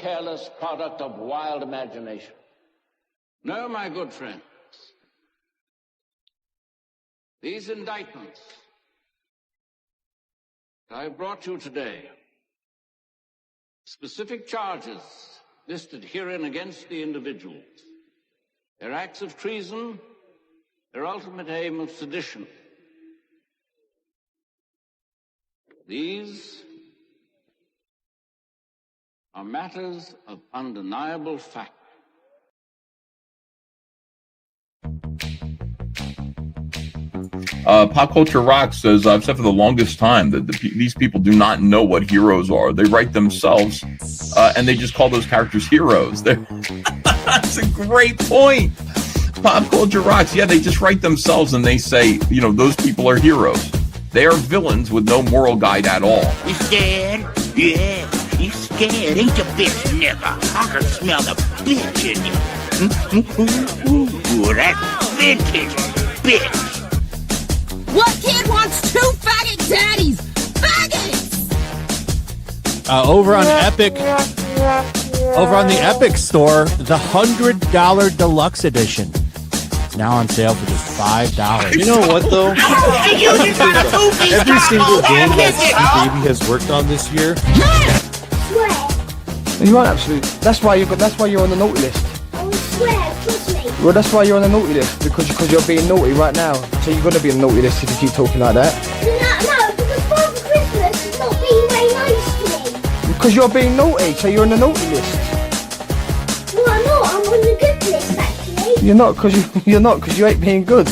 careless product of wild imagination. No, my good friends. These indictments I brought you today, specific charges listed herein against the individuals, their acts of treason, their ultimate aim of sedition. These are matters of undeniable fact. Pop Culture Rock says, I've said for the longest time that these people do not know what heroes are. They write themselves, and they just call those characters heroes. That's a great point. Pop Culture Rocks, yeah, they just write themselves and they say, you know, those people are heroes. They are villains with no moral guide at all. You scared? Yeah, you scared, ain't you, bitch nigga? I can smell the bitch in you. Ooh, that's vintage, bitch. What kid wants 2 faggot daddies? Faggots! Over on Epic, over on the Epic store, the $100 deluxe edition. It's now on sale for just $5. You know what though? Every single game that Baby has worked on this year. You aren't absolute. That's why you're on the naughty list. I swear, trust me. Well, that's why you're on the naughty list, because you're being naughty right now. So you're gonna be on the naughty list if you keep talking like that. No, because Father Christmas is not being very nice to me. Because you're being naughty, so you're on the naughty list. No, I'm not. I'm on the good list, actually. You're not, because you ain't being good.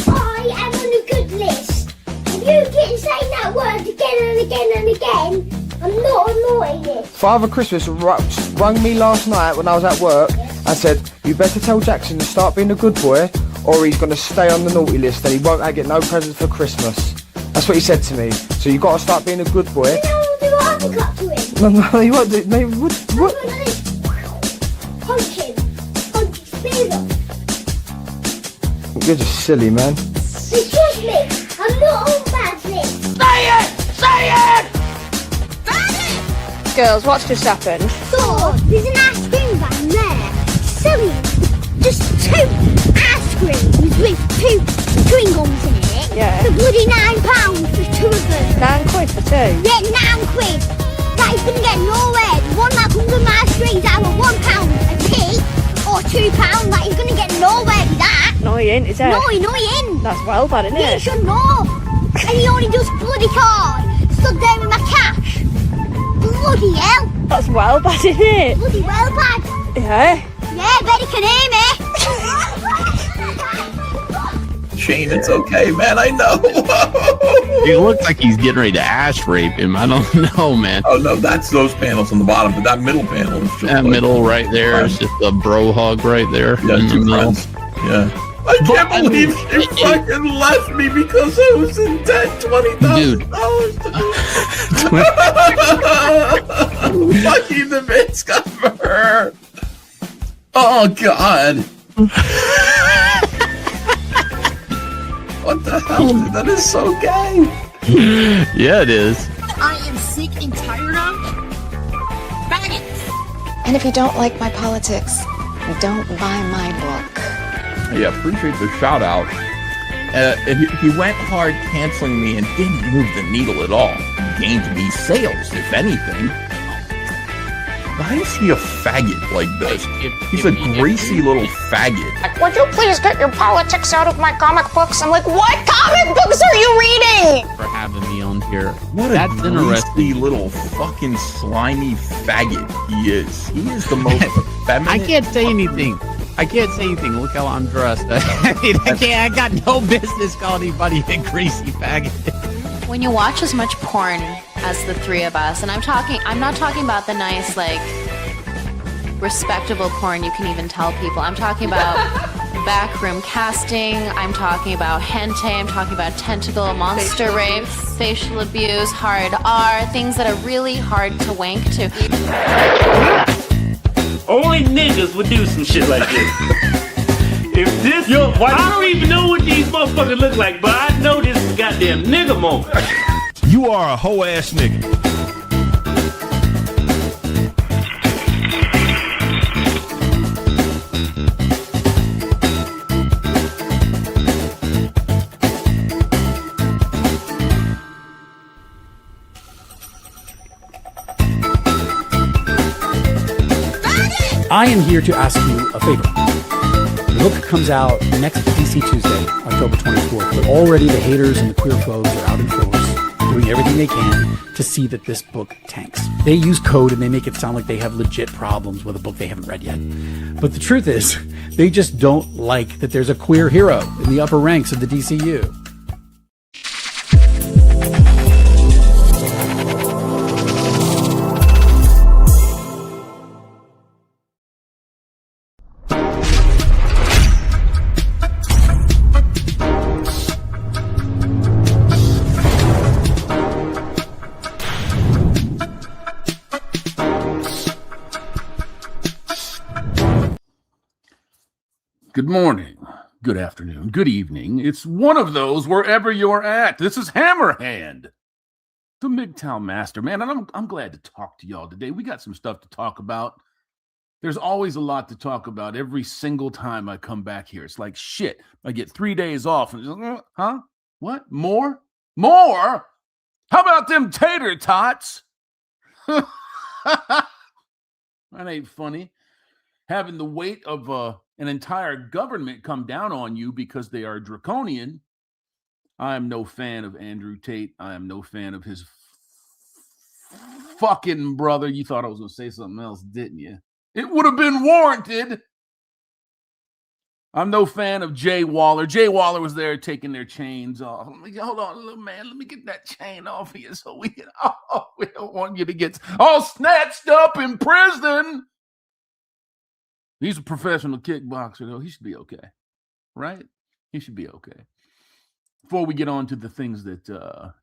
I am on the good list. If you keep saying that word again and again and again, I'm not on naughty list. Father Christmas rang me last night when I was at work and said, you better tell Jackson to start being a good boy or he's going to stay on the naughty list and he won't get no presents for Christmas. That's what he said to me. So you got to start being a good boy. And I'll do an uppercut to him. No, you won't do. No, what? Punch him. Punch his spears off. You're just silly, man. Trust me, I'm not on bad list. Say it! Say it! Girls, what's just happened? So, there's an ice cream van there. Selling just 2 ice creams with 2 chewing gums in it. Yeah. For bloody £9 for 2 of them. £9 for 2? Yeah, £9. That is gonna get nowhere. The one that comes on my street is either £1 a piece or £2. That is gonna get nowhere with that. No, he ain't, is it? No, he ain't. That's well bad, isn't Yeah, it? you should know. And he only does bloody card. Stood there with my cash. Bloody hell. That's well bad, isn't it? Bloody well bad. Yeah. Yeah, bet he can hear me. Shane, it's okay, man. I know. He looks like he's getting ready to ass rape him. I don't know, man. Oh, no, that's those panels on the bottom, but that middle panel is just That middle right there is just a bro hug right there. Yeah, in the 2 middle. friends. Yeah. I can't believe she fucking left me because I was in debt $20,000. Lucky the bits got her. Oh, God. What the hell? That is so gay. Yeah, it is. I am sick and tired of faggots. And if you don't like my politics, don't buy my book. Yeah, appreciate the shout out. He went hard canceling me and didn't move the needle at all. He gained me sales, if anything. Why is he a faggot like this? He's a greasy little faggot. Like, would you please get your politics out of my comic books? I'm like, what comic books are you reading? For having me on here. What That's a interesting. greasy little fucking slimy faggot he is. He is the most feminine. I can't say anything. I can't say anything. Look how I'm dressed. I mean, I got no business calling anybody a greasy faggot. When you watch as much porn as the 3 of us, and I'm not talking about the nice, like, respectable porn you can even tell people. I'm talking about backroom casting. I'm talking about hentai. I'm talking about tentacle, monster rape, facial abuse, hard R, things that are really hard to wank to. Only niggas would do some shit like this. If this, I don't even know what these motherfuckers look like, but I know this is goddamn nigga moment. You are a hoe ass nigga. I am here to ask you a favor. The book comes out next DC Tuesday, October 24th, but already the haters and the queer foes are out in force, doing everything they can to see that this book tanks. They use code and they make it sound like they have legit problems with a book they haven't read yet. But the truth is, they just don't like that there's a queer hero in the upper ranks of the DCU. Good morning, good afternoon, good evening. It's one of those wherever you're at. This is Hammerhand, the MGTOWMASTER, man, and I'm glad to talk to y'all today. We got some stuff to talk about. There's always a lot to talk about every single time I come back here. It's like, shit, I get 3 days off. And just, huh? What? More? More? How about them tater tots? That ain't funny. Having the weight of an entire government come down on you because they are draconian. I am no fan of Andrew Tate. I am no fan of his fucking brother. You thought I was going to say something else, didn't you? It would have been warranted. I'm no fan of Jay Waller. Jay Waller was there taking their chains off. Hold on, little man. Let me get that chain off here so we can. Oh, we don't want you to get all snatched up in prison. He's a professional kickboxer, though. He should be okay, right? He should be okay. Before we get on to the things that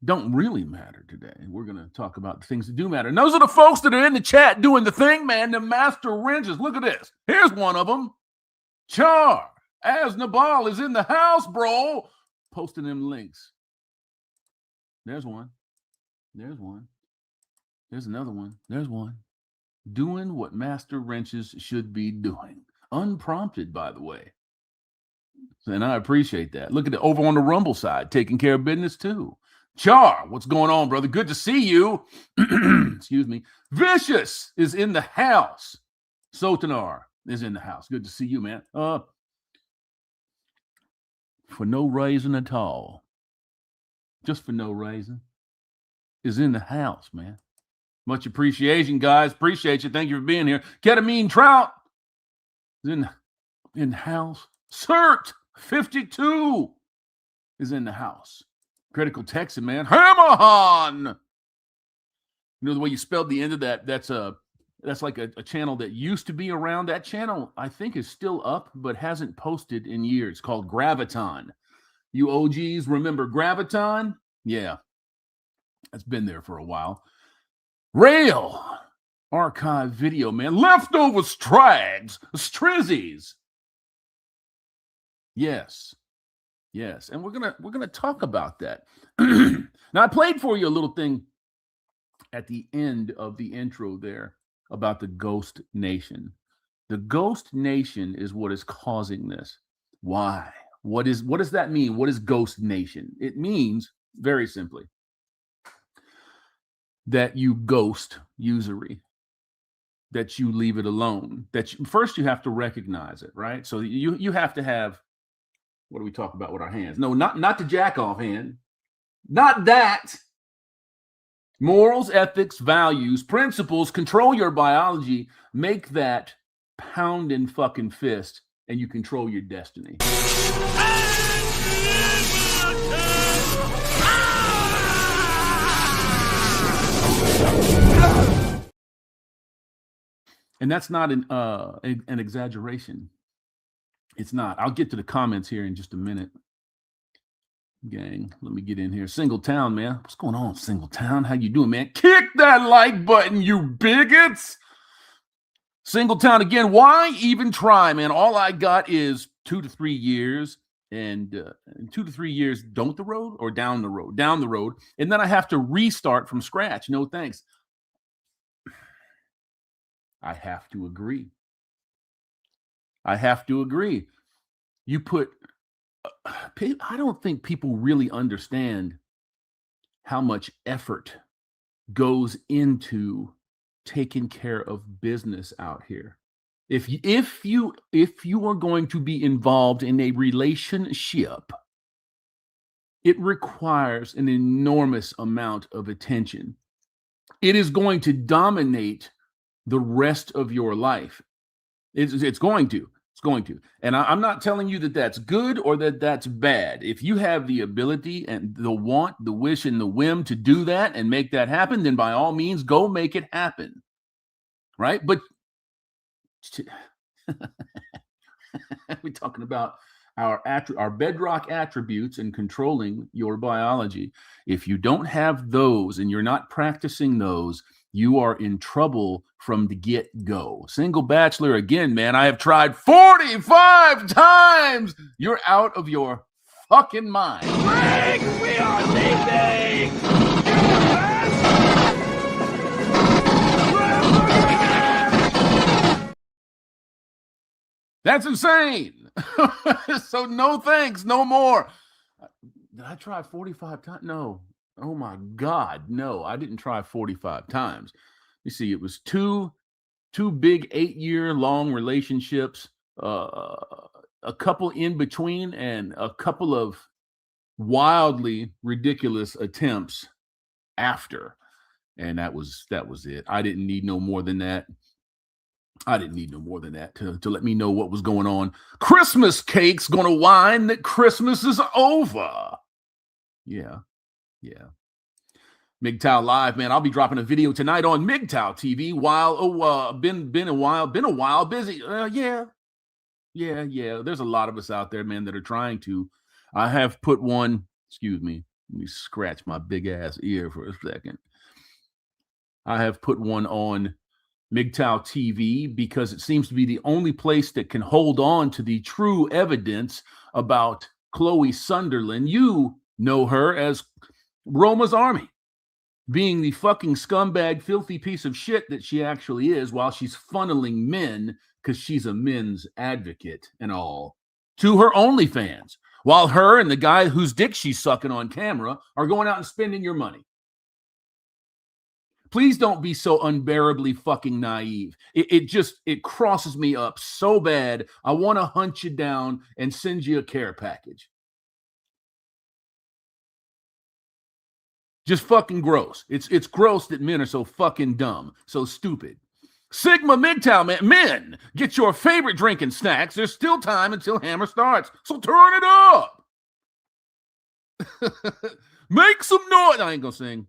don't really matter today, we're going to talk about the things that do matter. And those are the folks that are in the chat doing the thing, man. The master wrenches. Look at this. Here's one of them. Char, as Nabal is in the house, bro. Posting them links. There's one. There's one. There's another one. There's one. Doing what master wrenches should be doing. Unprompted, by the way. And I appreciate that. Look at it over on the Rumble side, taking care of business too. Char, what's going on, brother? Good to see you. Excuse me. Vicious is in the house. Sotanar is in the house. Good to see you, man. For no reason at all. Just for no reason. Is in the house, man. Much appreciation, guys. Appreciate you. Thank you for being here. Ketamine Trout is in house. Cert 52 is in the house. Critical Texan, man. Hammerhand. You know the way you spelled the end of that? That's like a channel that used to be around. That channel, I think, is still up, but hasn't posted in years. Called Graviton. You OGs remember Graviton? Yeah. It's been there for a while. Rail archive video, man. Leftover strags, strizzies. Yes. And we're gonna talk about that. Now, I played for you a little thing at the end of the intro there about the Ghost Nation. The Ghost Nation is what is causing this. Why? What does that mean? What is Ghost Nation? It means, very simply, that you ghost usury, that you leave it alone, first you have to recognize it, right? So you have to have, what do we talk about with our hands? No, not the jack off hand, not that. Morals, ethics, values, principles, control your biology, make that pound and fucking fist, and you control your destiny. And that's not an exaggeration. It's not. I'll get to the comments here in just a minute. Gang, let me get in here. Single Town, man. What's going on, Single Town? How you doing, man? Kick that like button, you bigots. Single Town again. Why even try, man? All I got is 2 to 3 years. And in 2 to 3 years, don't the road or down the road? Down the road. And then I have to restart from scratch. No thanks. I have to agree. You put, I don't think people really understand how much effort goes into taking care of business out here. If you are going to be involved in a relationship, it requires an enormous amount of attention. It is going to dominate the rest of your life. It's going to. It's going to. And I'm not telling you that that's good or that that's bad. If you have the ability and the want, the wish, and the whim to do that and make that happen, then by all means, go make it happen. Right? But we're talking about our bedrock attributes and controlling your biology. If you don't have those and you're not practicing those, you are in trouble from the get-go. Single bachelor again, man. I have tried 45 times. You're out of your fucking mind. Frank, we are leaving! That's insane. So no thanks, no more. Did I try 45 times? No. Oh my God, no. I didn't try 45 times. You see, it was two big 8-year long relationships, a couple in between, and a couple of wildly ridiculous attempts after. And that was it. I didn't need no more than that. I didn't need no more than that to let me know what was going on. Christmas cake's gonna whine that Christmas is over. Yeah. MGTOW Live, man. I'll be dropping a video tonight on MGTOW TV while been a while busy. Yeah. There's a lot of us out there, man, that are trying to. I have put one, excuse me, let me scratch my big ass ear for a second. I have put one on MGTOW TV because it seems to be the only place that can hold on to the true evidence about Chloe Sunderland. You know her as Roma's Army, being the fucking scumbag, filthy piece of shit that she actually is, while she's funneling men, because she's a men's advocate and all, to her OnlyFans, while her and the guy whose dick she's sucking on camera are going out and spending your money. Please don't be so unbearably fucking naive. It crosses me up so bad. I want to hunt you down and send you a care package. Just fucking gross. It's gross that men are so fucking dumb, so stupid. Sigma MGTOW, man. Men, get your favorite drink and snacks. There's still time until Hammer starts, so turn it up. Make some noise. I ain't gonna sing.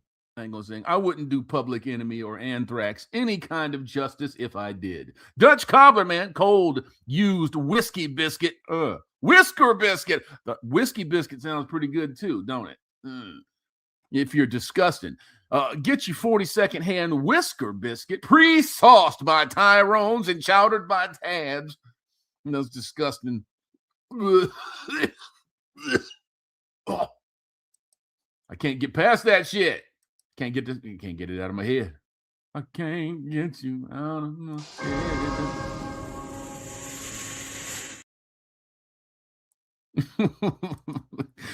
I wouldn't do Public Enemy or Anthrax any kind of justice if I did. Dutch Cobbler, man. Cold used whiskey biscuit. Whisker biscuit. The whiskey biscuit sounds pretty good too, don't it? If you're disgusting. Get your 42nd hand whisker biscuit, pre-sauced by Tyrones and chowdered by Tabs. And those disgusting. Oh, I can't get past that shit. Can't get this. You can't get it out of my head. I can't get you out of my head.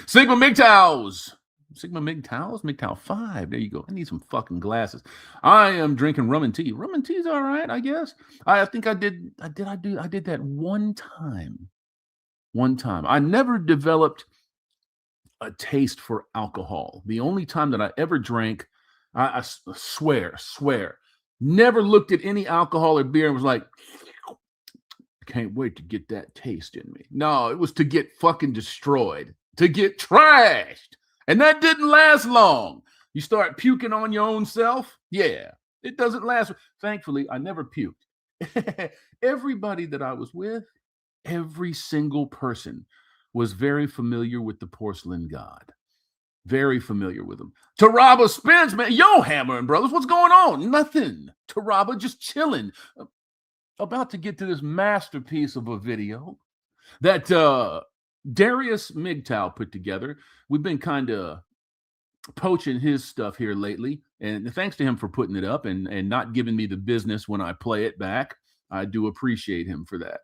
Sigma MGTOWs. Sigma MGTOWs? MGTOW 5. There you go. I need some fucking glasses. I am drinking rum and tea. Rum and tea's all right, I guess. I think I did that one time. I never developed a taste for alcohol. The only time that I ever drank, I swear, never looked at any alcohol or beer and was like, I can't wait to get that taste in me. No, it was to get fucking destroyed, to get trashed. And that didn't last long. You start puking on your own self. Yeah, it doesn't last. Thankfully, I never puked. Everybody that I was with, every single person was very familiar with the porcelain god. Very familiar with him. Taraba Spence, man. Yo, Hammer and Brothers, what's going on? Nothing. Taraba just chilling. About to get to this masterpiece of a video that Darius MGTOW put together. We've been kind of poaching his stuff here lately, and thanks to him for putting it up and not giving me the business when I play it back. I do appreciate him for that.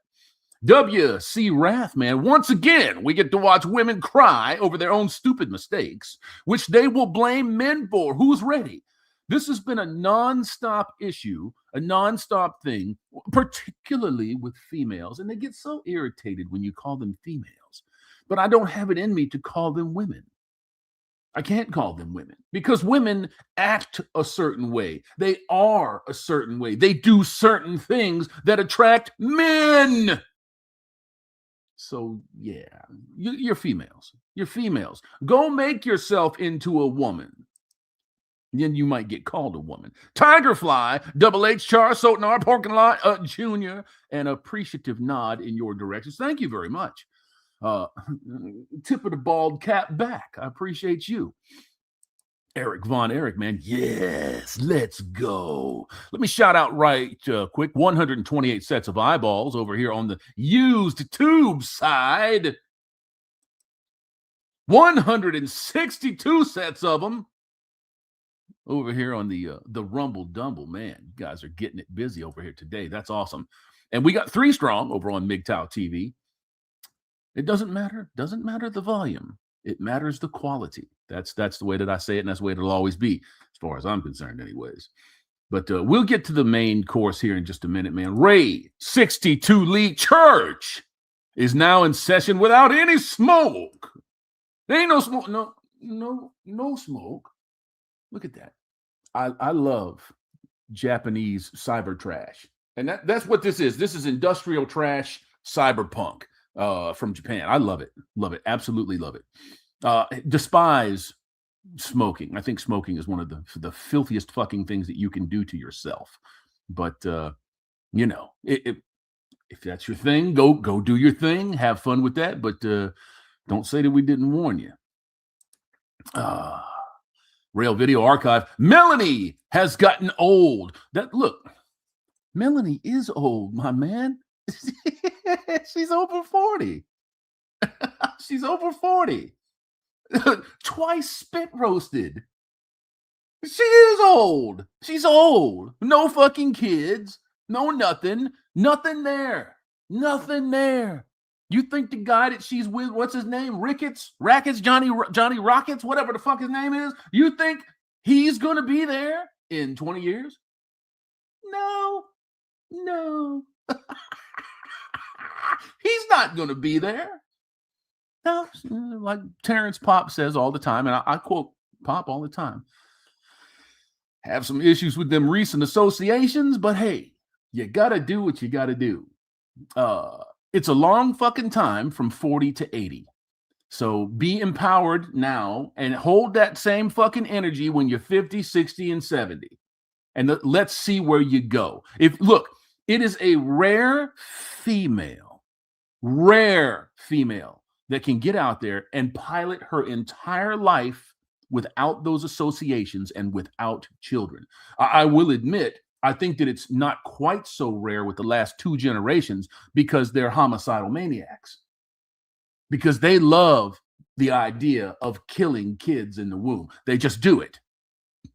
WC Wrath, man. Once again, we get to watch women cry over their own stupid mistakes, which they will blame men for. Who's ready? This has been a non-stop issue a nonstop thing, particularly with females. And they get so irritated when you call them females. But I don't have it in me to call them women. I can't call them women because women act a certain way. They are a certain way. They do certain things that attract men. So, yeah, you're females. You're females. Go make yourself into a woman. Then you might get called a woman. Tigerfly, Double H, Char, Sotnar, Porkenlot, Junior, an appreciative nod in your directions. Thank you very much. Tip of the bald cap back. I appreciate you. Eric Von Eric, man. Yes, let's go. Let me shout out right quick. 128 sets of eyeballs over here on the used tube side. 162 sets of them over here on the Rumble Dumble. Man, you guys are getting it busy over here today. That's awesome. And we got 3 strong over on MGTOW TV. It doesn't matter. Doesn't matter the volume. It matters the quality. That's the way that I say it, and that's the way it'll always be, as far as I'm concerned, anyways. But we'll get to the main course here in just a minute, man. Ray 62 Lee Church is now in session without any smoke. There ain't no smoke. No smoke. Look at that. I love Japanese cyber trash, and that's what this is. This is industrial trash cyberpunk. From Japan. I love it. Love it. Absolutely love it. Despise smoking. I think smoking is one of the filthiest fucking things that you can do to yourself. But, you know, if that's your thing, go do your thing. Have fun with that. But don't say that we didn't warn you. Rail Video Archive. Melanie has gotten old. Look, Melanie is old, my man. She's over 40. She's over 40. Twice spit roasted. She is old. She's old. No fucking kids. No nothing. Nothing there. Nothing there. You think the guy that she's with, what's his name? Rackets, Johnny Rockets, whatever the fuck his name is. You think he's going to be there in 20 years? No. He's not going to be there. No, like Terrence Pop says all the time, and I quote Pop all the time. Have some issues with them recent associations, but hey, you got to do what you got to do. It's a long fucking time from 40 to 80. So be empowered now and hold that same fucking energy when you're 50, 60, and 70. And let's see where you go. Look, it is a rare female that can get out there and pilot her entire life without those associations and without children. I will admit, I think that it's not quite so rare with the last 2 generations because they're homicidal maniacs. Because they love the idea of killing kids in the womb. They just do it.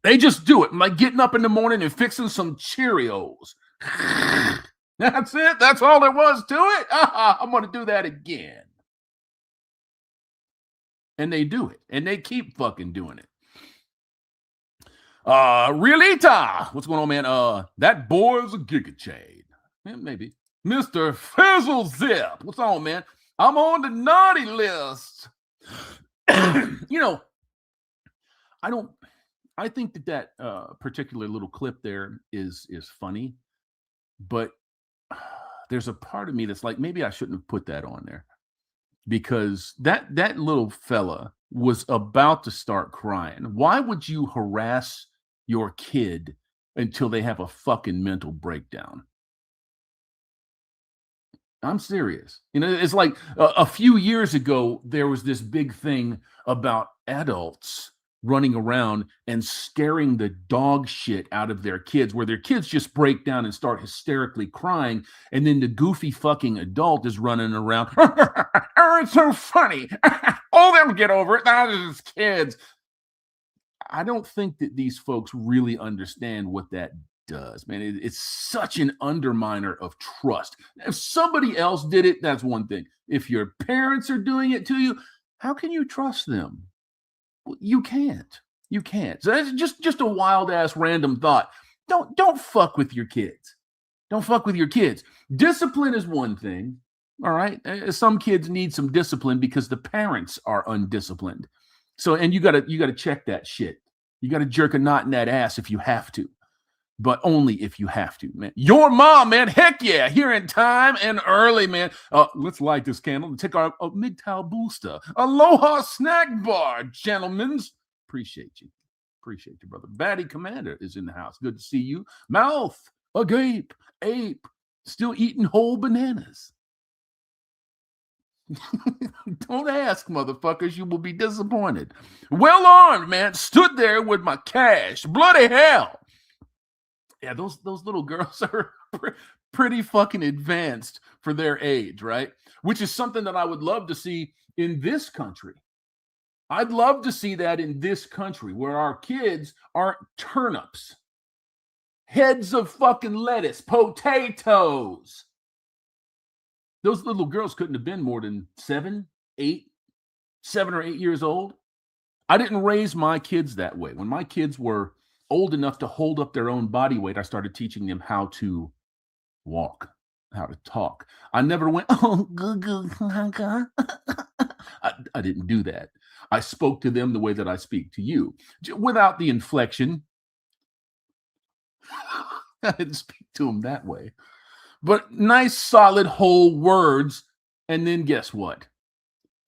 They just do it. Like getting up in the morning and fixing some Cheerios. That's it. That's all there was to it. I'm going to do that again. And they do it. And they keep fucking doing it. Realita. What's going on, man? That boy's a giga chain. Yeah, maybe. Mr. Fizzle Zip. What's on, man? I'm on the naughty list. You know, I think that particular little clip there is funny, but there's a part of me that's like, maybe I shouldn't have put that on there because that little fella was about to start crying. Why would you harass your kid until they have a fucking mental breakdown? I'm serious. You know, it's like a few years ago, there was this big thing about adults running around and scaring the dog shit out of their kids, where their kids just break down and start hysterically crying. And then the goofy fucking adult is running around. Oh, it's so funny. Oh, they'll get over it. Now there's kids. I don't think that these folks really understand what that does, man. It's such an underminer of trust. If somebody else did it, that's one thing. If your parents are doing it to you, how can you trust them? You can't. You can't. So that's just a wild ass random thought. Don't fuck with your kids. Don't fuck with your kids. Discipline is one thing. All right. Some kids need some discipline because the parents are undisciplined. So, and you gotta check that shit. You gotta jerk a knot in that ass if you have to, but only if you have to, man. Your mom, man. Heck yeah. Here in time and early, man. Let's light this candle and take our MGTOW booster. Aloha snack bar, gentlemen. Appreciate you. Appreciate you, brother. Batty Commander is in the house. Good to see you. Mouth, agape, ape, still eating whole bananas. Don't ask, motherfuckers. You will be disappointed. Well armed, man. Stood there with my cash. Bloody hell. Yeah, those little girls are pretty fucking advanced for their age, right? Which is something that I would love to see in this country. I'd love to see that in this country where our kids aren't turnips, heads of fucking lettuce, potatoes. Those little girls couldn't have been more than 7 or 8 years old. I didn't raise my kids that way. When my kids were old enough to hold up their own body weight, I started teaching them how to walk, how to talk. I never went, oh, I didn't do that. I spoke to them the way that I speak to you, without the inflection. I didn't speak to them that way. But nice, solid, whole words. And then guess what?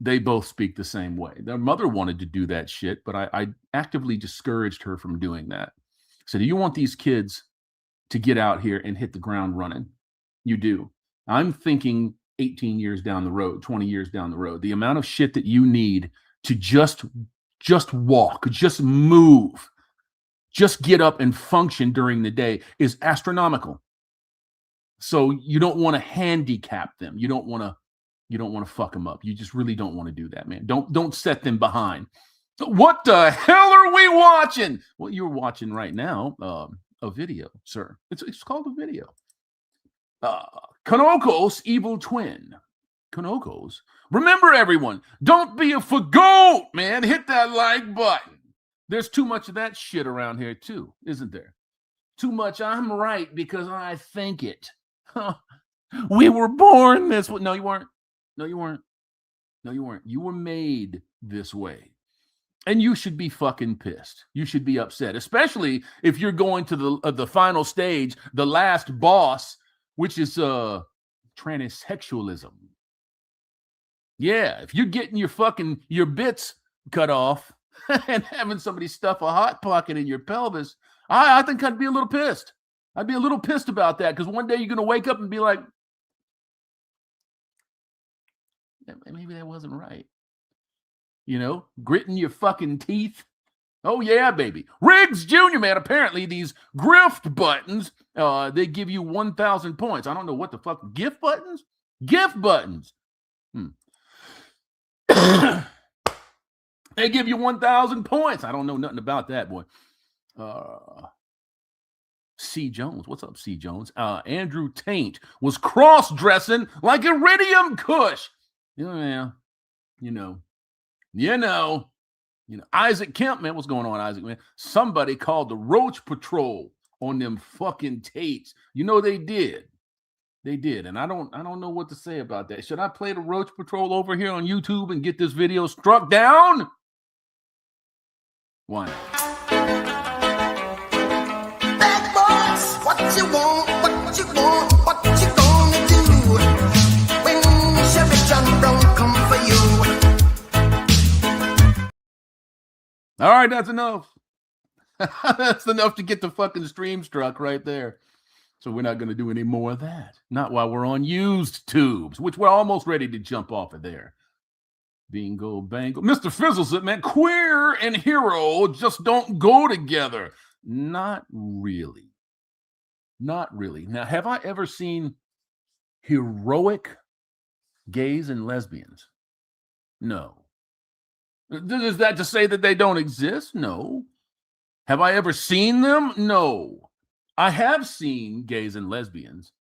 They both speak the same way. Their mother wanted to do that shit, but I actively discouraged her from doing that. So do you want these kids to get out here and hit the ground running? You do. I'm thinking 18 years down the road, 20 years down the road, the amount of shit that you need to just walk, just move, just get up and function during the day is astronomical. So you don't want to handicap them. You don't want to fuck them up. You just really don't want to do that, man. Don't set them behind. What the hell are we watching? Well, you're watching right now a video, sir. It's called a video. Kanoko's evil twin. Kanoko's. Remember, everyone, don't be a fagoat, man. Hit that like button. There's too much of that shit around here, too, isn't there? Too much I'm right because I think it. We were born this way. No, you weren't. No, you weren't. No, you weren't. You were made this way. And you should be fucking pissed. You should be upset, especially if you're going to the final stage, the last boss, which is transsexualism. Yeah, if you're getting your bits cut off and having somebody stuff a hot pocket in your pelvis, I think I'd be a little pissed. I'd be a little pissed about that because one day you're going to wake up and be like, maybe that wasn't right. You know, gritting your fucking teeth. Oh, yeah, baby. Riggs Jr., man, apparently these grift buttons, they give you 1,000 points. I don't know what the fuck. Gift buttons? Gift buttons. They give you 1,000 points. I don't know nothing about that, boy. C. Jones. What's up, C. Jones? Andrew Taint was cross-dressing like Iridium Kush. Yeah, you know. Isaac Kemp, man. What's going on, Isaac, man? Somebody called the Roach Patrol on them fucking tapes. You know they did. They did. And I don't know what to say about that. Should I play the Roach Patrol over here on YouTube and get this video struck down? Why not? Bad boys, what you want, what you want, what you gonna do when Chevy John Brown come for you? All right, that's enough. That's enough to get the fucking stream struck right there. So we're not going to do any more of that. Not while we're on used tubes, which we're almost ready to jump off of there. Bingo, bango. Mr. Fizzles it, man. Queer and hero just don't go together. Not really. Not really. Now, have I ever seen heroic gays and lesbians? No. Is that to say that they don't exist? No. Have I ever seen them? No. I have seen gays and lesbians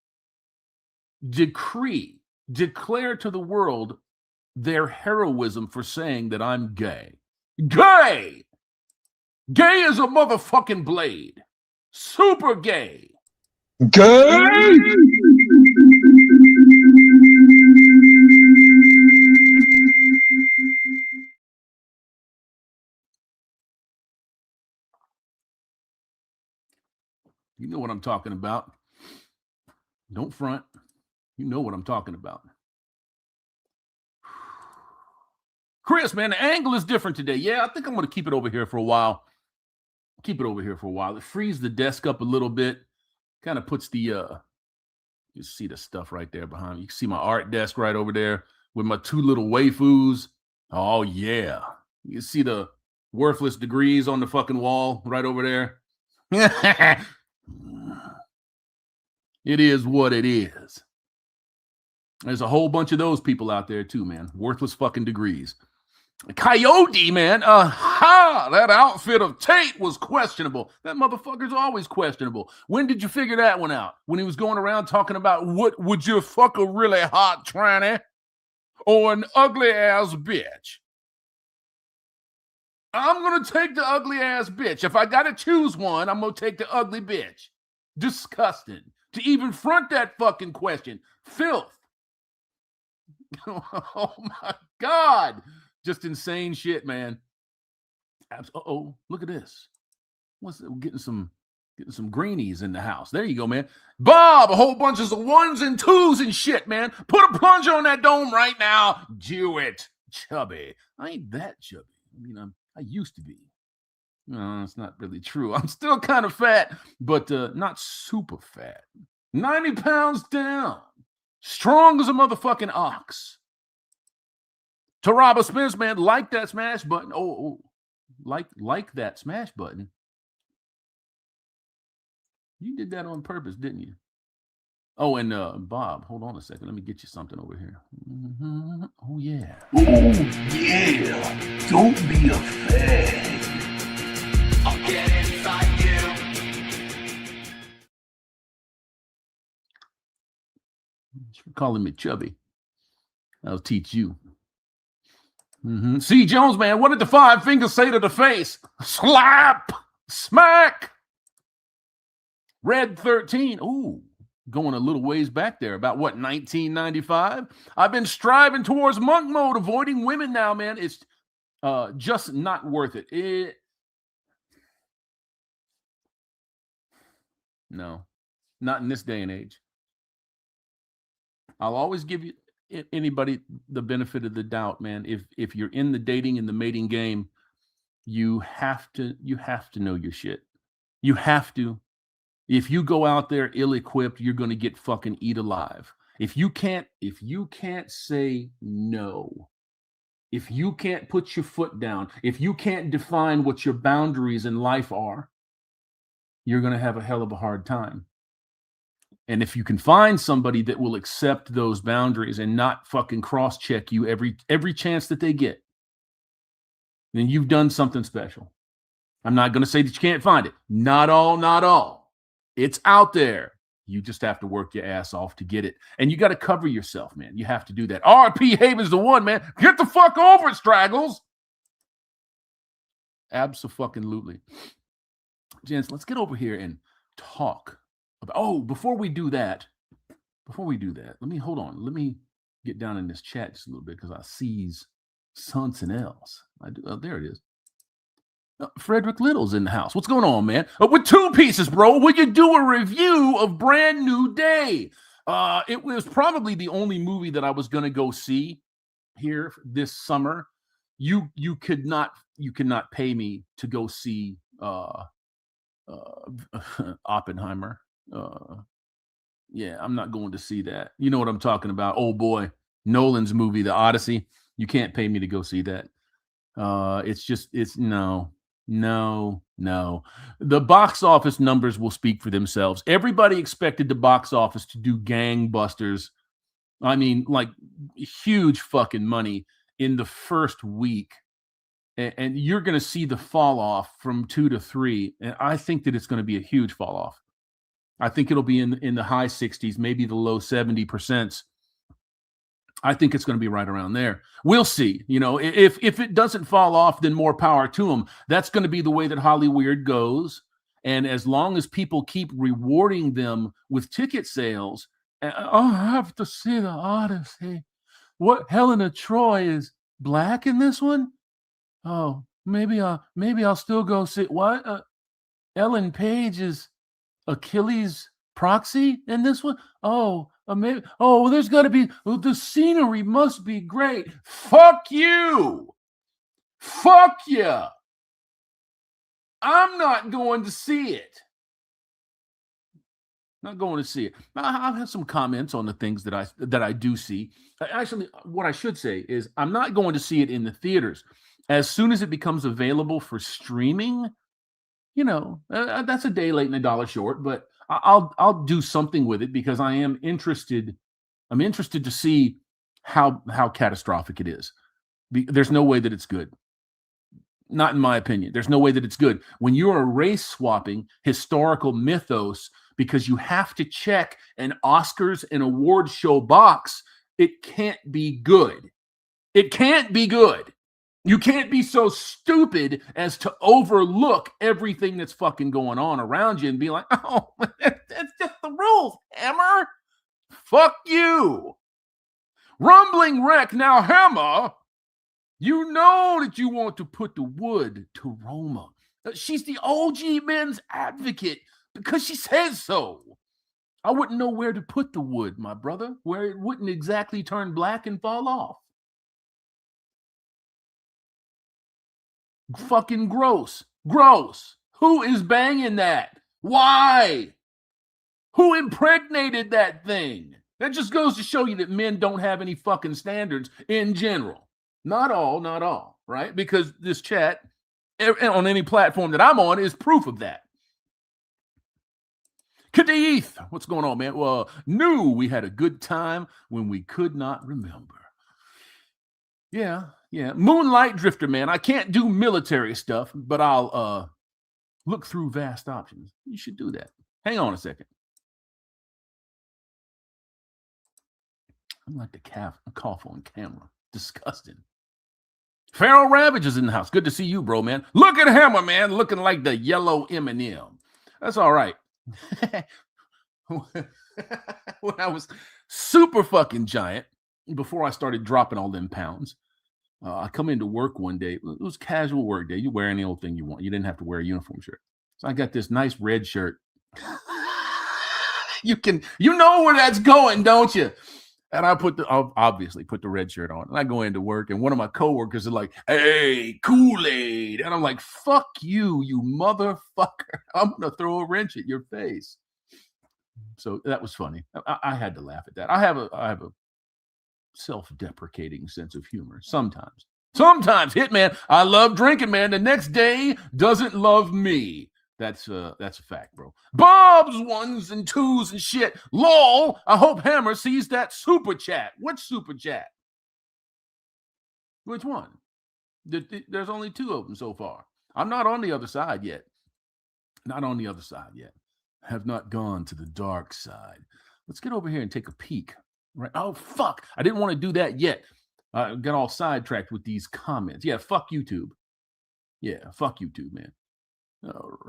declare to the world their heroism for saying that I'm gay. Gay! Gay is a motherfucking blade. Super gay. Gay. You know what I'm talking about. Don't front. You know what I'm talking about. Chris, man, the angle is different today. Yeah, I think I'm going to keep it over here for a while. It frees the desk up a little bit. Kind of puts the, you see the stuff right there behind me. You can see my art desk right over there with my two little waifus. Oh, yeah. You can see the worthless degrees on the fucking wall right over there. It is what it is. There's a whole bunch of those people out there too, man. Worthless fucking degrees. Coyote, man. That outfit of Tate was questionable. That motherfucker's always questionable. When did you figure that one out? When he was going around talking about what would you fuck a really hot tranny or an ugly ass bitch? I'm going to take the ugly ass bitch. If I got to choose one, I'm going to take the ugly bitch. Disgusting. To even front that fucking question. Filth. Oh my God. Just insane shit, man. Uh-oh, look at this. We're getting some greenies in the house. There you go, man. Bob, a whole bunch of ones and twos and shit, man. Put a plunger on that dome right now. Do it. Chubby. I ain't that chubby. I mean, I used to be. No, it's not really true. I'm still kind of fat, but not super fat. 90 pounds down. Strong as a motherfucking ox. Taraba Spence, man, like that smash button. Like that smash button. You did that on purpose, didn't you? Oh, and Bob, hold on a second. Let me get you something over here. Mm-hmm. Oh, yeah. Oh, yeah. Don't be a fag. I'll get inside you. You're calling me chubby. I'll teach you. Mm-hmm. C. Jones, man, what did the five fingers say to the face? Slap! Smack! Red 13. Ooh, going a little ways back there. About what, 1995? I've been striving towards monk mode, avoiding women now, man. It's just not worth it. No, not in this day and age. I'll always give you anybody the benefit of the doubt, man. If you're in the dating and the mating game, you have to know your shit. You have to. If you go out there ill-equipped, you're going to get fucking eat alive. If you can't say no, if you can't put your foot down, if you can't define what your boundaries in life are, you're going to have a hell of a hard time. And if you can find somebody that will accept those boundaries and not fucking cross-check you every chance that they get, then you've done something special. I'm not going to say that you can't find it. Not all. It's out there. You just have to work your ass off to get it. And you got to cover yourself, man. You have to do that. RP Haven's the one, man. Get the fuck over it, Straggles. Abso-fucking-lutely. Gents, let's get over here and talk about, before we do that, let me get down in this chat just a little bit because I sees something else. There it is. Frederick Little's in the house. What's going on, man? With two pieces, bro. Will you do a review of Brand New Day? It was probably the only movie that I was going to go see here this summer. You cannot pay me to go see Oppenheimer. Yeah, I'm not going to see that. You know what I'm talking about. Oh boy, Nolan's movie, The Odyssey. You can't pay me to go see that. It's no. The box office numbers will speak for themselves. Everybody expected the box office to do gangbusters. I mean, like huge fucking money in the first week. And you're going to see the fall off from 2 to 3. And I think that it's going to be a huge fall off. I think it'll be in the high 60s, maybe the low 70%. I think it's going to be right around there. We'll see. You know, if it doesn't fall off, then more power to them. That's going to be the way that Hollyweird goes. And as long as people keep rewarding them with ticket sales, I have to see the Odyssey. What, Helena Troy is black in this one? Oh, maybe I'll still go see. What? Ellen Page is Achilles' proxy in this one? Oh, maybe. Oh, well, there's got to be. Well, the scenery must be great. Fuck you. Fuck yeah. I'm not going to see it. Not going to see it. I'll have some comments on the things that I do see. Actually, what I should say is I'm not going to see it in the theaters. As soon as it becomes available for streaming, you know, that's a day late and a dollar short, but I'll do something with it because I am interested. I'm interested to see how catastrophic it is. There's no way that it's good. Not in my opinion. There's no way that it's good. When you're erase swapping historical mythos because you have to check an Oscars and award show box, it can't be good. It can't be good. You can't be so stupid as to overlook everything that's fucking going on around you and be like, oh, that's just the rules, Hammer. Fuck you. Rumbling Wreck. Now, Hammer, you know that you want to put the wood to Roma. She's the OG men's advocate because she says so. I wouldn't know where to put the wood, my brother, where it wouldn't exactly turn black and fall off. Fucking gross. Gross. Who is banging that? Why? Who impregnated that thing? That just goes to show you that men don't have any fucking standards in general. Not all, right? Because this chat on any platform that I'm on is proof of that. Kadith, what's going on, man? Well, knew we had a good time when we could not remember. Yeah. Moonlight Drifter, man. I can't do military stuff, but I'll look through vast options. You should do that. Hang on a second. I'm like the cough on camera. Disgusting. Pharaoh Ravage is in the house. Good to see you, bro, man. Look at Hammer, man, looking like the yellow M&M. That's all right. When I was super fucking giant, before I started dropping all them pounds, I come into work one day. It was casual work day. You wear any old thing you want. You didn't have to wear a uniform shirt. So I got this nice red shirt. You know where that's going, don't you? And I obviously put the red shirt on. And I go into work, and one of my coworkers is like, "Hey, Kool-Aid." And I'm like, "Fuck you, you motherfucker. I'm going to throw a wrench at your face." So that was funny. I had to laugh at that. I have a self-deprecating sense of humor sometimes. Hitman, I love drinking, man. The next day doesn't love me. That's a fact, bro. Bob's ones and twos and shit. Lol. I hope Hammer sees that super chat. What super chat? Which one? There's only 2 of them so far. I'm not on the other side yet. Have not gone to the dark side. Let's get over here and take a peek. Right? Oh, fuck. I didn't want to do that yet. I got all sidetracked with these comments. Yeah, fuck YouTube. Yeah, fuck YouTube, man.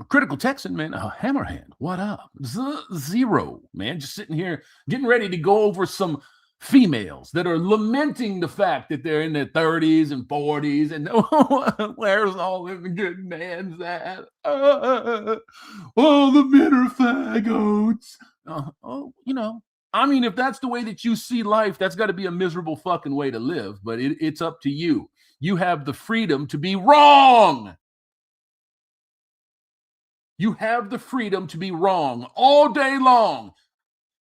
Critical Texan, man. Hammerhand, what up? Zero, man. Just sitting here getting ready to go over some females that are lamenting the fact that they're in their 30s and 40s and where's all the good man's at? All the men are faggots. I mean, if that's the way that you see life, that's got to be a miserable fucking way to live, but it's up to you. You have the freedom to be wrong. You have the freedom to be wrong all day long.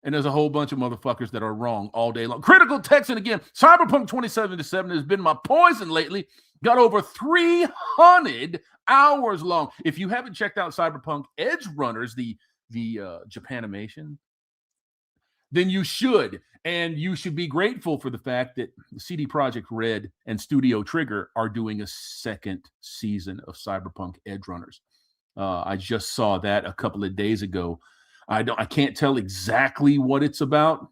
And there's a whole bunch of motherfuckers that are wrong all day long. Critical Texan again. Cyberpunk 2077 has been my poison lately. Got over 300 hours long. If you haven't checked out Cyberpunk Edge Runners, the Japanimation, then you should. And you should be grateful for the fact that CD Projekt Red and Studio Trigger are doing a second season of Cyberpunk Edge Runners. I just saw that a couple of days ago. I can't tell exactly what it's about,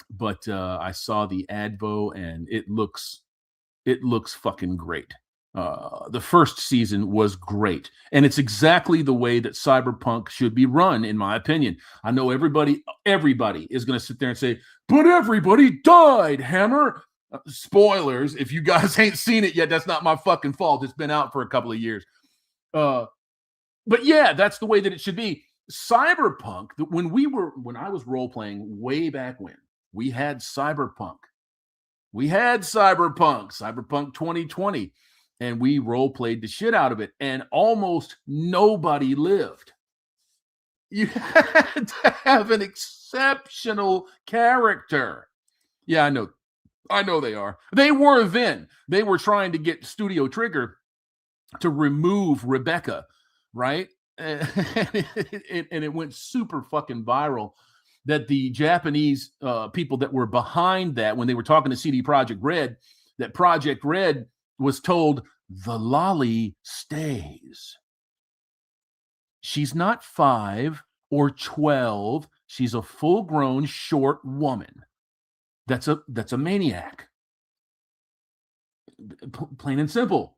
but I saw the advo and it looks fucking great. The first season was great, and it's exactly the way that Cyberpunk should be run, in my opinion. I know everybody is going to sit there and say, but everybody died, Hammer. Spoilers, if you guys ain't seen it yet, that's not my fucking fault. It's been out for a couple of years. But yeah, that's the way that it should be. Cyberpunk, when I was role-playing way back when, we had Cyberpunk. Cyberpunk 2020. And we role-played the shit out of it. And almost nobody lived. You had to have an exceptional character. Yeah, I know they are. They were then. They were trying to get Studio Trigger to remove Rebecca, right? And it went super fucking viral that the Japanese people that were behind that, when they were talking to CD Projekt Red, that Project Red was told, the lolly stays. She's not 5 or 12. She's a full-grown short woman. That's a maniac. Plain and simple.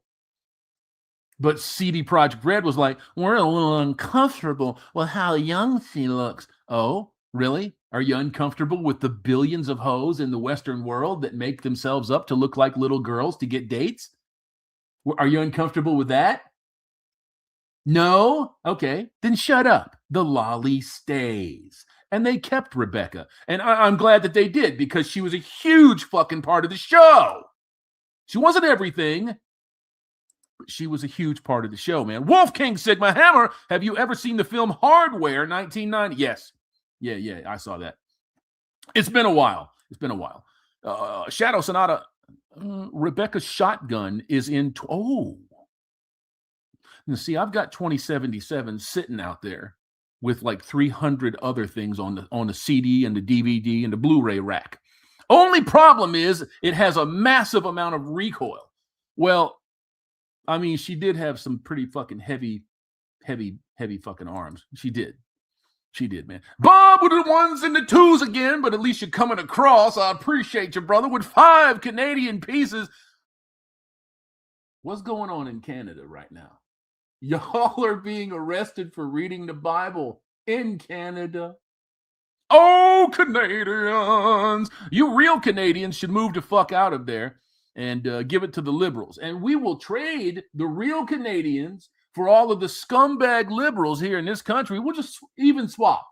But CD Projekt Red was like, we're a little uncomfortable with how young she looks. Oh, really? Are you uncomfortable with the billions of hoes in the Western world that make themselves up to look like little girls to get dates? Are you uncomfortable with that? No? Okay, then shut up. The lolly stays. And they kept Rebecca. And I'm glad that they did, because she was a huge fucking part of the show. She wasn't everything, but she was a huge part of the show, man. Wolf King Sigma Hammer, have you ever seen the film Hardware 1990? Yes. Yeah, I saw that. It's been a while. Shadow Sonata, Rebecca's shotgun is in... Now, see, I've got 2077 sitting out there with like 300 other things on the CD and the DVD and the Blu-ray rack. Only problem is it has a massive amount of recoil. Well, I mean, she did have some pretty fucking heavy fucking arms. She did, man. Bob with the 1s and the 2s again, but at least you're coming across. I appreciate you, brother, with 5 Canadian pieces. What's going on in Canada right now? Y'all are being arrested for reading the Bible in Canada. Oh, Canadians! You real Canadians should move the fuck out of there and give it to the liberals. And we will trade the real Canadians for all of the scumbag liberals here in this country. We'll just even swap.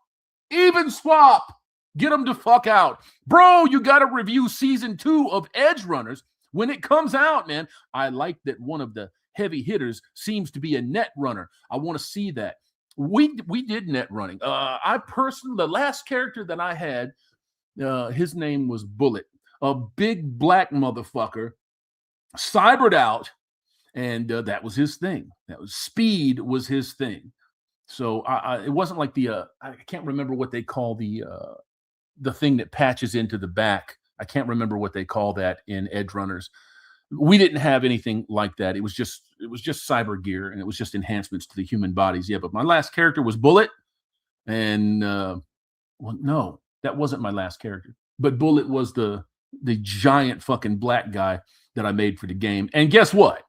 Get them to fuck out. Bro, you got to review season 2 of Edge Runners when it comes out, man. I like that one of the heavy hitters seems to be a net runner. I want to see that. We did net running. The last character that I had, his name was Bullet, a big black motherfucker, cybered out, and that was his thing. Speed was his thing. So it wasn't like I can't remember what they call the thing that patches into the back. I can't remember what they call that in Edge Runners. We didn't have anything like that. It was just cyber gear, and it was just enhancements to the human bodies. Yeah, but my last character was Bullet, and no, that wasn't my last character. But Bullet was the giant fucking black guy that I made for the game. And guess what?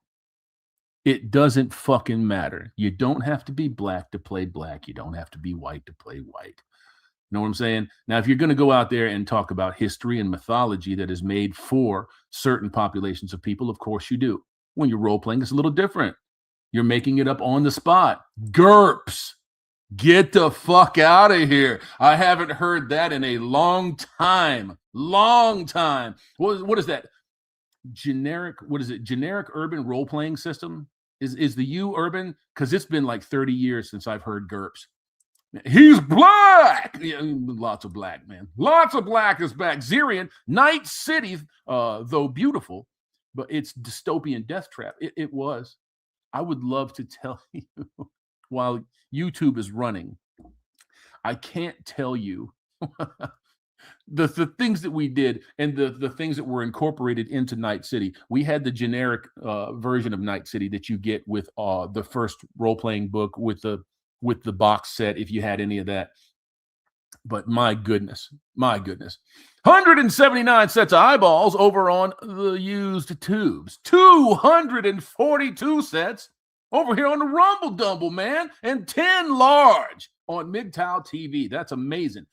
It doesn't fucking matter. You don't have to be black to play black. You don't have to be white to play white. You know what I'm saying? Now, if you're going to go out there and talk about history and mythology that is made for certain populations of people, of course you do. When you're role-playing, it's a little different. You're making it up on the spot. GURPS. Get the fuck out of here. I haven't heard that in a long time. What is that? Generic urban role-playing system? Is the U urban? Because it's been like 30 years since I've heard GURPS. He's black. Yeah, lots of black, man. Lots of black is back. Zirian, Night City, though beautiful, but it's dystopian death trap. It was. I would love to tell you while YouTube is running. I can't tell you the things that we did and the things that were incorporated into Night City. We had the generic version of Night City that you get with the first role-playing book with the box set, if you had any of that. But my goodness. 179 sets of eyeballs over on the used tubes. 242 sets over here on the Rumble Dumble, man. And 10 large on MGTOW TV. That's amazing.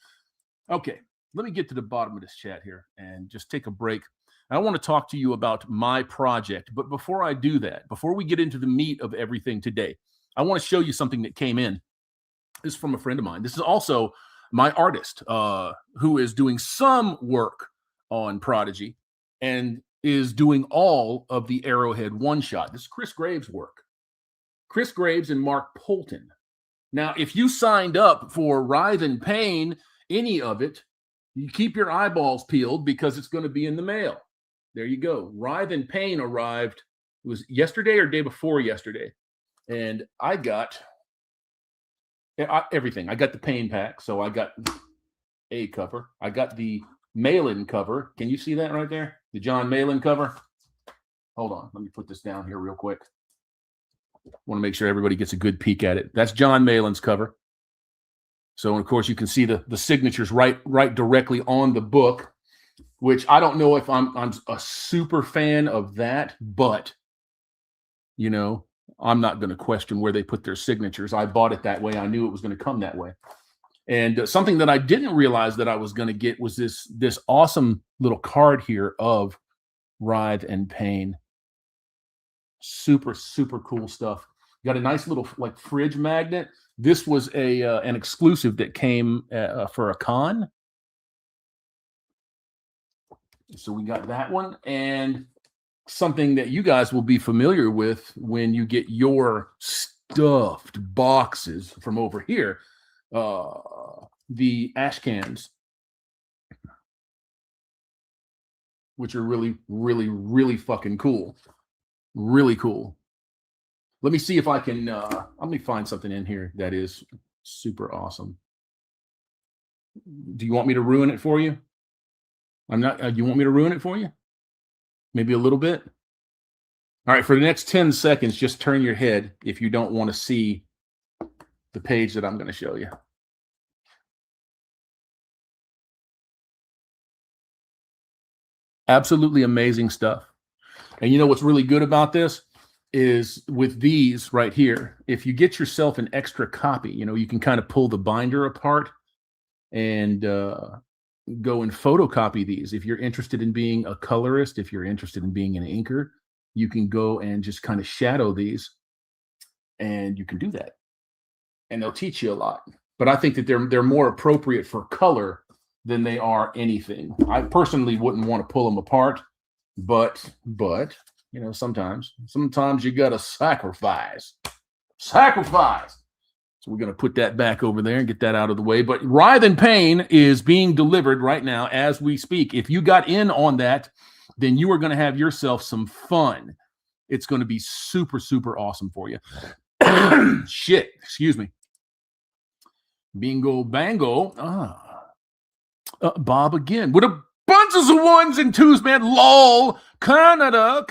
Okay, let me get to the bottom of this chat here and just take a break. I want to talk to you about my project. But before I do that, before we get into the meat of everything today, I want to show you something that came in. This is from a friend of mine. This is also my artist who is doing some work on Prodigy and is doing all of the Arrowhead one-shot. This is Chris Graves' work. Chris Graves and Mark Polton. Now, if you signed up for Writhe and Pain, any of it, you keep your eyeballs peeled because it's going to be in the mail. There you go. Writhe and Pain arrived, it was yesterday or day before yesterday. And I got everything. I got the Pain pack, so I got a cover. I got the Malin cover. Can you see that right there? The John Malin cover. Hold on. Let me put this down here real quick. Want to make sure everybody gets a good peek at it. That's John Malin's cover. So, of course, you can see the signatures right directly on the book, which I don't know if I'm a super fan of that, but, you know, I'm not going to question where they put their signatures. I bought it that way. I knew it was going to come that way. And something that I didn't realize that I was going to get was this awesome little card here of Writhe and Pain. Super, super cool stuff. Got a nice little like fridge magnet. This was an exclusive that came for a con. So we got that one, and something that you guys will be familiar with when you get your stuffed boxes from over here, the ash cans, which are really, really, really fucking cool. Really cool. Let me see if I can, let me find something in here that is super awesome. Do you want me to ruin it for you? I'm not, you want me to ruin it for you? Maybe a little bit? All right, for the next 10 seconds, just turn your head if you don't want to see the page that I'm going to show you. Absolutely amazing stuff. And you know what's really good about this is with these right here, if you get yourself an extra copy, you know, you can kind of pull the binder apart and go and photocopy these. If you're interested in being a colorist, if you're interested in being an inker, you can go and just kind of shadow these, and you can do that. And they'll teach you a lot. But I think that they're more appropriate for color than they are anything. I personally wouldn't want to pull them apart. But you know, sometimes you gotta sacrifice. So we're gonna put that back over there and get that out of the way. But Writhe and Pain is being delivered right now as we speak. If you got in on that, then you are gonna have yourself some fun. It's gonna be super, super awesome for you. Shit, excuse me. Bingo bango. Bob again with a bunches of ones and twos, man. LOL. Canada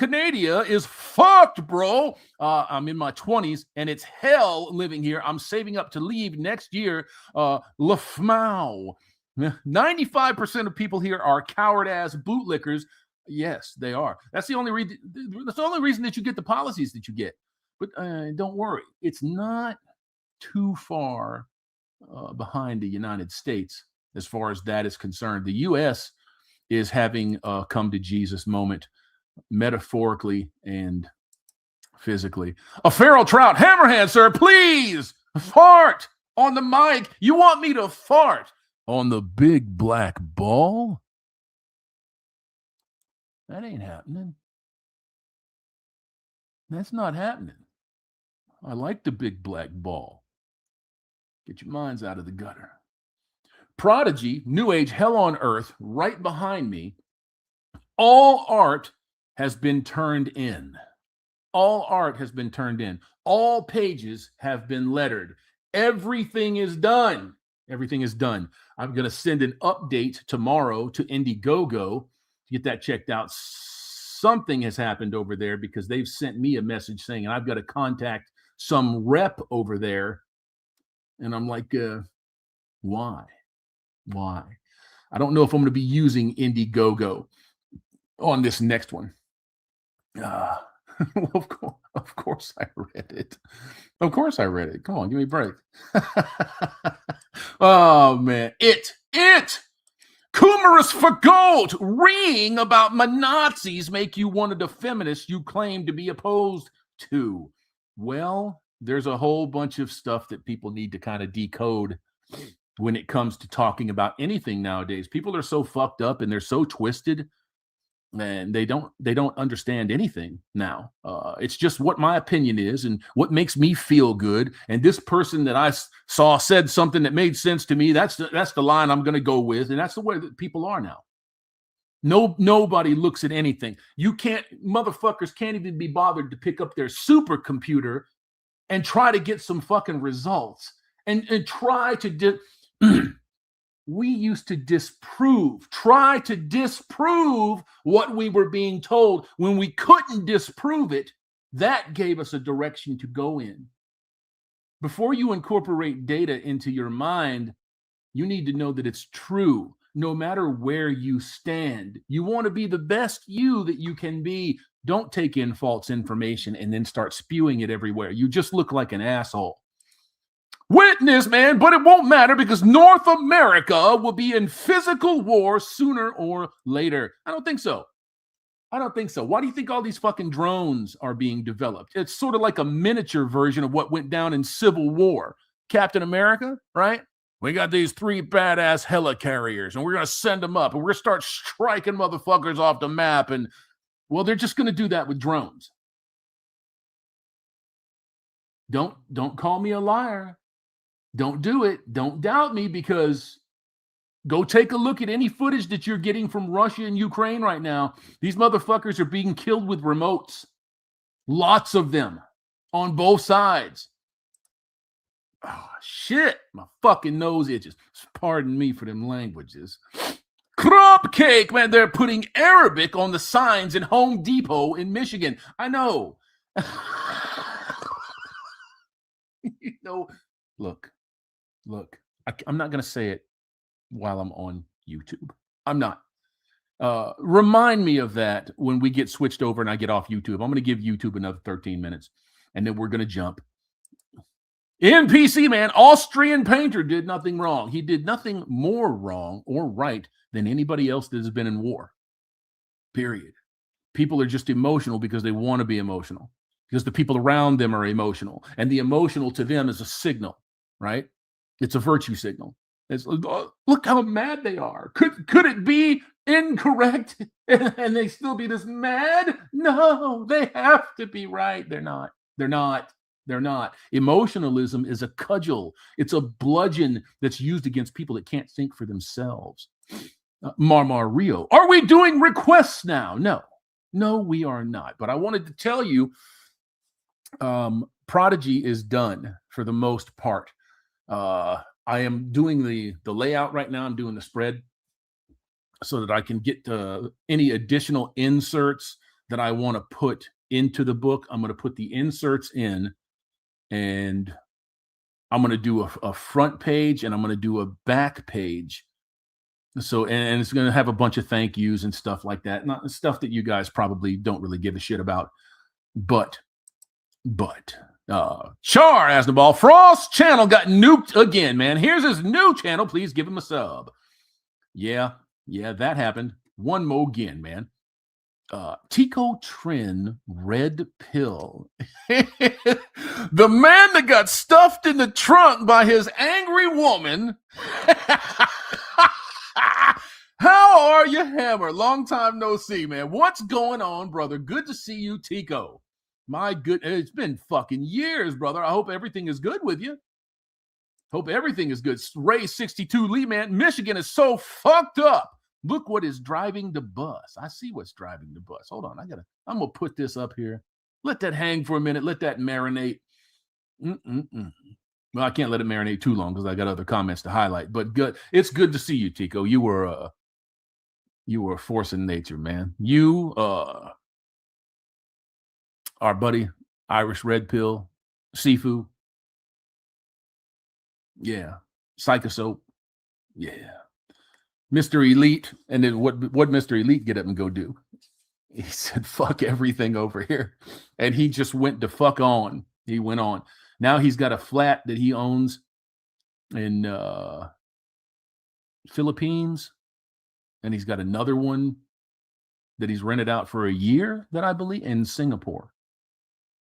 is fucked, bro. I'm in my 20s and it's hell living here. I'm saving up to leave next year. LaFmau. 95% of people here are coward-ass bootlickers. Yes, they are. That's the only reason that you get the policies that you get. But don't worry, it's not too far behind the United States as far as that is concerned. The U.S. is having a come to Jesus moment, metaphorically and physically. A feral trout, Hammerhand, sir, please fart on the mic. You want me to fart on the big black ball? That ain't happening. That's not happening. I like the big black ball. Get your minds out of the gutter. Prodigy, New Age, Hell on Earth, right behind me. All art has been turned in. All art has been turned in. All pages have been lettered. Everything is done. Everything is done. I'm going to send an update tomorrow to Indiegogo to get that checked out. Something has happened over there because they've sent me a message saying I've got to contact some rep over there. And I'm like, why? Why? I don't know if I'm going to be using Indiegogo on this next one. Of course I read it. Of course I read it. Come on, give me a break. Oh, man. It. Kumarus for gold. Reading about my Nazis make you one of the feminists you claim to be opposed to. Well, there's a whole bunch of stuff that people need to kind of decode when it comes to talking about anything nowadays. People are so fucked up and they're so twisted, and they don't understand anything now. It's just what my opinion is and what makes me feel good. And this person that I saw said something that made sense to me. That's the line I'm going to go with, and that's the way that people are now. Nobody looks at anything. Motherfuckers can't even be bothered to pick up their supercomputer and try to get some fucking results and try to we used to try to disprove what we were being told. When we couldn't disprove it, that gave us a direction to go in. Before you incorporate data into your mind, you need to know that it's true, no matter where you stand. You want to be the best you that you can be. Don't take in false information and then start spewing it everywhere. You just look like an asshole. Witness, man, but it won't matter because North America will be in physical war sooner or later. I don't think so. Why do you think all these fucking drones are being developed? It's sort of like a miniature version of what went down in Civil War. Captain America, right? We got these 3 badass helicarriers, and we're going to send them up, and we're going to start striking motherfuckers off the map. And, well, they're just going to do that with drones. Don't call me a liar. Don't do it. Don't doubt me, because go take a look at any footage that you're getting from Russia and Ukraine right now. These motherfuckers are being killed with remotes. Lots of them on both sides. Oh, shit. My fucking nose itches. Pardon me for them languages. Crop cake, man. They're putting Arabic on the signs in Home Depot in Michigan. I know. Look. I'm not going to say it while I'm on YouTube. I'm not. Remind me of that when we get switched over and I get off YouTube. I'm going to give YouTube another 13 minutes, and then we're going to jump. NPC, man, Austrian painter did nothing wrong. He did nothing more wrong or right than anybody else that has been in war. Period. People are just emotional because they want to be emotional, because the people around them are emotional, and the emotional to them is a signal, right? It's a virtue signal. It's, look how mad they are. Could it be incorrect and they still be this mad? No, they have to be right. They're not. Emotionalism is a cudgel. It's a bludgeon that's used against people that can't think for themselves. Marmar Rio, are we doing requests now? No, we are not. But I wanted to tell you, Prodigy is done for the most part. I am doing the layout right now. I'm doing the spread so that I can get any additional inserts that I want to put into the book. I'm going to put the inserts in, and I'm going to do a front page, and I'm going to do a back page. So, and it's going to have a bunch of thank yous and stuff like that. Not stuff that you guys probably don't really give a shit about, but Char Asnaball, Frost channel got nuked again, man. Here's his new channel. Please give him a sub. Yeah, that happened. One more again, man. Tico Trin Red Pill. The man that got stuffed in the trunk by his angry woman. How are you, Hammer? Long time no see, man. What's going on, brother? Good to see you, Tico. My good, it's been fucking years, brother. I hope everything is good with you. Hope everything is good. Ray 62 Lee, man. Michigan is so fucked up. Look what is driving the bus. I see what's driving the bus. Hold on. I'm going to put this up here. Let that hang for a minute. Let that marinate. Well, I can't let it marinate too long because I got other comments to highlight, but good. It's good to see you, Tico. You were a force in nature, man. You, our buddy, Irish Red Pill, Sifu. Yeah. Psychosoap. Yeah. Mr. Elite. And then what Mr. Elite get up and go do? He said, fuck everything over here. And he just went to fuck on. He went on. Now he's got a flat that he owns in Philippines. And he's got another one that he's rented out for a year, that I believe, in Singapore.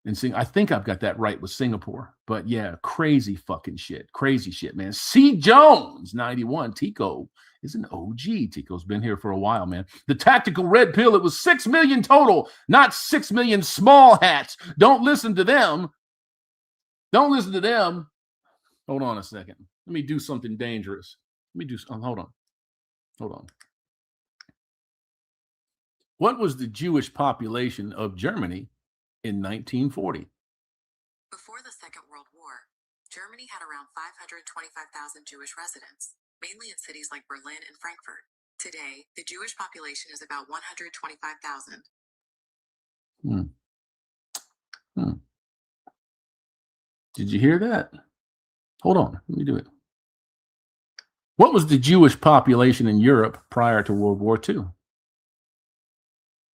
I think I've got that right with Singapore. But yeah, crazy fucking shit. Crazy shit, man. C. Jones, 91. Tico is an OG. Tico's been here for a while, man. The tactical red pill, it was 6 million total, not 6 million small hats. Don't listen to them. Don't listen to them. Hold on a second. Let me do something dangerous. Hold on. What was the Jewish population of Germany in 1940? Before the Second World War, Germany had around 525,000 Jewish residents, mainly in cities like Berlin and Frankfurt. Today, the Jewish population is about 125,000. Did you hear that? Hold on, let me do it. What was the Jewish population in Europe prior to World War II?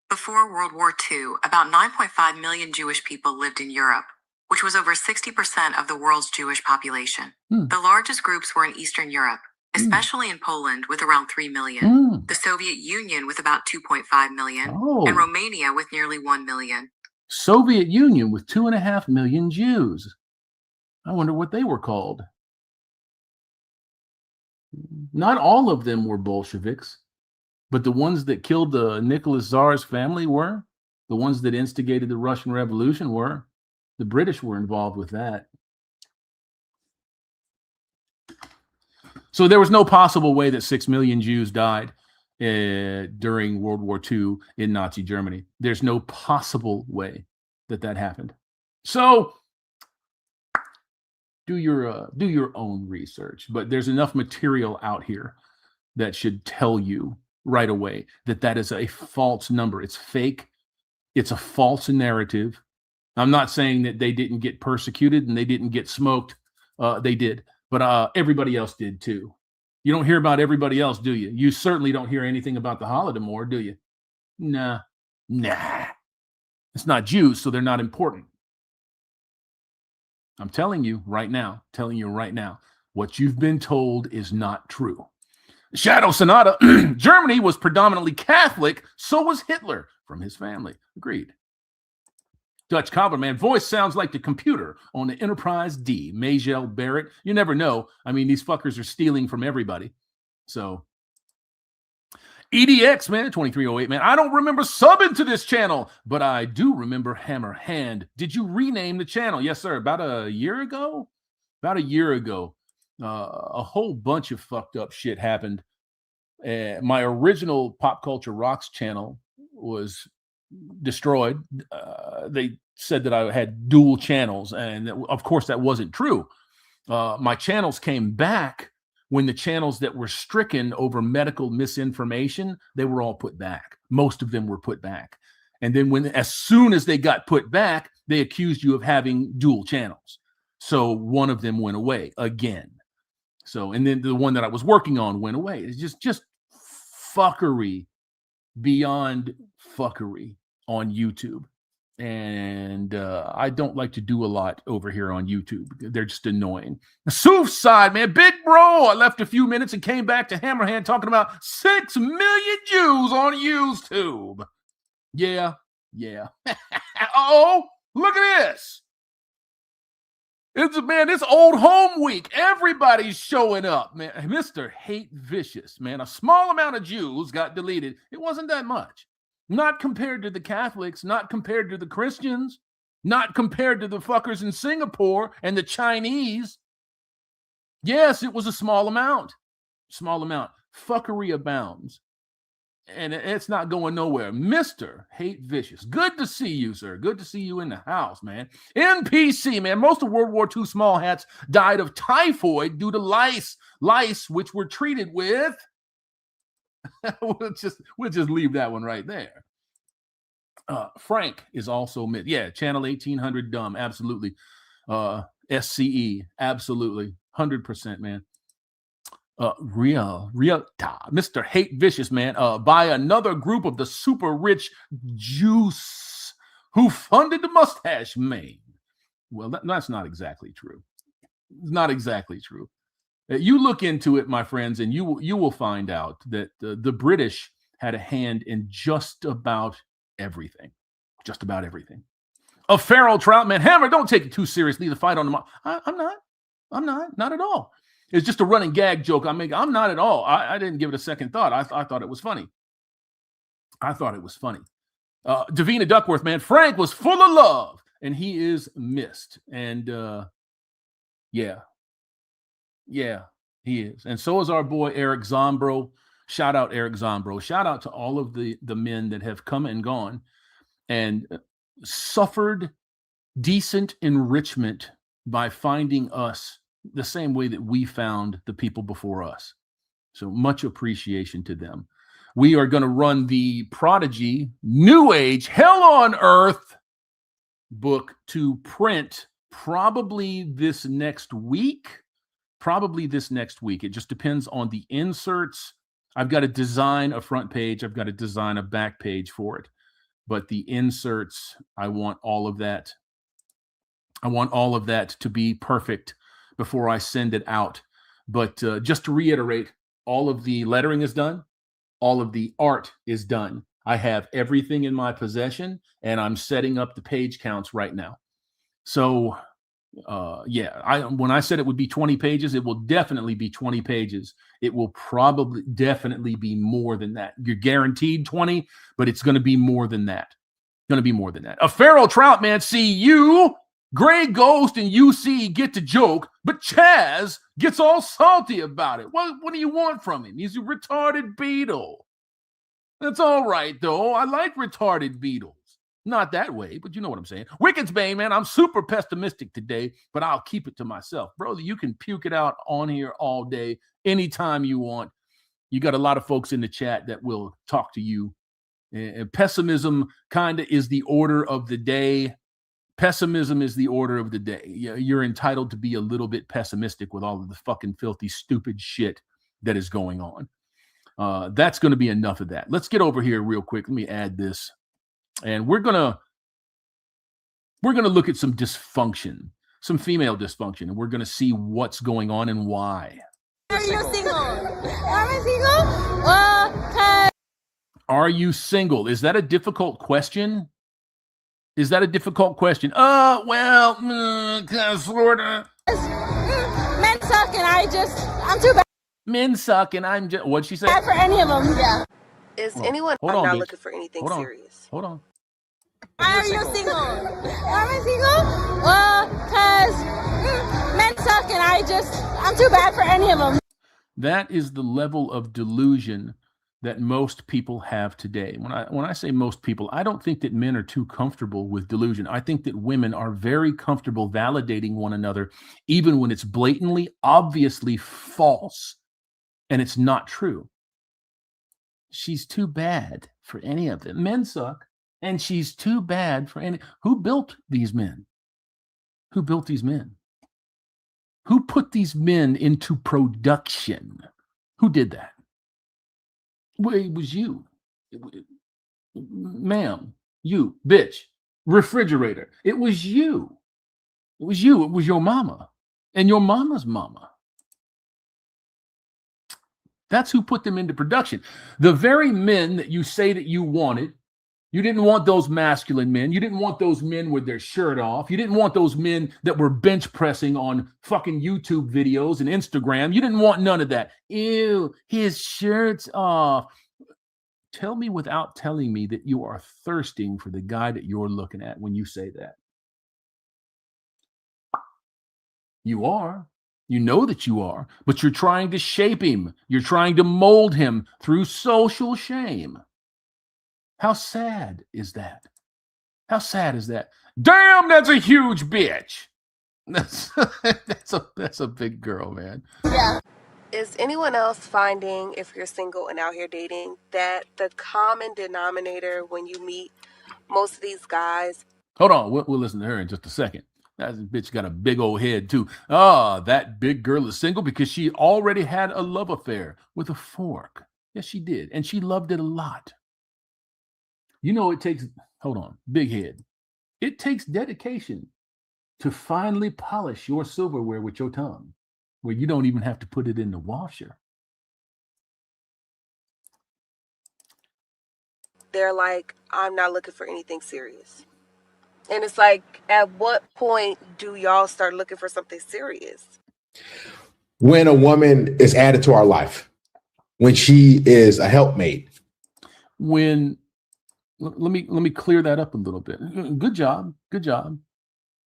Before World War II, about 9.5 million Jewish people lived in Europe, which was over 60% of the world's Jewish population. The largest groups were in Eastern Europe, especially in Poland with around 3 million, the Soviet Union with about 2.5 million, and Romania with nearly 1 million. Soviet Union with 2.5 million Jews. I wonder what they were called. Not all of them were Bolsheviks, but the ones that killed the Nicholas Tsar's family were. The ones that instigated the Russian Revolution were. The British were involved with that. So there was no possible way that 6 million Jews died during World War II in Nazi Germany. There's no possible way that happened. So do your own research, but there's enough material out here that should tell you right away that is a false number. It's fake. It's a false narrative. I'm not saying that they didn't get persecuted and they didn't get smoked. They did, but everybody else did too. You don't hear about everybody else, do you? You certainly don't hear anything about the Holodomor, do you? Nah. It's not Jews, so they're not important. I'm telling you right now, what you've been told is not true. Shadow Sonata, Germany was predominantly Catholic, so was Hitler from his family. Agreed. Dutch Cobbler, man, voice sounds like the computer on the Enterprise D. Majel Barrett. You never know. I mean, these fuckers are stealing from everybody. So, EDX, man, 2308, man. I don't remember subbing to this channel, but I do remember Hammerhand. Did you rename the channel? Yes, sir. About a year ago, a whole bunch of fucked up shit happened. My original Pop Culture Rocks channel was destroyed. They said that I had dual channels, and of course that wasn't true. My channels came back when the channels that were stricken over medical misinformation, they were all put back. Most of them were put back. And then as soon as they got put back, they accused you of having dual channels. So one of them went away again. So, and then the one that I was working on went away. It's just fuckery beyond fuckery on YouTube. And I don't like to do a lot over here on YouTube. They're just annoying. The Soof side, man. Big bro. I left a few minutes and came back to Hammerhand talking about 6 million Jews on YouTube. Yeah. Oh, look at this. It's old home week. Everybody's showing up, man. Mr. Hate Vicious, man. A small amount of Jews got deleted. It wasn't that much. Not compared to the Catholics, not compared to the Christians, not compared to the fuckers in Singapore and the Chinese. Yes, it was a small amount. Fuckery abounds. And it's not going nowhere. Mr. Hate Vicious. Good to see you, sir. Good to see you in the house, man. NPC, man. Most of World War II small hats died of typhoid due to lice. Lice, which were treated with... we'll just leave that one right there. Frank is also channel 1800 dumb, absolutely. SCE, absolutely, 100%, man. Mr. Hate Vicious, man, by another group of the super rich juice who funded the mustache man. Well, that's not exactly true. It's not exactly true. You look into it, my friends, and you will find out that the British had a hand in just about everything. Just about everything. A feral trout man. Hammer, don't take it too seriously. The fight on the I'm not at all. It's just a running gag joke I'm making. I'm not at all. I didn't give it a second thought. I thought it was funny. Davina Duckworth, man. Frank was full of love, and he is missed. And yeah, he is. And so is our boy Eric Zombro. Shout out Eric Zombro. Shout out to all of the men that have come and gone and suffered decent enrichment by finding us the same way that we found the people before us. So much appreciation to them. We are going to run the Prodigy New Age Hell on Earth book to print probably this next week. It just depends on the inserts. I've got to design a front page. I've got to design a back page for it. But the inserts, I want all of that to be perfect before I send it out. But just to reiterate, all of the lettering is done. All of the art is done. I have everything in my possession, and I'm setting up the page counts right now. So, when I said it would be 20 pages, it will definitely be 20 pages. It will probably definitely be more than that. You're guaranteed 20, but it's going to be more than that. A feral trout man, see you. Gray Ghost and UC get the joke, but Chaz gets all salty about it. What do you want from him? He's a retarded beetle. That's all right, though. I like retarded beetles. Not that way, but you know what I'm saying. Wicked's Bane, man, I'm super pessimistic today, but I'll keep it to myself. Brother, you can puke it out on here all day, anytime you want. You got a lot of folks in the chat that will talk to you. And pessimism kind of is the order of the day. Pessimism is the order of the day. You're entitled to be a little bit pessimistic with all of the fucking filthy, stupid shit that is going on. That's going to be enough of that. Let's get over here real quick. Let me add this. And we're gonna look at some dysfunction, some female dysfunction, and we're gonna see what's going on and why. Are you single? Am I single? Are you single? Is that a difficult question? Well, Florida. Men suck, and I'm too bad. Men suck, and I'm just. What'd she say? Bad for any of them. Yeah. Is anyone not looking for anything serious? Hold on. Why are you single? Am I single? Well, because men suck, and I'm too bad for any of them. That is the level of delusion that most people have today. When I say most people, I don't think that men are too comfortable with delusion. I think that women are very comfortable validating one another, even when it's blatantly, obviously false, and it's not true. She's too bad for any of them. Men suck, and she's too bad for any. Who built these men? Who built these men? Who put these men into production? Who did that? Well, it was you. Ma'am, you, bitch, refrigerator. It was you. It was you. It was your mama and your mama's mama. That's who put them into production. The very men that you say that you wanted, you didn't want those masculine men. You didn't want those men with their shirt off. You didn't want those men that were bench pressing on fucking YouTube videos and Instagram. You didn't want none of that. Ew, his shirt's off. Tell me without telling me that you are thirsting for the guy that you're looking at when you say that. You are. You know that you are, but you're trying to shape him. You're trying to mold him through social shame. How sad is that? How sad is that? Damn, that's a huge bitch. That's a big girl, man. Yeah. Is anyone else finding, if you're single and out here dating, that the common denominator when you meet most of these guys? Hold on, we'll listen to her in just a second. That bitch got a big old head too. Ah, that big girl is single because she already had a love affair with a fork. Yes, she did. And she loved it a lot. You know, it takes, hold on, big head. It takes dedication to finally polish your silverware with your tongue, where you don't even have to put it in the washer. They're like, I'm not looking for anything serious. And it's like, at what point do y'all start looking for something serious? When a woman is added to our life, when she is a helpmate. When, let me clear that up a little bit. Good job.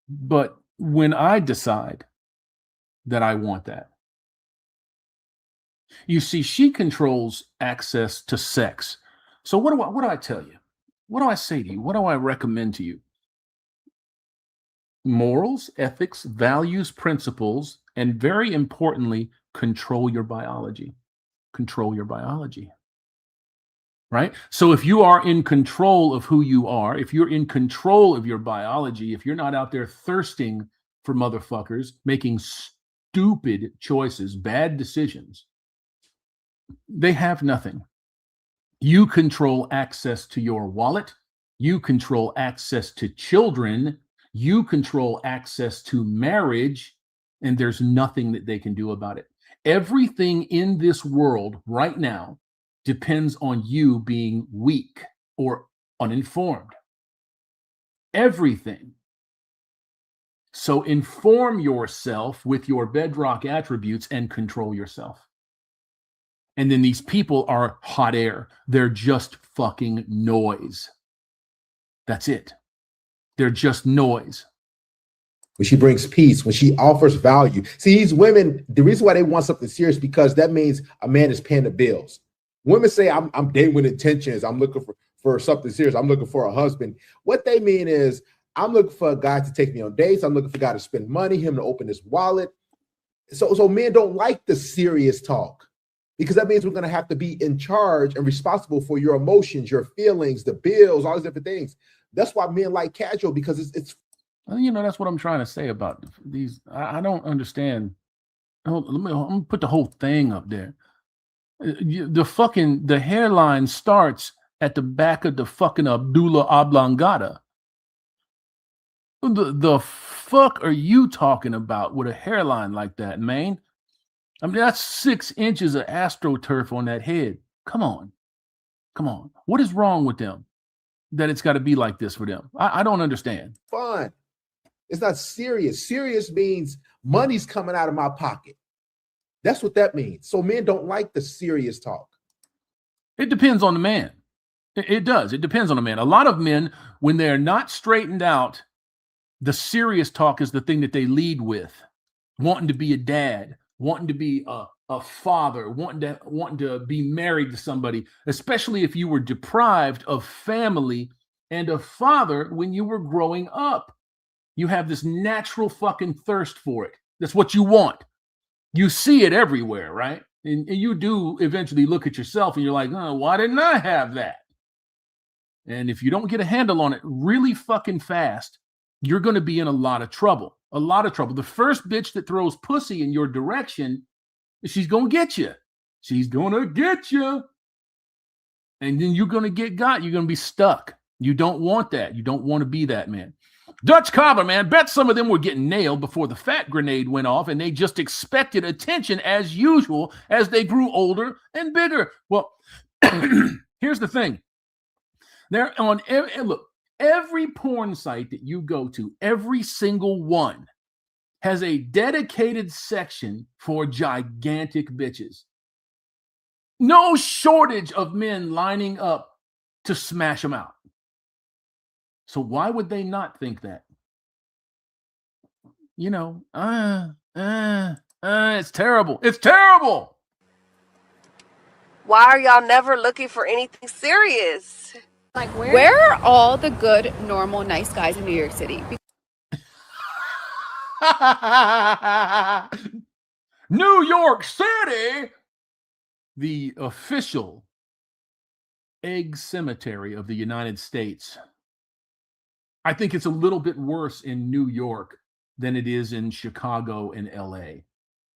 But when I decide that I want that, you see, she controls access to sex. So what do I tell you? What do I say to you? What do I recommend to you? Morals, ethics, values, principles, and very importantly, control your biology. Control your biology. Right? So if you are in control of who you are, if you're in control of your biology, if you're not out there thirsting for motherfuckers, making stupid choices, bad decisions, they have nothing. You control access to your wallet. You control access to children. You control access to marriage, and there's nothing that they can do about it. Everything in this world right now depends on you being weak or uninformed. Everything. So inform yourself with your bedrock attributes and control yourself. And then these people are hot air. They're just fucking noise. That's it. They're just noise. When she brings peace, when she offers value. See, these women, the reason why they want something serious, because that means a man is paying the bills. Women say, I'm dating with intentions. I'm looking for something serious. I'm looking for a husband. What they mean is, I'm looking for a guy to take me on dates. I'm looking for a guy to spend money, him to open his wallet. So men don't like the serious talk, because that means we're going to have to be in charge and responsible for your emotions, your feelings, the bills, all these different things. That's why men like casual, because it's you know, that's what I'm trying to say about these. I don't understand. I'm gonna put the whole thing up there. The hairline starts at the back of the fucking Abdullah Oblongata. The fuck are you talking about with a hairline like that, man? I mean, that's 6 inches of astroturf on that head. Come on. What is wrong with them that it's got to be like this for them? I don't understand. Fun. It's not serious. Serious means money's coming out of my pocket. That's what that means. So men don't like the serious talk. It depends on the man. It does. It depends on the man. A lot of men, when they're not straightened out, the serious talk is the thing that they lead with. Wanting to be a dad, wanting to be a father, wanting to be married to somebody, especially if you were deprived of family and a father when you were growing up. You have this natural fucking thirst for it. That's what you want. You see it everywhere, right? And you do eventually look at yourself and you're like, oh, why didn't I have that? And if you don't get a handle on it really fucking fast, you're going to be in a lot of trouble. A lot of trouble. The first bitch that throws pussy in your direction, she's going to get you. She's going to get you. And then you're going to get got. You're going to be stuck. You don't want that. You don't want to be that man. Dutch Cobbler, man, bet some of them were getting nailed before the fat grenade went off, and they just expected attention as usual as they grew older and bigger. Well, here's the thing. They're on every porn site that you go to, every single one has a dedicated section for gigantic bitches. No shortage of men lining up to smash them out. So why would they not think that? You know, it's terrible. It's terrible. Why are y'all never looking for anything serious? Like, where are all the good, normal, nice guys in New York City? New York City, the official egg cemetery of the United States. I think it's a little bit worse in New York than it is in Chicago and LA.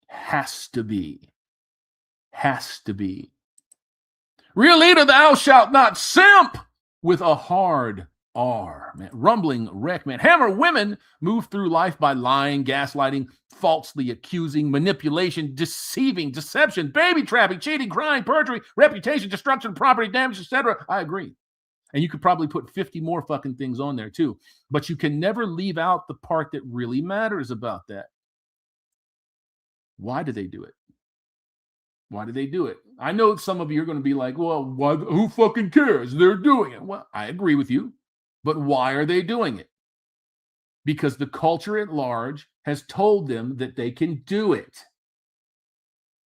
Has to be. Has to be. Real leader, thou shalt not simp with a hard R, man. Rumbling wreck, man. Hammer women move through life by lying, gaslighting, falsely accusing, manipulation, deceiving, deception, baby trapping, cheating, crime, perjury, reputation, destruction, property damage, etc. I agree. And you could probably put 50 more fucking things on there too. But you can never leave out the part that really matters about that. Why do they do it? Why do they do it? I know some of you are going to be like, well, why, who fucking cares? They're doing it. Well, I agree with you. But why are they doing it? Because the culture at large has told them that they can do it.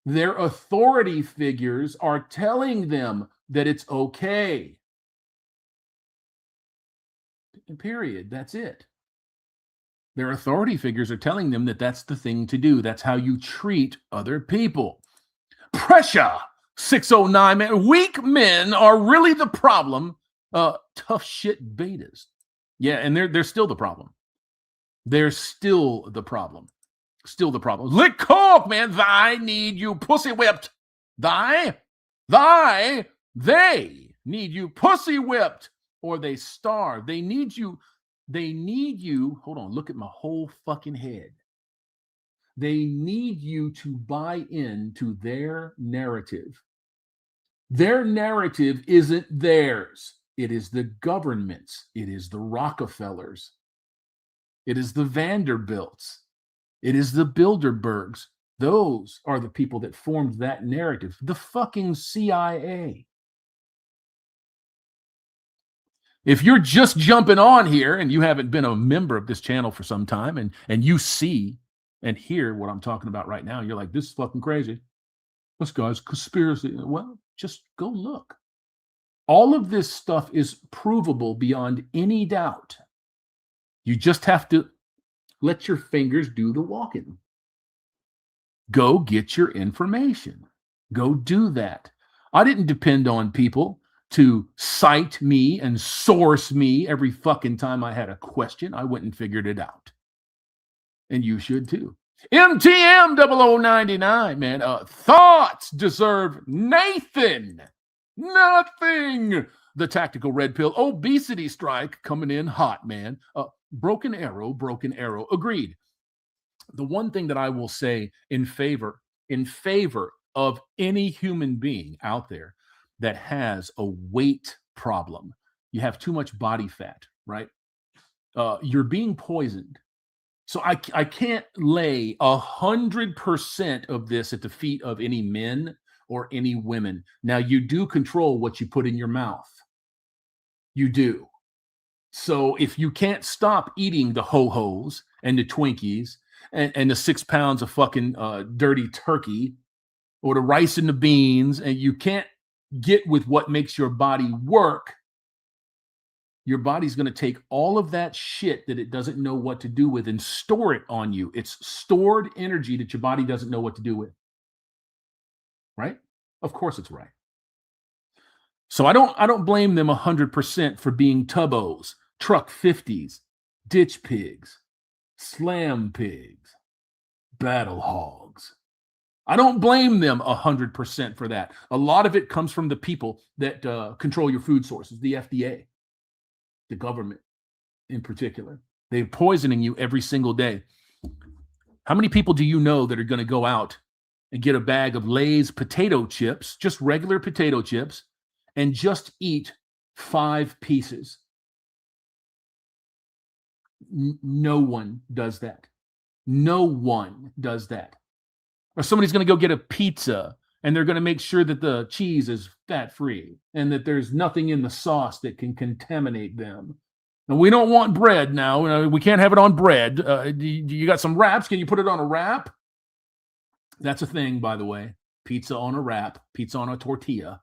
Their authority figures are telling them that it's okay. Period. That's it. Their authority figures are telling them that that's the thing to do. That's how you treat other people. Pressure 609, man. Weak men are really the problem. Tough shit betas. Yeah, and they're still the problem. They're still the problem. Still the problem. Lick cock, man. Thy need you pussy whipped. They need you pussy whipped, or they starve. They need you. Hold on, look at my whole fucking head. They need you to buy into their narrative. Their narrative isn't theirs. It is the government's. It is the Rockefellers. It is the Vanderbilts. It is the Bilderbergs. Those are the people that formed that narrative. The fucking CIA. If you're just jumping on here and you haven't been a member of this channel for some time and you see and hear what I'm talking about right now, you're like, this is fucking crazy. This guy's conspiracy. Well, just go look. All of this stuff is provable beyond any doubt. You just have to let your fingers do the walking. Go get your information. Go do that. I didn't depend on people to cite me and source me every fucking time I had a question. I went and figured it out. And you should too. MTM 0099, man. Thoughts deserve Nathan. Nothing. The tactical red pill. Obesity strike coming in hot, man. Broken arrow. Agreed. The one thing that I will say in favor of any human being out there that has a weight problem, you have too much body fat, right? You're being poisoned. So I can't lay 100% of this at the feet of any men or any women. Now, you do control what you put in your mouth. You do. So if you can't stop eating the ho-hos and the Twinkies and the 6 pounds of fucking dirty turkey or the rice and the beans, and you can't get with what makes your body work, your body's going to take all of that shit that it doesn't know what to do with and store it on you. It's stored energy that your body doesn't know what to do with. Right? Of course it's right. So I don't blame them 100% for being tubbos, truck 50s, ditch pigs, slam pigs, battle hogs. I don't blame them 100% for that. A lot of it comes from the people that control your food sources, the FDA, the government in particular. They're poisoning you every single day. How many people do you know that are going to go out and get a bag of Lay's potato chips, just regular potato chips, and just eat 5 pieces? No one does that. No one does that. Or somebody's going to go get a pizza and they're going to make sure that the cheese is fat-free and that there's nothing in the sauce that can contaminate them. And we don't want bread now. We can't have it on bread. You got some wraps? Can you put it on a wrap? That's a thing, by the way. Pizza on a wrap, pizza on a tortilla.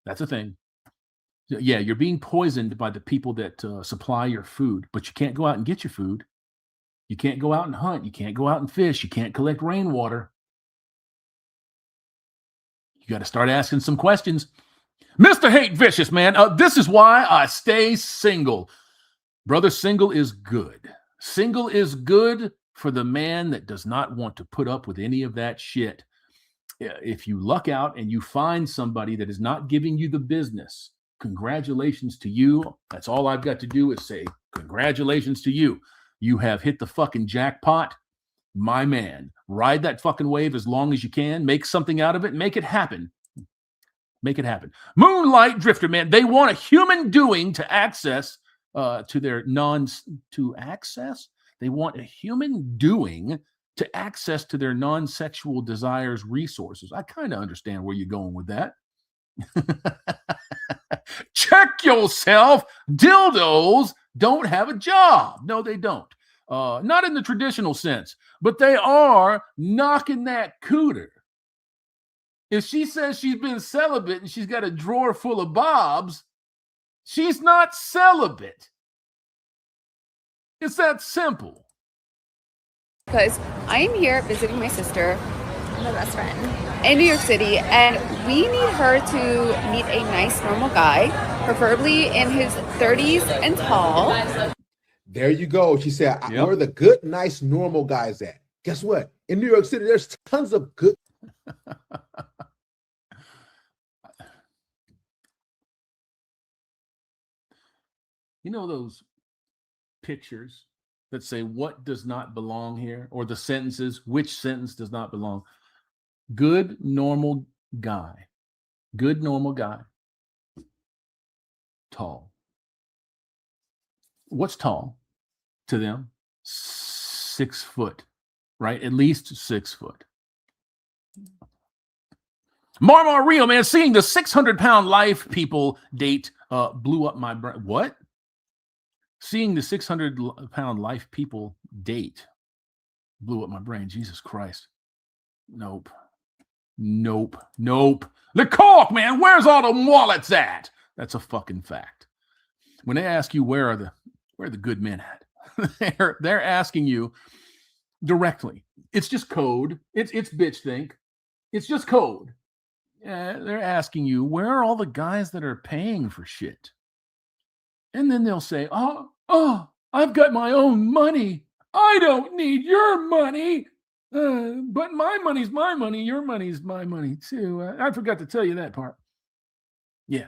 That's a thing. Yeah, you're being poisoned by the people that supply your food, but you can't go out and get your food. You can't go out and hunt. You can't go out and fish. You can't collect rainwater. You got to start asking some questions. Mr. Hate Vicious, man. This is why I stay single. Brother, single is good. Single is good for the man that does not want to put up with any of that shit. If you luck out and you find somebody that is not giving you the business, congratulations to you. That's all I've got to do is say, congratulations to you. You have hit the fucking jackpot. My man, ride that fucking wave as long as you can. Make something out of it. Make it happen. Make it happen. Moonlight Drifter, man. They want a human doing to access to their They want a human doing to access to their non-sexual desires resources. I kind of understand where you're going with that. Check yourself. Dildos don't have a job. No, they don't. Not in the traditional sense, but they are knocking that cooter. If she says she's been celibate and she's got a drawer full of bobs, she's not celibate. It's that simple. Because I am here visiting my sister, my best friend, in New York City, and we need her to meet a nice, normal guy, preferably in his 30s and tall. There you go. She said, where are the good, nice, normal guys at? Guess what? In New York City, there's tons of good. You know those pictures that say what does not belong here, or the sentences, which sentence does not belong? Good, normal guy. Good, normal guy. Tall. What's tall to them? 6 foot, right? At least 6 foot. Marmar Rio, man, seeing the 600-pound life people date blew up my brain. What? Seeing the 600-pound life people date blew up my brain. Jesus Christ. Nope. Nope. Nope. The cork, man, where's all the wallets at? That's a fucking fact. When they ask you where are the good men at, they're asking you directly. It's just code. It's bitch think. It's just code. They're asking you, where are all the guys that are paying for shit? And then they'll say, oh, I've got my own money. I don't need your money. But my money's my money. Your money's my money too. I forgot to tell you that part. Yeah,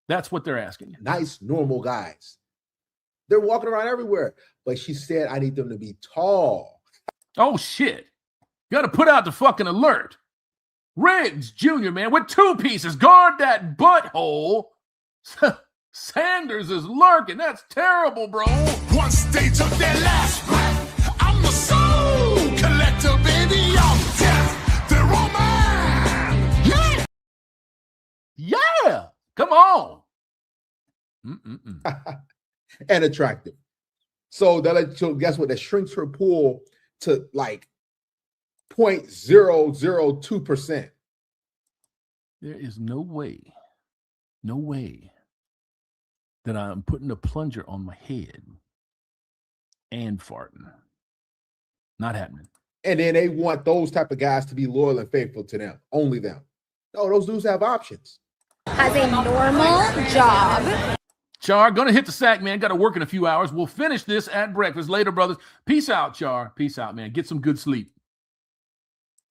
that's what they're asking. Nice, normal guys. They're walking around everywhere. But she said, I need them to be tall. Oh, shit. Got to put out the fucking alert. Riggs Jr., man, with 2 pieces. Guard that butthole. Sanders is lurking. That's terrible, bro. Once they took their last breath, I'm the soul collector, baby. I'm death. They're all mine. Yeah. Yeah. Come on. And attractive. So guess what? That shrinks her pool to like 0.002%. There is no way that I'm putting a plunger on my head and farting. Not happening. And then they want those type of guys to be loyal and faithful to them. Only them. No, those dudes have options. Has a normal job. Char, gonna hit the sack, man. Got to work in a few hours. We'll finish this at breakfast later, brothers. Peace out, Char. Peace out, man. Get some good sleep.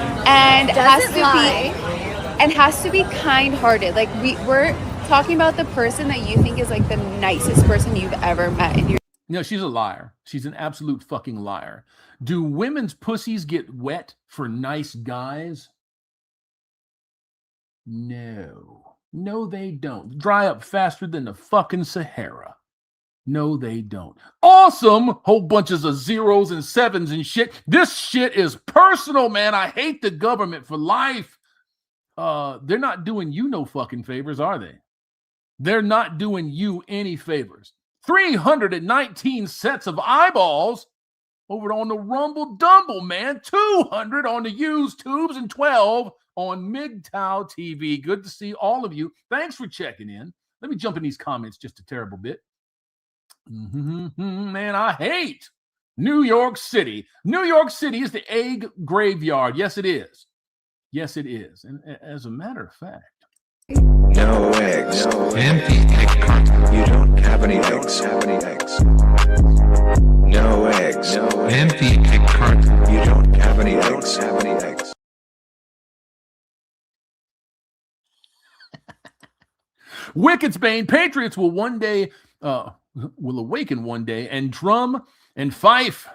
And has to be kind-hearted. Like we're talking about the person that you think is like the nicest person you've ever met in your. No, she's a liar. She's an absolute fucking liar. Do women's pussies get wet for nice guys? No, they don't. Dry up faster than the fucking Sahara. No, they don't. Awesome. Whole bunches of zeros and sevens and shit. This shit is personal, man. I hate the government for life. They're not doing you no fucking favors, are they? They're not doing you any favors. 319 sets of eyeballs over on the Rumble Dumble, man. 200 on the used tubes and 12 on MGTOW TV. Good to see all of you. Thanks for checking in. Let me jump in these comments just a terrible bit. Man, I hate New York City. New York City is the egg graveyard. Yes, it is. Yes, it is. And as a matter of fact, no eggs. Empty egg carton. You don't have any eggs. No eggs. Empty egg carton. eggs? How many eggs? Wicked's Bane, Patriots will one day, will awaken one day, and drum and fife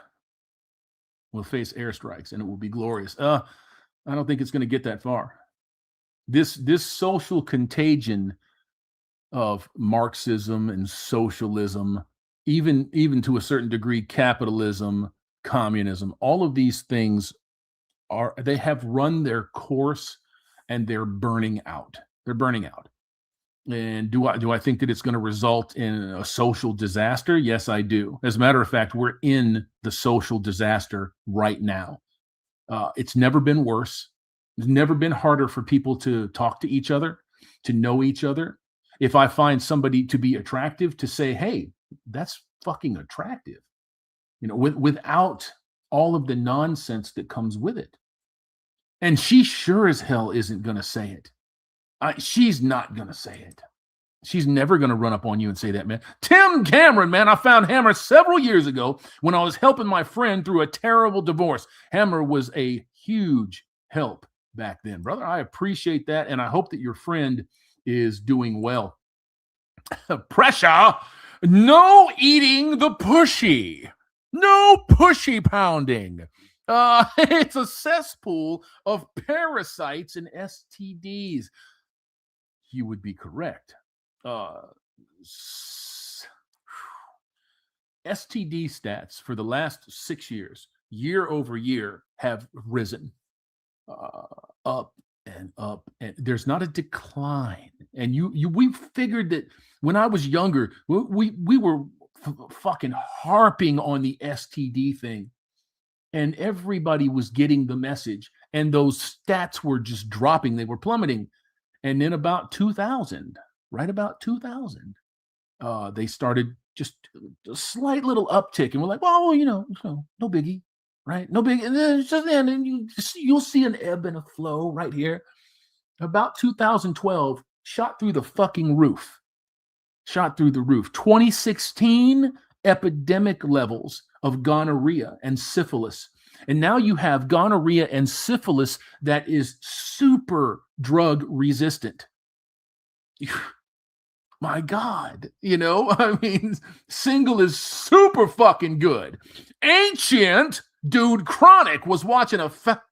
will face airstrikes, and it will be glorious. I don't think it's going to get that far. This social contagion of Marxism and socialism, even to a certain degree, capitalism, communism, all of these things they have run their course and they're burning out. They're burning out. And do I think that it's going to result in a social disaster? Yes, I do. As a matter of fact, we're in the social disaster right now. It's never been worse. It's never been harder for people to talk to each other, to know each other. If I find somebody to be attractive, to say, hey, that's fucking attractive, without all of the nonsense that comes with it. And she sure as hell isn't going to say it. She's not going to say it. She's never going to run up on you and say that, man. Tim Cameron, man, I found Hammer several years ago when I was helping my friend through a terrible divorce. Hammer was a huge help back then, brother. I appreciate that, and I hope that your friend is doing well. Pressure. No eating the pushy. No pushy pounding. It's a cesspool of parasites and STDs. You would be correct. STD stats for the last 6 years, year over year, have risen up and up, and there's not a decline. And we figured that when I was younger, we were fucking harping on the STD thing, and everybody was getting the message, and those stats were just dropping. They were plummeting. And then about 2000, right about 2000, they started just a slight little uptick, and we're like, well, no biggie, right? No biggie. And then you'll see an ebb and a flow right here. About 2012, shot through the fucking roof. Shot through the roof. 2016, epidemic levels of gonorrhea and syphilis. And now you have gonorrhea and syphilis that is super drug resistant. My God, single is super fucking good. Ancient dude Chronic was watching a fat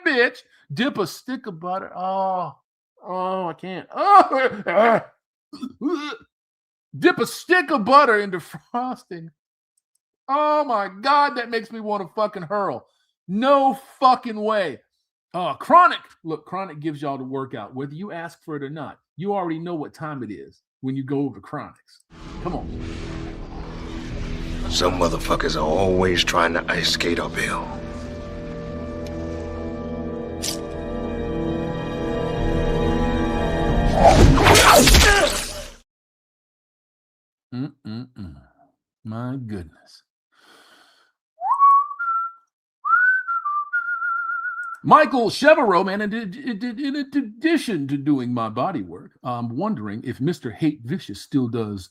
bitch dip a stick of butter. Oh, I can't. Dip a stick of butter into frosting. Oh my God, that makes me want to fucking hurl. No fucking way. Chronic. Look, Chronic gives y'all the workout, whether you ask for it or not. You already know what time it is when you go over to Chronics. Come on. Some motherfuckers are always trying to ice skate uphill. My goodness. Michael Chevreau, man, in addition to doing my body work, I'm wondering if Mr. Hate Vicious still does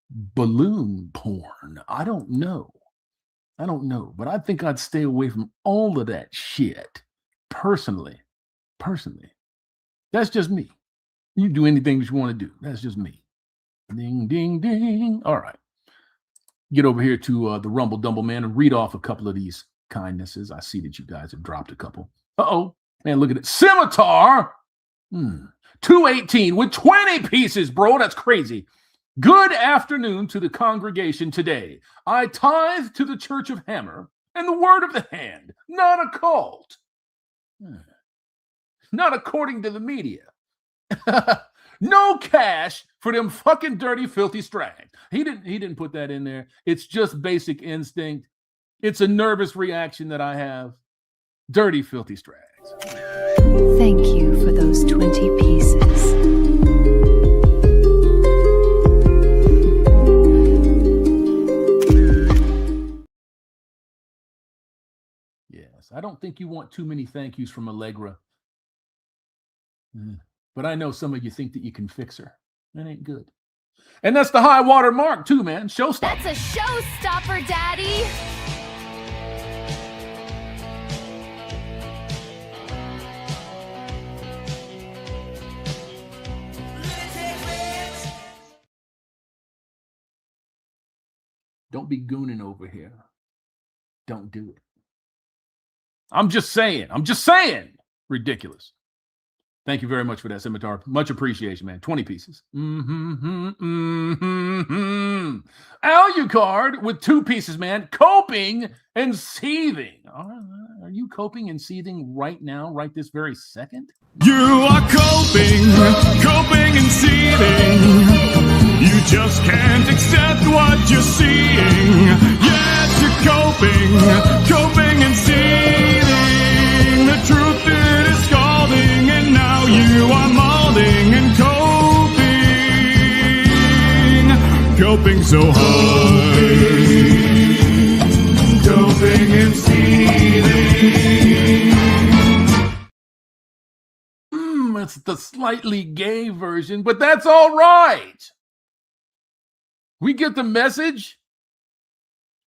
balloon porn. I don't know, but I think I'd stay away from all of that shit. Personally. That's just me. You do anything that you want to do. That's just me. Ding, ding, ding. All right. Get over here to the Rumble Dumble, man, and read off a couple of these kindnesses. I see that you guys have dropped a couple. Uh-oh. Man, look at it. Scimitar. 218 with 20 pieces, bro. That's crazy. Good afternoon to the congregation today. I tithe to the Church of Hammer and the word of the hand, not a cult. Not according to the media. No cash for them fucking dirty, filthy strags. He didn't put that in there. It's just basic instinct. It's a nervous reaction that I have. Dirty, filthy strags. Thank you for those 20 pieces. Yes, I don't think you want too many thank yous from Allegra. But I know some of you think that you can fix her. That ain't good. And that's the high water mark too, man. Showstopper. That's a showstopper, Daddy. Don't be gooning over here. Don't do it. I'm just saying. Ridiculous. Thank you very much for that, Scimitar. Much appreciation, man. 20 pieces. Alucard with 2 pieces, man. Coping and seething. Are you coping and seething right now, right this very second? You are coping and seething. You just can't accept what you're seeing. Yes, you're coping and seething. The truth it is scalding, and now you are molding and coping so hard. Coping and seething. It's the slightly gay version, but that's all right. We get the message.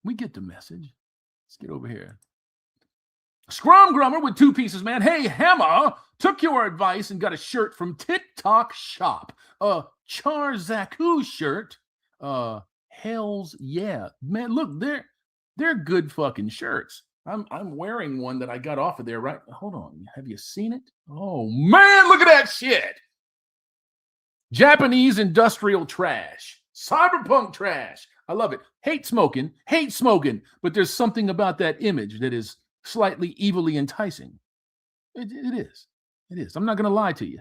Let's get over here. Scrum Grummer with 2 pieces, man. Hey, Hammer, took your advice and got a shirt from TikTok Shop. A Charzaku shirt. Hells yeah. Man, look, they're good fucking shirts. I'm wearing one that I got off of there, right? Hold on. Have you seen it? Oh, man, look at that shit. Japanese industrial trash. Cyberpunk trash. I love it. Hate smoking. But there's something about that image that is slightly evilly enticing. It is. I'm not going to lie to you.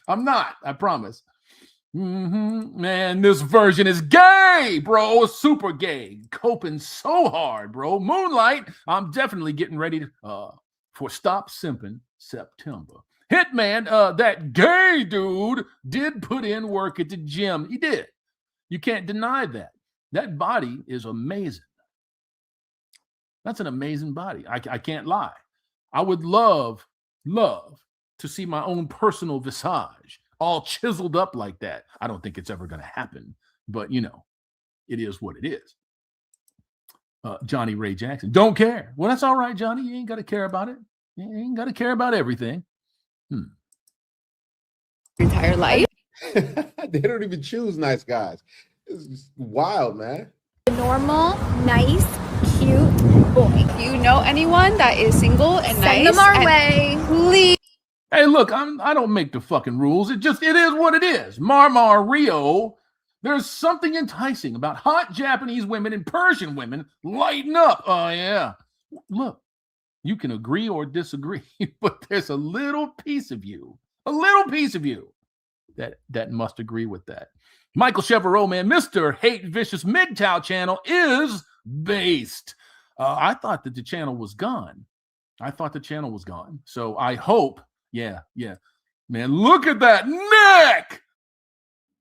I'm not. I promise. Man, this version is gay, bro. Super gay. Coping so hard, bro. Moonlight. I'm definitely getting ready for Stop Simping September. Hitman, that gay dude did put in work at the gym. He did. You can't deny that. That body is amazing. That's an amazing body. I can't lie. I would love to see my own personal visage all chiseled up like that. I don't think it's ever going to happen, but you know, it is what it is. Johnny Ray Jackson, don't care. Well, that's all right, Johnny. You ain't got to care about it. You ain't got to care about everything. Entire life. They don't even choose nice guys. It's wild, man. Normal, nice, cute boy. If you know anyone that is single and Send nice, them our way. Please. Hey, look, I don't make the fucking rules. It is what it is. Marmar Rio. There's something enticing about hot Japanese women and Persian women lighting up. Oh, yeah. Look, you can agree or disagree, but there's a little piece of you that must agree with that. Michael Chevrolet, man, Mr. Hate Vicious MGTOW channel is based. I thought that the channel was gone. So I hope, yeah. Man, look at that neck.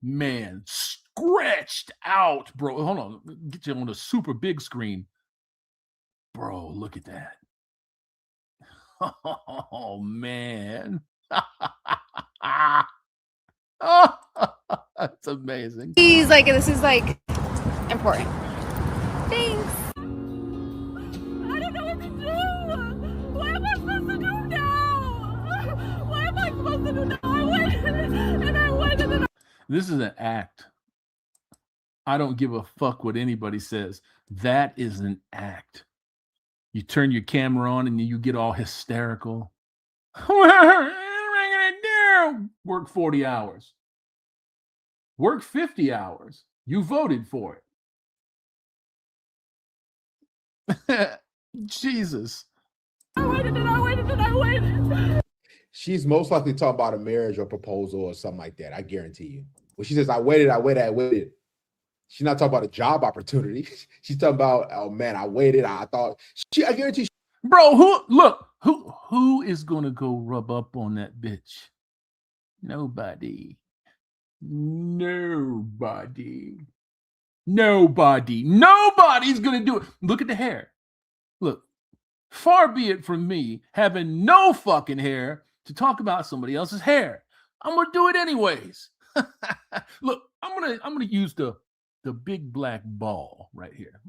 Man, stretched out, bro. Hold on. Get you on a super big screen. Bro, look at that. Oh, man. Oh, that's amazing. He's like, this is like important. Thanks. I don't know what to do. What am I supposed to do now? What am I supposed to do now? I waited. This is an act. I don't give a fuck what anybody says. That is an act. You turn your camera on and you get all hysterical. What am I gonna do? Work 40 hours. Work 50 hours. You voted for it. Jesus. I waited. She's most likely talking about a marriage or proposal or something like that. I guarantee you. When she says, I waited. She's not talking about a job opportunity. She's talking about, oh man, I waited. I guarantee. Bro, who is going to go rub up on that bitch? Nobody. Nobody's going to do it. Look at the hair. Look, far be it from me having no fucking hair to talk about somebody else's hair. I'm going to do it anyways. Look, I'm going to use the big black ball right here.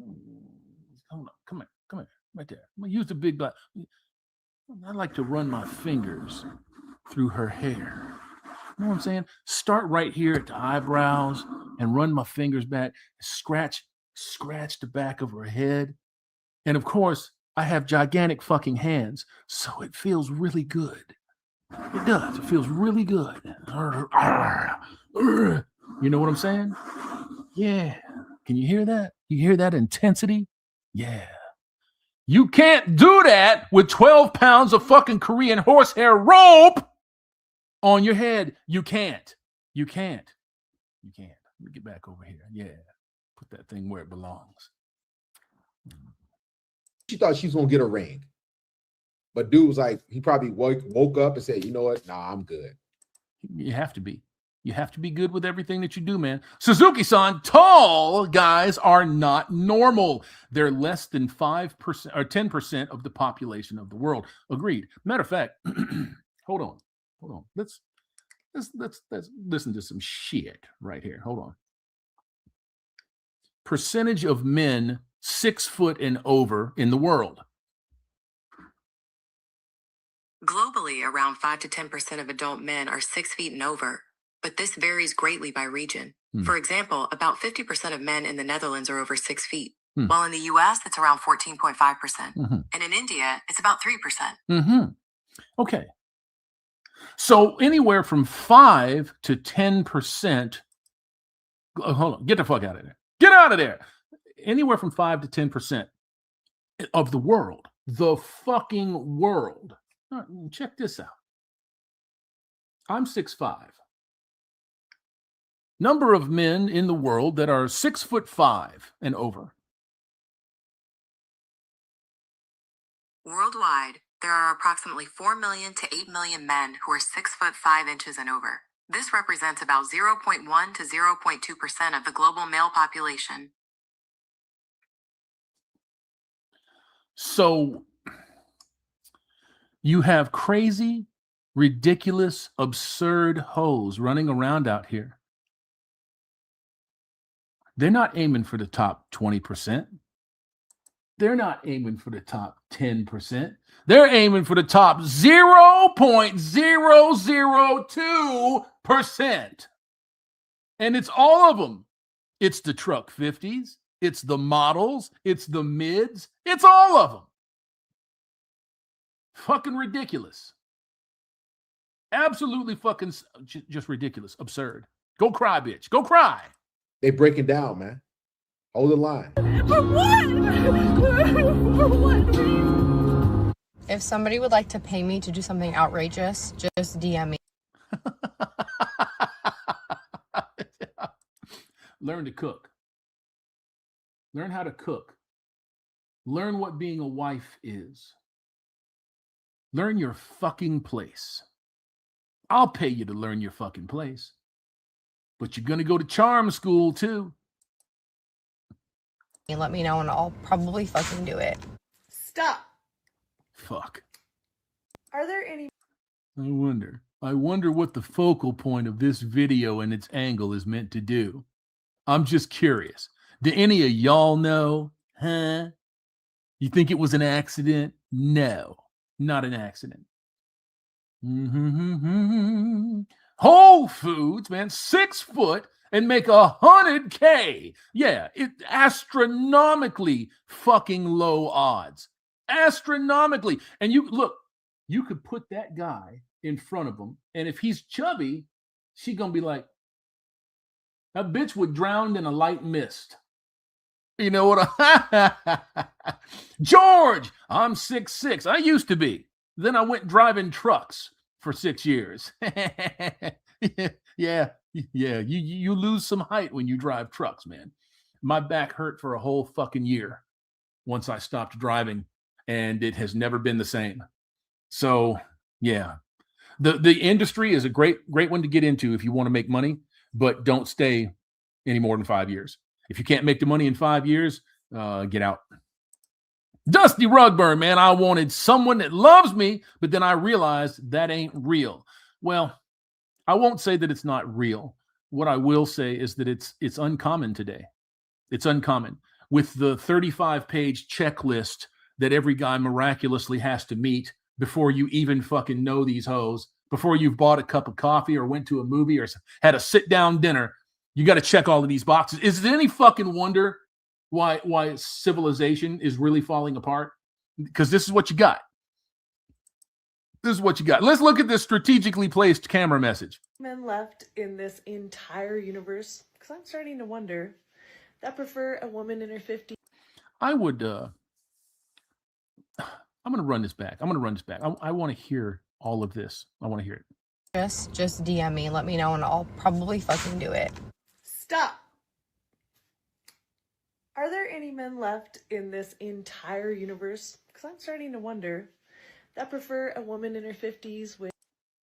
Hold on. Come here. Right there. I'm going to use the big black. I like to run my fingers through her hair. You know what I'm saying? Start right here at the eyebrows and run my fingers back, scratch the back of her head. And of course, I have gigantic fucking hands, so it feels really good. It does. It feels really good. You know what I'm saying? Yeah. Can you hear that? You hear that intensity? Yeah. You can't do that with 12 pounds of fucking Korean horsehair rope on your head. You can't. You can't. You can't. Let me get back over here. Yeah. Put that thing where it belongs. She thought she was going to get a ring. But dude was like, he probably woke up and said, you know what? Nah, I'm good. You have to be. You have to be good with everything that you do, man. Suzuki-san, tall guys are not normal. They're less than 5% or 10% of the population of the world. Agreed. Matter of fact, hold on. Let's listen to some shit right here. Hold on. Percentage of men 6 foot and over in the world. Globally, around 5 to 10% of adult men are 6 feet and over, but this varies greatly by region. For example, about 50% of men in the Netherlands are over 6 feet, while in the US, it's around 14.5%. And in India, it's about 3%. Okay. So anywhere from 5 to 10%. Hold on. Get the fuck out of there. Get out of there. Anywhere from 5 to 10% of the world, the fucking world. All right, check this out. I'm 6'5". Number of men in the world that are 6'5" and over. Worldwide, there are approximately 4 million to 8 million men who are 6 foot 5 inches and over. This represents about 0.1 to 0.2% of the global male population. So you have crazy, ridiculous, absurd hoes running around out here. They're not aiming for the top 20%. They're not aiming for the top 10%. They're aiming for the top 0.002%. And it's all of them. It's the truck 50s. It's the models. It's the mids. It's all of them. Fucking ridiculous. Absolutely fucking just ridiculous. Absurd. Go cry, bitch. Go cry. They breaking down, man. Hold the line. For what? For what? If somebody would like to pay me to do something outrageous, just DM me. Learn to cook. Learn how to cook. Learn what being a wife is. Learn your fucking place. I'll pay you to learn your fucking place. But you're going to go to charm school too. Let me know and I'll probably fucking do it. Stop. Fuck. Are there any? I wonder what the focal point of this video and its angle is meant to do. I'm just curious. Do any of y'all know? Huh? You think it was an accident? No, not an accident. Whole Foods, man, 6 foot and make 100K. Yeah, it astronomically fucking low odds. Astronomically. And you look, you could put that guy in front of him, and if he's chubby, she gonna be like, that bitch would drown in a light mist. You know what? George, I'm 6'6". I used to be. Then I went driving trucks for 6 years. Yeah. You lose some height when you drive trucks, man. My back hurt for a whole fucking year once I stopped driving, and it has never been the same. So, yeah. The industry is a great one to get into if you want to make money, but don't stay any more than 5 years. If you can't make the money in 5 years, get out. Dusty Rugburn, man, I wanted someone that loves me, but then I realized that ain't real. Well, I won't say that it's not real. What I will say is that it's uncommon today. It's uncommon. With the 35-page checklist that every guy miraculously has to meet before you even fucking know these hoes, before you've bought a cup of coffee or went to a movie or had a sit-down dinner. You got to check all of these boxes. Is it any fucking wonder why civilization is really falling apart? Because this is what you got. This is what you got. Let's look at this strategically placed camera message. Men left in this entire universe, because I'm starting to wonder, that prefer a woman in her 50s. I would, I'm going to run this back. I want to hear all of this. I want to hear it. Just DM me, let me know, and I'll probably fucking do it. Stop. Are there any men left in this entire universe? Because I'm starting to wonder, that prefer a woman in her 50s with...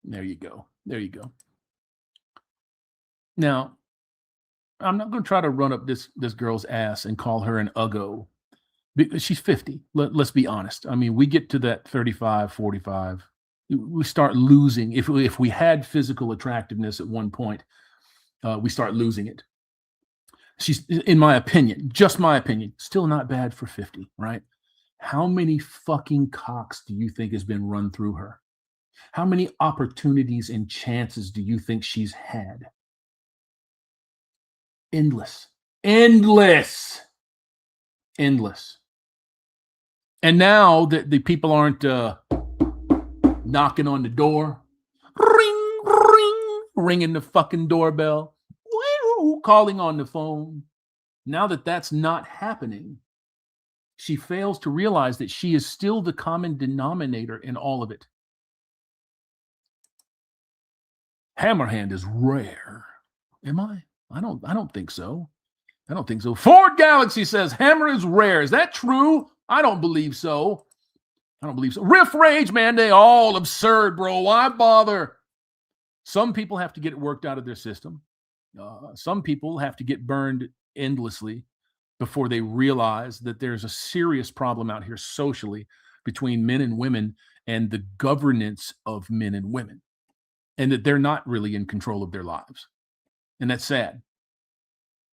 There you go. There you go. Now, I'm not going to try to run up this girl's ass and call her an uggo. She's 50. Let's be honest. I mean, we get to that 35, 45. We start losing. If we had physical attractiveness at one point, we start losing it. She's, in my opinion, just my opinion, still not bad for 50, right? How many fucking cocks do you think has been run through her? How many opportunities and chances do you think she's had? Endless. Endless. Endless. And now that the people aren't knocking on the door, ring, ring, ringing the fucking doorbell, calling on the phone. Now that that's not happening, she fails to realize that she is still the common denominator in all of it. Hammerhand is rare. Am I? I don't think so. I don't think so. Ford Galaxy says Hammer is rare. Is that true? I don't believe so. I don't believe so. Riff Rage, man, they all absurd, bro. Why bother? Some people have to get it worked out of their system. Some people have to get burned endlessly before they realize that there's a serious problem out here socially between men and women and the governance of men and women, and that they're not really in control of their lives. And that's sad.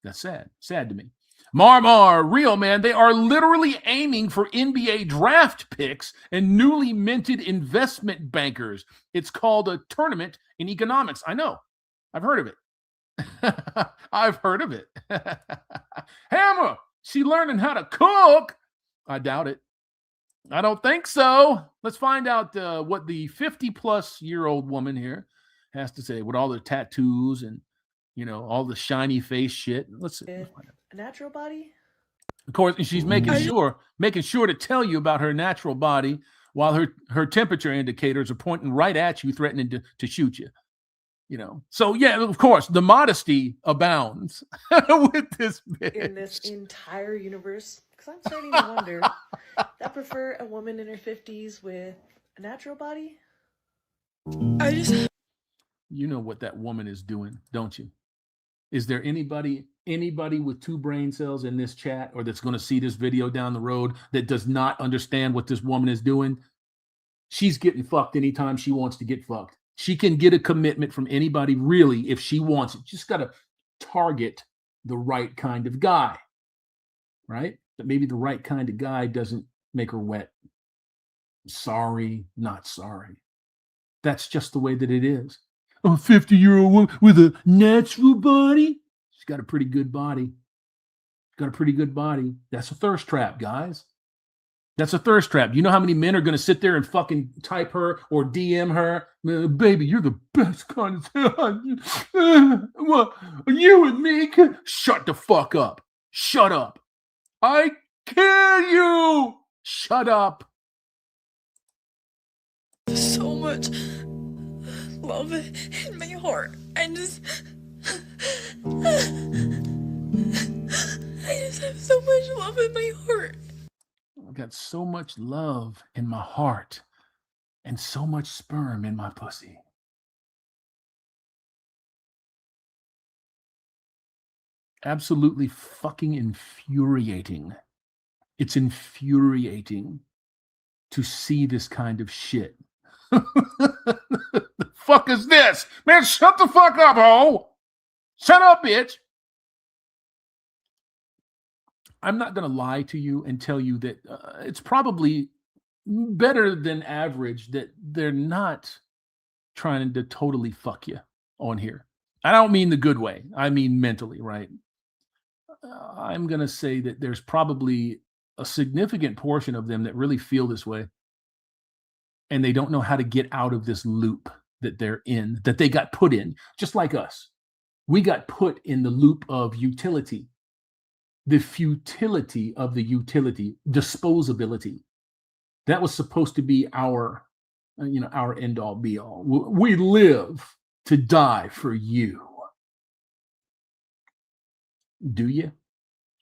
That's sad. Sad to me. Marmar, real man, they are literally aiming for NBA draft picks and newly minted investment bankers. It's called a tournament in economics. I know. I've heard of it. I've heard of it. Hammer, she learning how to cook? I doubt it. I don't think so. Let's find out what the 50-plus-year-old woman here has to say with all the tattoos and, you know, all the shiny face shit. Let's see. A natural body? Of course, she's making sure to tell you about her natural body while her temperature indicators are pointing right at you, threatening to shoot you. You know, so yeah, of course, the modesty abounds with this bitch. In this entire universe, because I'm starting to wonder, that prefer a woman in her 50s with a natural body? You know what that woman is doing, don't you? Is there anybody with 2 brain cells in this chat or that's going to see this video down the road that does not understand what this woman is doing? She's getting fucked anytime she wants to get fucked. She can get a commitment from anybody, really, if she wants it. Just got to target the right kind of guy, right? But maybe the right kind of guy doesn't make her wet. Sorry, not sorry. That's just the way that it is. A 50-year-old woman with a natural body? She's got a pretty good body. Got a pretty good body. That's a thirst trap, guys. That's a thirst trap. You know how many men are going to sit there and fucking type her or DM her? Baby, you're the best kind of... What? You and me? Shut the fuck up. Shut up. I kill you. Shut up. So much love in my heart. I just have so much love in my heart. I've got so much love in my heart and so much sperm in my pussy. Absolutely fucking infuriating. It's infuriating to see this kind of shit. The fuck is this? Man, shut the fuck up, ho! Shut up, bitch! I'm not going to lie to you and tell you that it's probably better than average that they're not trying to totally fuck you on here. I don't mean the good way. I mean mentally, right? I'm going to say that there's probably a significant portion of them that really feel this way. And they don't know how to get out of this loop that they're in, that they got put in, just like us. We got put in the loop of utility, the futility of the utility, disposability. That was supposed to be our, our end all be all. We live to die for you. Do you?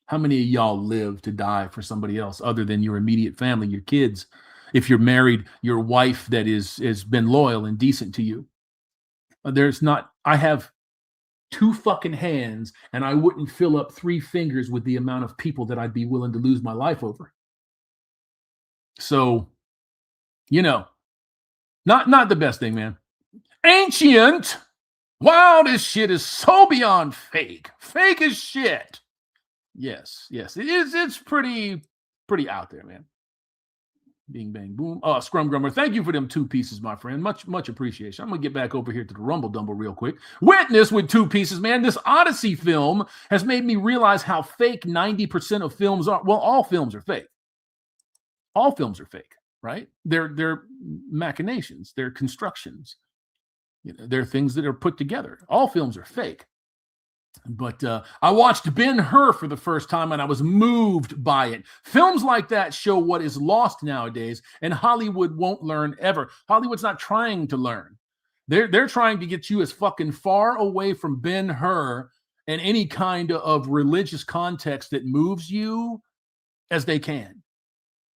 How many of y'all live to die for somebody else other than your immediate family, your kids? If you're married, your wife that has been loyal and decent to you. I have 2 fucking hands and I wouldn't fill up 3 fingers with the amount of people that I'd be willing to lose my life over. So, not the best thing, man. Ancient. Wow, this shit is so beyond fake. Fake as shit. Yes, it is. It's pretty out there, man. Bing, bang, boom. Scrum Grummer, thank you for them 2 pieces, my friend. Much appreciation. I'm going to get back over here to the Rumble Dumble real quick. Witness with 2 pieces, man. This Odysee film has made me realize how fake 90% of films are. Well, all films are fake. All films are fake, right? They're machinations. They're constructions. They're things that are put together. All films are fake. But I watched Ben-Hur for the first time and I was moved by it. Films like that show what is lost nowadays, and Hollywood won't learn ever. Hollywood's not trying to learn. They're trying to get you as fucking far away from Ben-Hur and any kind of religious context that moves you as they can.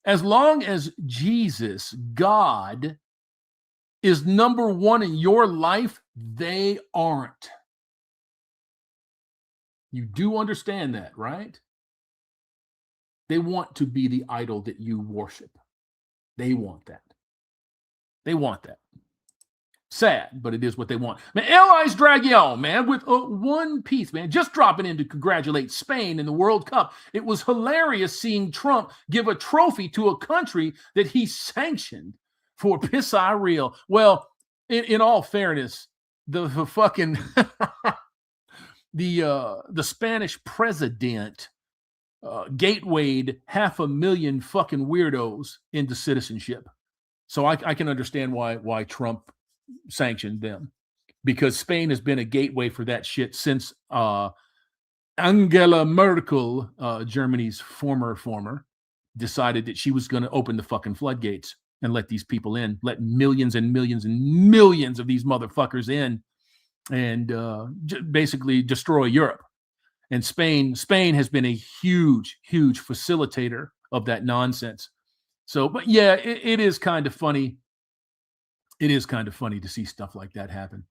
As long as Jesus, God, is number 1 in your life, they aren't. You do understand that, right? They want to be the idol that you worship. They want that. They want that. Sad, but it is what they want. Man, L.I.'s Dragon, man, with 1 piece, man. Just dropping in to congratulate Spain in the World Cup. It was hilarious seeing Trump give a trophy to a country that he sanctioned for piss eye real. Well, in all fairness, the fucking... The Spanish president gatewayed 500,000 fucking weirdos into citizenship. So I can understand why Trump sanctioned them, because Spain has been a gateway for that shit since Angela Merkel, Germany's former, decided that she was going to open the fucking floodgates and let these people in, let millions and millions and millions of these motherfuckers in. And basically destroy Europe. And Spain has been a huge facilitator of that nonsense. So, but yeah, it is kind of funny. It is kind of funny to see stuff like that happen.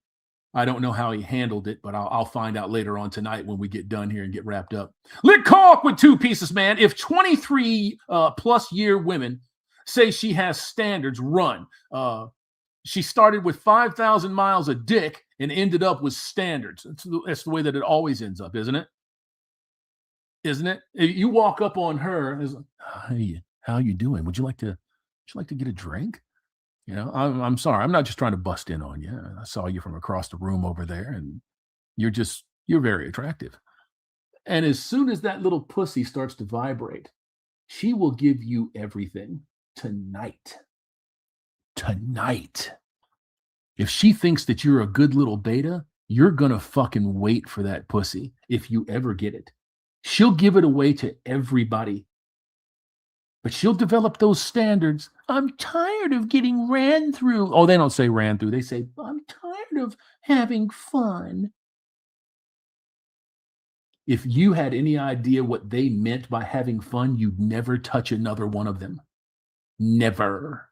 I don't know how he handled it, but I'll find out later on tonight when we get done here and get wrapped up. Lit Caulk with 2 pieces, man. If 23 plus year women say she has standards, run. She started with 5,000 miles of dick and ended up with standards. That's the way that it always ends up, isn't it? Isn't it? You walk up on her, it's like, hey, how you doing? Would you like to get a drink? I'm sorry. I'm not just trying to bust in on you. I saw you from across the room over there, and you're very attractive. And as soon as that little pussy starts to vibrate, she will give you everything tonight. If she thinks that you're a good little beta, you're gonna fucking wait for that pussy if you ever get it. She'll give it away to everybody, but she'll develop those standards. I'm tired of getting ran through. Oh, they don't say ran through. They say, I'm tired of having fun. If you had any idea what they meant by having fun, you'd never touch another one of them. Never.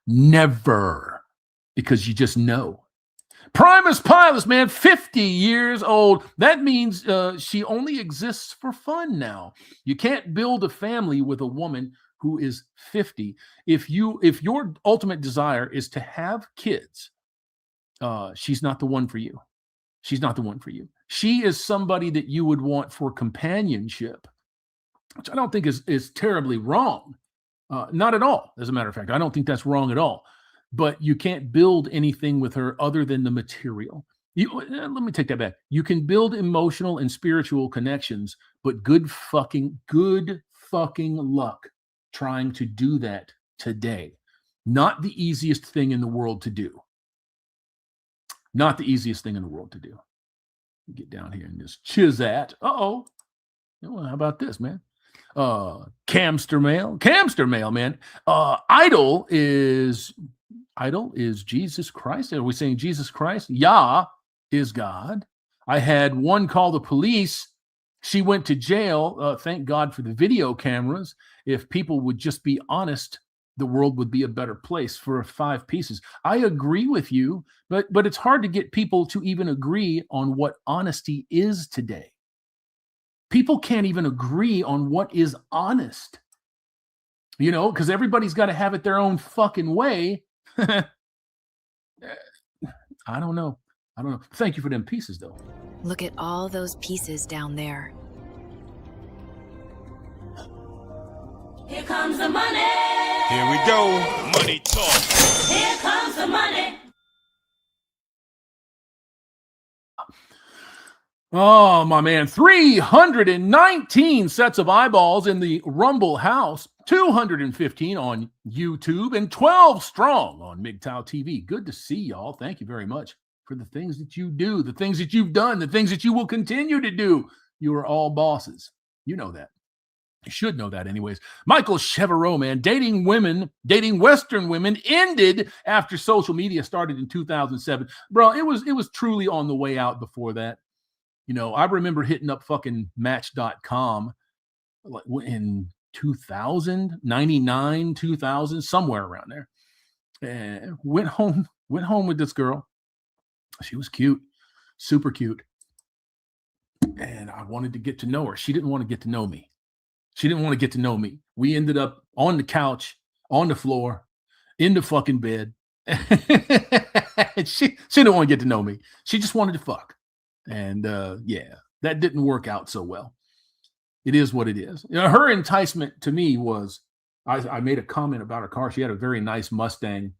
Because you just know. Primus Pilus, man, 50 years old. That means she only exists for fun now. You can't build a family with a woman who is 50. If your ultimate desire is to have kids, she's not the one for you. She's not the one for you. She is somebody that you would want for companionship, which I don't think is terribly wrong. Not at all. As a matter of fact, I don't think that's wrong at all. but you can't build anything with her other than the material. Let me take that back. You can build emotional and spiritual connections, but good fucking luck trying to do that today. Not the easiest thing in the world to do. Not the easiest thing in the world to do. Get down here in this chizat. Uh-oh. Well, how about this, man? Camster mail, man. Idol is Jesus Christ. Are we saying Jesus Christ? Yah is God. I had one call the police. She went to jail. Thank God for the video cameras. If people would just be honest, the world would be a better place. For 5 pieces. I agree with you, but it's hard to get people to even agree on what honesty is today. People can't even agree on what is honest, because everybody's got to have it their own fucking way. I don't know. Thank you for them pieces, though. Look at all those pieces down there. Here comes the money. Here we go. Money talk. Here comes the money. Oh, my man. 319 sets of eyeballs in the Rumble house, 215 on YouTube, and 12 strong on MGTOW TV. Good to see y'all. Thank you very much for the things that you do, the things that you've done, the things that you will continue to do. You are all bosses. You know that. You should know that anyways. Michael Chevreau, man, dating Western women ended after social media started in 2007. Bro, it was truly on the way out before that. I remember hitting up fucking Match.com in 2000, 99, 2000, somewhere around there. And went home with this girl. She was cute, super cute. And I wanted to get to know her. She didn't want to get to know me. We ended up on the couch, on the floor, in the fucking bed. she didn't want to get to know me. She just wanted to fuck. And that didn't work out so well. It is what it is. Her enticement to me was, I made a comment about her car. She had a very nice Mustang,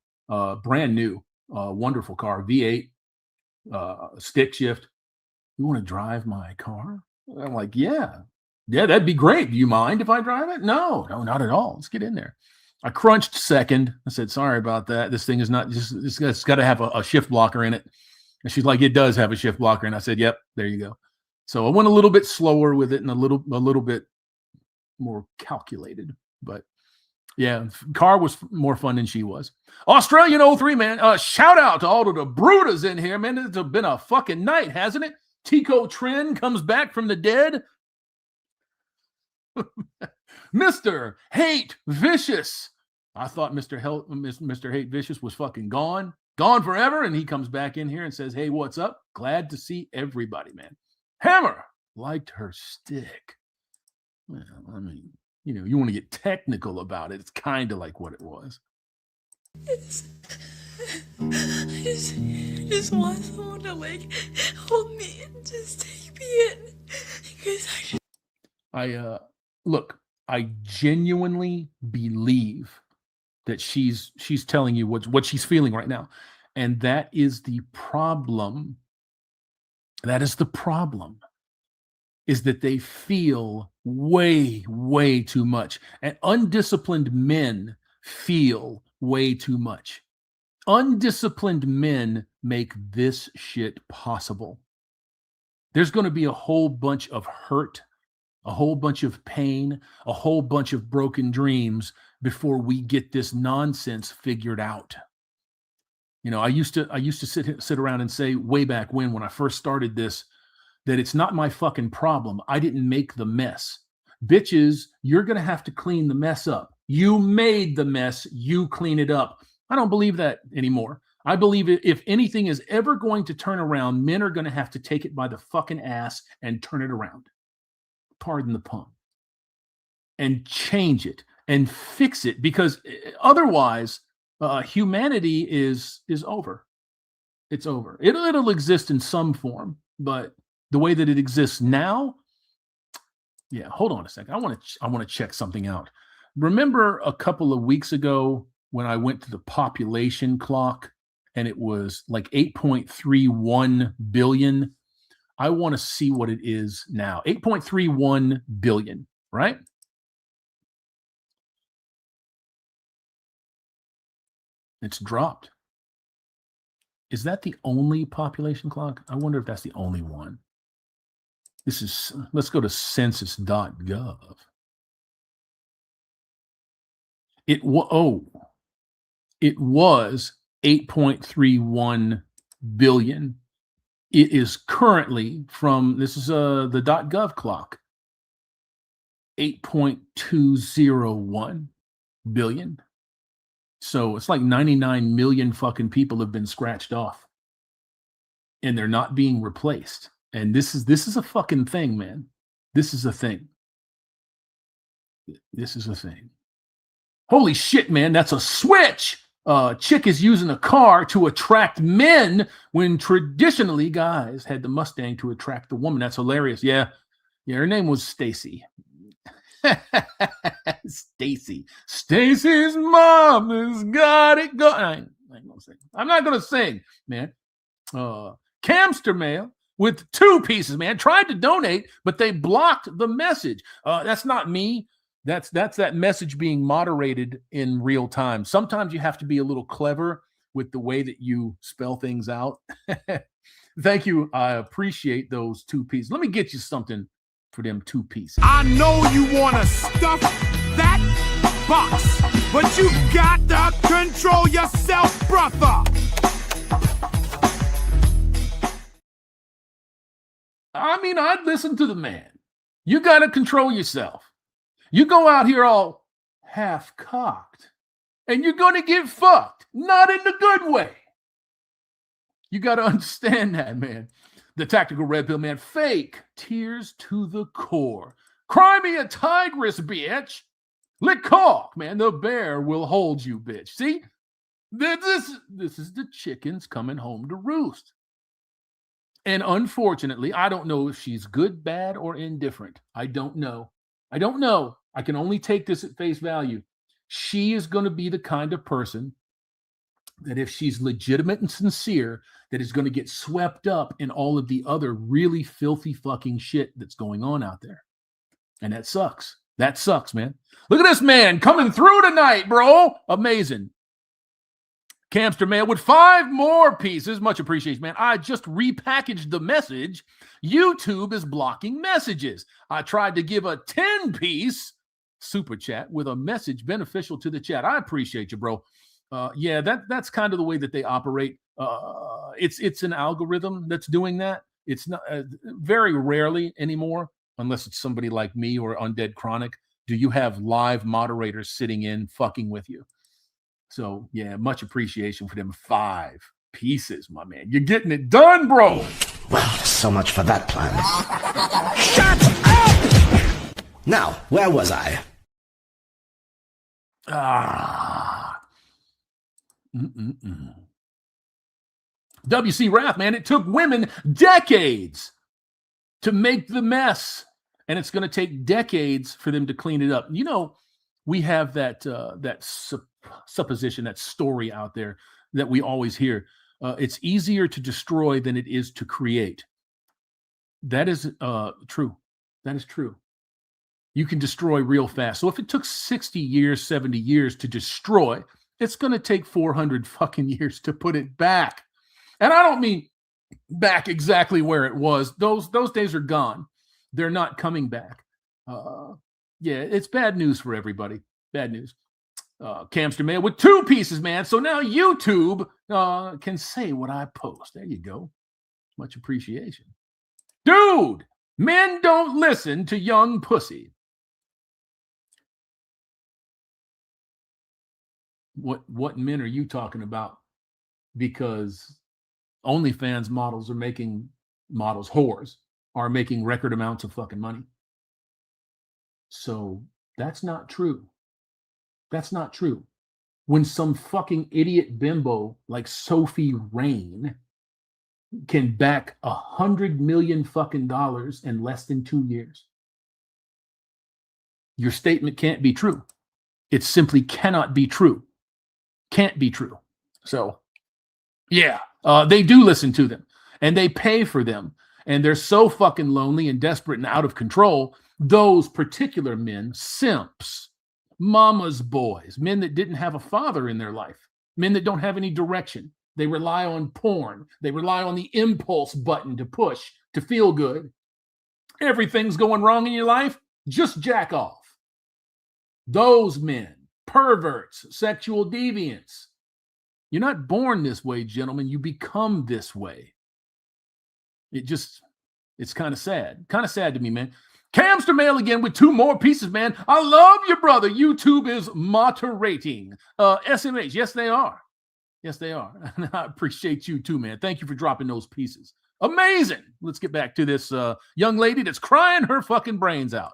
brand new, wonderful car, V8, stick shift. You want to drive my car? I'm like, yeah, that'd be great. Do you mind if I drive it? No, not at all. Let's get in there. I crunched second. I said, sorry about that. This thing is not just, it's got to have a shift blocker in it. And she's like, it does have a shift blocker. And I said, yep, there you go. So I went a little bit slower with it and a little bit more calculated. But yeah, car was more fun than she was. Australian 03, man. Shout out to all of the Brutas in here, man. It's been a fucking night, hasn't it? Tico Trend comes back from the dead. Mr. Hate Vicious. I thought Mr. Hate Vicious was fucking gone forever, and he comes back in here and says, hey, what's up? Glad to see everybody, man. Hammer liked her stick. Well, I mean, you want to get technical about it. It's kind of like what it was. I just want someone to hold me and just take me in. Because I genuinely believe that she's telling you what she's feeling right now. And that is the problem. That is the problem, is that they feel way, way too much. And undisciplined men feel way too much. Undisciplined men make this shit possible. There's going to be a whole bunch of hurt, a whole bunch of pain, a whole bunch of broken dreams before we get this nonsense figured out. I used to sit around and say way back when I first started this, that it's not my fucking problem. I didn't make the mess. Bitches, you're going to have to clean the mess up. You made the mess, you clean it up. I don't believe that anymore. I believe if anything is ever going to turn around, men are going to have to take it by the fucking ass and turn it around. Pardon the pun. And change it and fix it, because otherwise humanity is over. It's over. It'll exist in some form, but the way that it exists now, yeah, hold on a second. I want to check something out. Remember a couple of weeks ago when I went to the population clock and it was like 8.31 billion. I want to see what it is now. 8.31 billion, right? It's dropped. Is that the only population clock? I wonder if that's the only one. Let's go to census.gov. It was 8.31 billion. It is currently this is the .gov clock, 8.201 billion. So it's like 99 million fucking people have been scratched off and they're not being replaced. And this is a fucking thing, man. This is a thing. This is a thing. Holy shit, man. That's a switch. Chick is using a car to attract men when traditionally guys had the Mustang to attract the woman. That's hilarious. Yeah. Her name was Stacy. Stacy's mom has got it going. I ain't gonna sing. I'm not gonna sing, man. Camster Mail with 2 pieces, man. Tried to donate, but they blocked the message. That's not me. That's that message being moderated in real time. Sometimes you have to be a little clever with the way that you spell things out. Thank you. I appreciate those 2 pieces. Let me get you something for them 2 pieces. I know you want to stuff that box, but you got to control yourself, brother. I mean, I'd listen to the man. You got to control yourself. You go out here all half-cocked, and you're going to get fucked. Not in the good way. You got to understand that, man. The Tactical Red Pill, man. Fake tears to the core. Cry me a tigress, bitch. Lick cock, man. The bear will hold you, bitch. See? This is the chickens coming home to roost. And unfortunately, I don't know if she's good, bad, or indifferent. I don't know. I can only take this at face value. She is going to be the kind of person that if she's legitimate and sincere, that is going to get swept up in all of the other really filthy fucking shit that's going on out there. And that sucks. That sucks, man. Look at this man coming through tonight, bro. Amazing. Camster Mail with 5 more pieces. Much appreciation, man. I just repackaged the message. YouTube is blocking messages. I tried to give a 10-piece super chat with a message beneficial to the chat. I appreciate you, bro. Yeah, that's kind of the way that they operate. It's an algorithm that's doing that. It's not very rarely anymore, unless it's somebody like me or Undead Chronic. Do you have live moderators sitting in fucking with you? So yeah, much appreciation for them 5 pieces, my man. You're getting it done, bro. Well, so much for that plan. Shut up! Now, where was I? WC Wrath, man, it took women decades to make the mess, and it's going to take decades for them to clean it up. You know, we have that supposition, that story out there that we always hear. It's easier to destroy than it is to create. That is true. That is true. You can destroy real fast. So if it took 60 years, 70 years to destroy, it's going to take 400 fucking years to put it back. And I don't mean back exactly where it was. Those days are gone. They're not coming back. Yeah, it's bad news for everybody. Bad news. Camster Mail with 2 pieces, man. So now YouTube can say what I post. There you go. Much appreciation. Dude, men don't listen to young pussy. What men are you talking about? Because OnlyFans models are making whores are making record amounts of fucking money. So that's not true. That's not true. When some fucking idiot bimbo like Sophie Rain can back $100 million fucking dollars in less than 2 years, your statement can't be true. It simply cannot be true. Can't be true. So, yeah, they do listen to them and they pay for them. And they're so fucking lonely and desperate and out of control. Those particular men, simps, mama's boys, men that didn't have a father in their life, men that don't have any direction. They rely on porn. They rely on the impulse button to push, to feel good. Everything's going wrong in your life, just jack off. Those men, perverts, sexual deviants. You're not born this way, gentlemen. You become this way. It's kind of sad. Kind of sad to me, man. Camster Mail again with 2 more pieces, man. I love you, brother. YouTube is moderating. SMH, yes, they are. Yes, they are. I appreciate you too, man. Thank you for dropping those pieces. Amazing. Let's get back to this young lady that's crying her fucking brains out.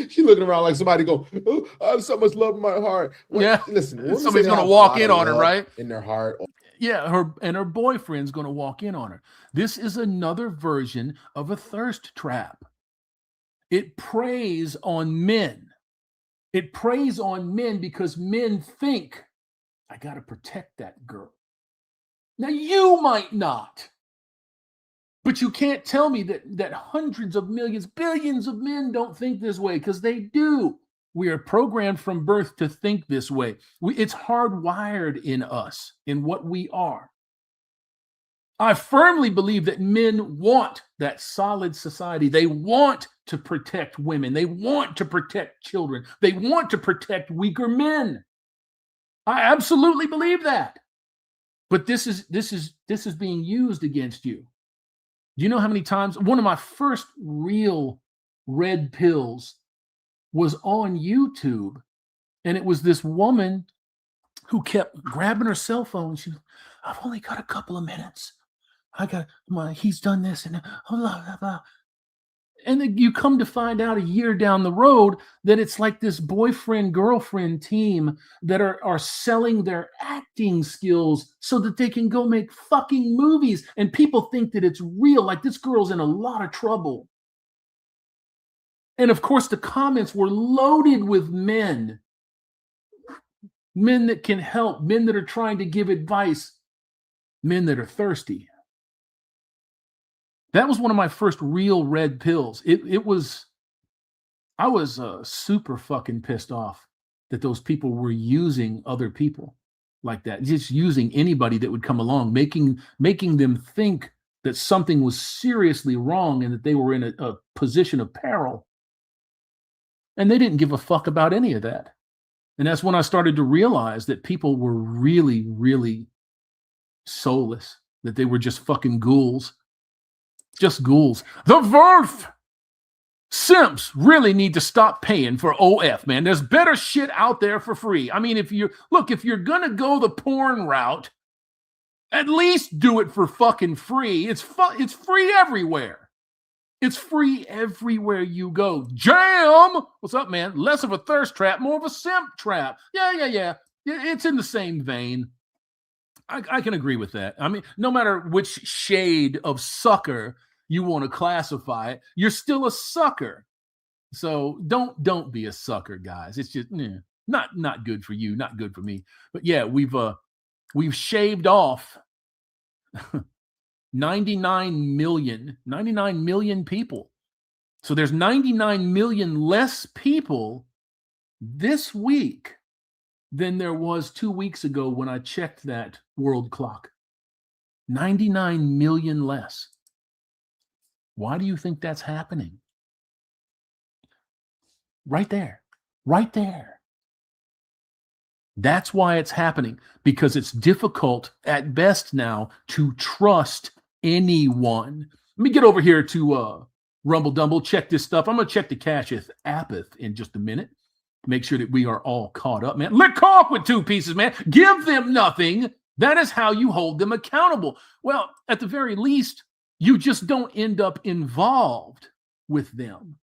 She looking around like somebody go, oh, I have so much love in my heart. Well, yeah. Listen, somebody's going to walk in on her, right? In their heart. Yeah, her boyfriend's going to walk in on her. This is another version of a thirst trap. It preys on men. It preys on men because men think, I got to protect that girl. Now, you might not. But you can't tell me that hundreds of millions, billions of men don't think this way, because they do. We are programmed from birth to think this way. It's hardwired in us, in what we are. I firmly believe that men want that solid society. They want to protect women. They want to protect children. They want to protect weaker men. I absolutely believe that. But this is being used against you. Do you know how many times? One of my first real red pills was on YouTube, and it was this woman who kept grabbing her cell phone. She, I've only got a couple of minutes. He's done this, and blah, blah, blah. And then you come to find out a year down the road that it's like this boyfriend-girlfriend team that are selling their acting skills so that they can go make fucking movies. And people think that it's real, like this girl's in a lot of trouble. And of course, the comments were loaded with men that can help, men that are trying to give advice, men that are thirsty. That was one of my first real red pills. I was super fucking pissed off that those people were using other people like that, just using anybody that would come along, making them think that something was seriously wrong and that they were in a position of peril. And they didn't give a fuck about any of that. And that's when I started to realize that people were really, really soulless, that they were just fucking ghouls. Just ghouls. The Verf! Simps really need to stop paying for OF, man. There's better shit out there for free. I mean, if you're going to go the porn route, at least do it for fucking free. It's free everywhere. It's free everywhere you go. Jam! What's up, man? Less of a thirst trap, more of a simp trap. Yeah. It's in the same vein. I can agree with that. I mean, no matter which shade of sucker you want to classify it, you're still a sucker. So don't be a sucker, guys. It's just not good for you, not good for me. But yeah, we've shaved off 99 million people. So there's 99 million less people this week than there was 2 weeks ago when I checked that world clock. 99 million less. Why do you think that's happening? Right there. That's why it's happening, because it's difficult at best now to trust anyone. Let me get over here to Rumble Dumble, check this stuff. I'm going to check the cache appeth in just a minute. Make sure that we are all caught up, man. Lick off with 2 pieces, man. Give them nothing. That is how you hold them accountable. Well, at the very least, you just don't end up involved with them.